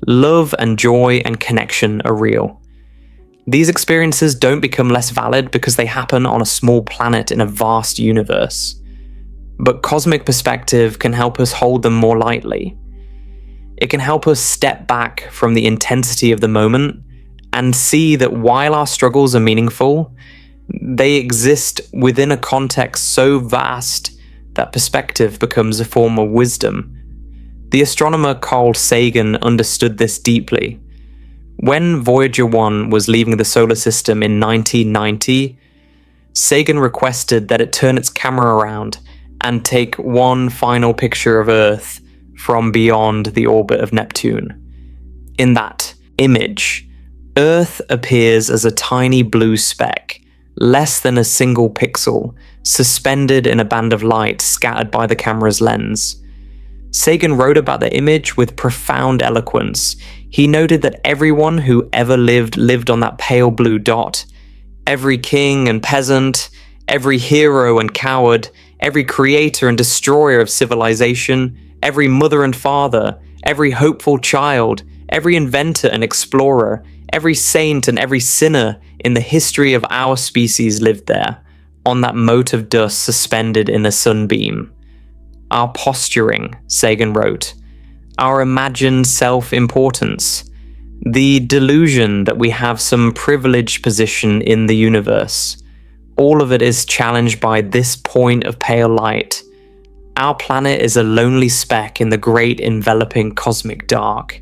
Love and joy and connection are real. These experiences don't become less valid because they happen on a small planet in a vast universe. But cosmic perspective can help us hold them more lightly. It can help us step back from the intensity of the moment and see that while our struggles are meaningful, they exist within a context so vast that perspective becomes a form of wisdom. The astronomer Carl Sagan understood this deeply. When Voyager 1 was leaving the solar system in 1990, Sagan requested that it turn its camera around and take one final picture of Earth from beyond the orbit of Neptune. In that image, Earth appears as a tiny blue speck, less than a single pixel, suspended in a band of light scattered by the camera's lens. Sagan wrote about the image with profound eloquence. He noted that everyone who ever lived on that pale blue dot. Every king and peasant, every hero and coward, every creator and destroyer of civilization, every mother and father, every hopeful child, every inventor and explorer, every saint and every sinner in the history of our species lived there, on that mote of dust suspended in a sunbeam. Our posturing, Sagan wrote, our imagined self-importance, the delusion that we have some privileged position in the universe, all of it is challenged by this point of pale light. Our planet is a lonely speck in the great enveloping cosmic dark.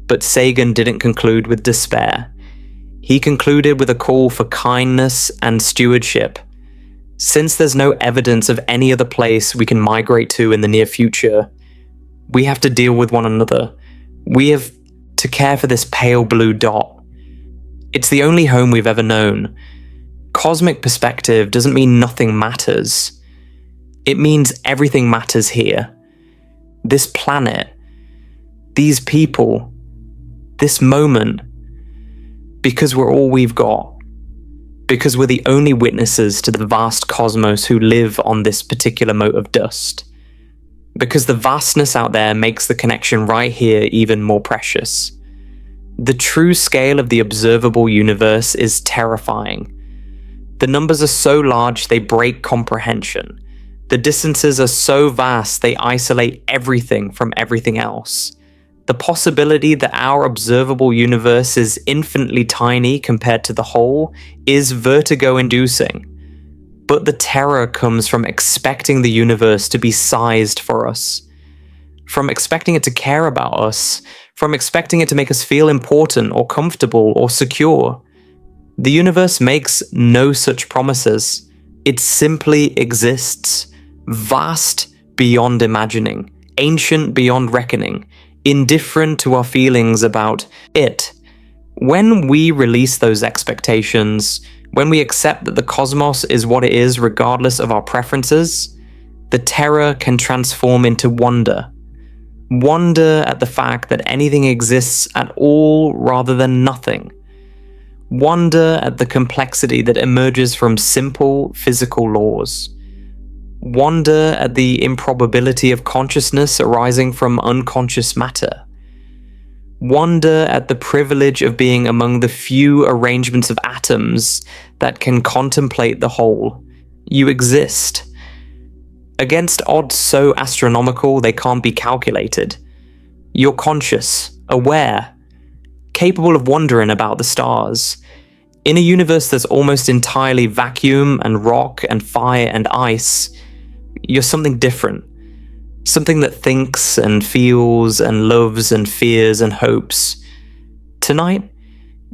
But Sagan didn't conclude with despair. He concluded with a call for kindness and stewardship. Since there's no evidence of any other place we can migrate to in the near future, we have to deal with one another. We have to care for this pale blue dot. It's the only home we've ever known. Cosmic perspective doesn't mean nothing matters. It means everything matters here. This planet, these people, this moment, because we're all we've got. Because we're the only witnesses to the vast cosmos who live on this particular mote of dust. Because the vastness out there makes the connection right here even more precious. The true scale of the observable universe is terrifying. The numbers are so large they break comprehension. The distances are so vast they isolate everything from everything else. The possibility that our observable universe is infinitely tiny compared to the whole is vertigo-inducing. But the terror comes from expecting the universe to be sized for us. From expecting it to care about us. From expecting it to make us feel important or comfortable or secure. The universe makes no such promises. It simply exists. Vast beyond imagining. Ancient beyond reckoning. Indifferent to our feelings about it. When we release those expectations, when we accept that the cosmos is what it is regardless of our preferences, the terror can transform into wonder. Wonder at the fact that anything exists at all rather than nothing. Wonder at the complexity that emerges from simple physical laws. Wonder at the improbability of consciousness arising from unconscious matter. Wonder at the privilege of being among the few arrangements of atoms that can contemplate the whole. You exist. Against odds so astronomical they can't be calculated. You're conscious, aware, capable of wondering about the stars. In a universe that's almost entirely vacuum and rock and fire and ice, you're something different. Something that thinks and feels and loves and fears and hopes. Tonight,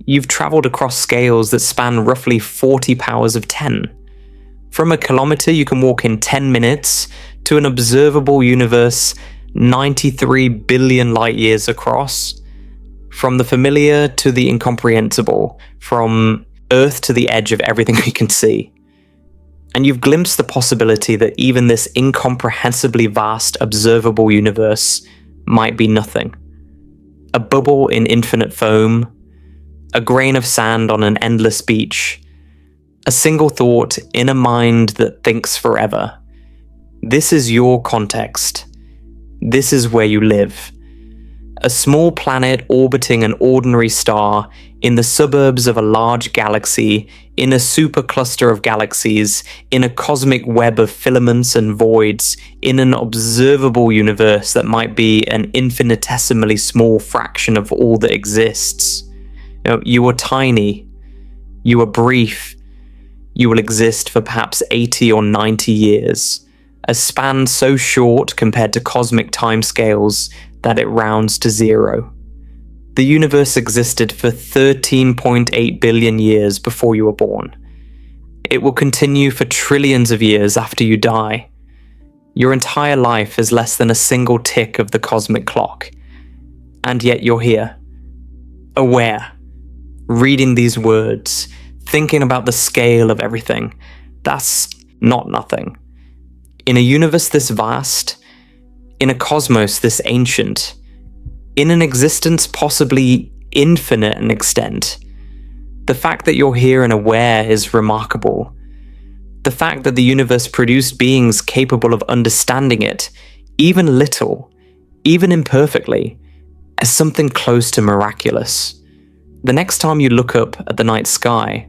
you've traveled across scales that span roughly 40 powers of 10. From a kilometer you can walk in 10 minutes to an observable universe 93 billion light years across. From the familiar to the incomprehensible. From Earth to the edge of everything we can see. And you've glimpsed the possibility that even this incomprehensibly vast observable universe might be nothing. A bubble in infinite foam, a grain of sand on an endless beach, a single thought in a mind that thinks forever. This is your context. This is where you live. A small planet orbiting an ordinary star in the suburbs of a large galaxy, in a supercluster of galaxies, in a cosmic web of filaments and voids, in an observable universe that might be an infinitesimally small fraction of all that exists. You are tiny. You are brief. You will exist for perhaps 80 or 90 years. a span so short compared to cosmic timescales that it rounds to zero. The universe existed for 13.8 billion years before you were born. It will continue for trillions of years after you die. Your entire life is less than a single tick of the cosmic clock. And yet you're here, aware, reading these words, thinking about the scale of everything. That's not nothing. In a universe this vast, in a cosmos this ancient, in an existence possibly infinite in extent, the fact that you're here and aware is remarkable. The fact that the universe produced beings capable of understanding it, even little, even imperfectly, as something close to miraculous. The next time you look up at the night sky,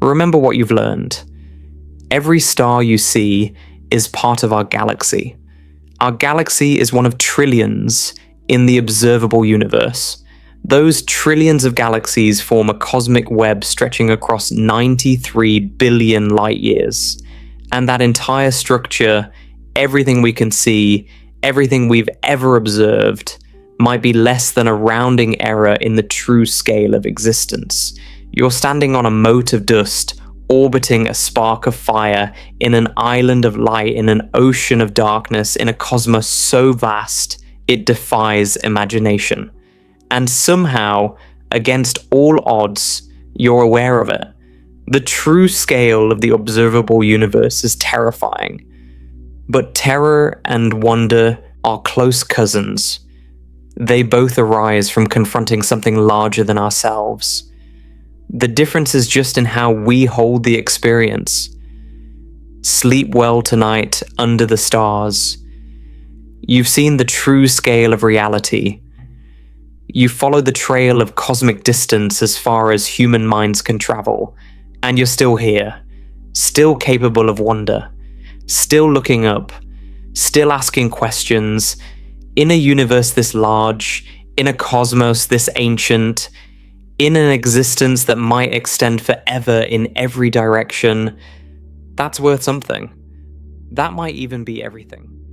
remember what you've learned. Every star you see is part of our galaxy. Our galaxy is one of trillions in the observable universe. Those trillions of galaxies form a cosmic web stretching across 93 billion light years. And that entire structure, everything we can see, everything we've ever observed, might be less than a rounding error in the true scale of existence. You're standing on a mote of dust, orbiting a spark of fire, in an island of light, in an ocean of darkness, in a cosmos so vast, it defies imagination. And somehow, against all odds, you're aware of it. The true scale of the observable universe is terrifying. But terror and wonder are close cousins. They both arise from confronting something larger than ourselves. The difference is just in how we hold the experience. Sleep well tonight under the stars. You've seen the true scale of reality. You follow the trail of cosmic distance as far as human minds can travel, and you're still here, still capable of wonder, still looking up, still asking questions, in a universe this large, in a cosmos this ancient, in an existence that might extend forever in every direction. That's worth something. That might even be everything.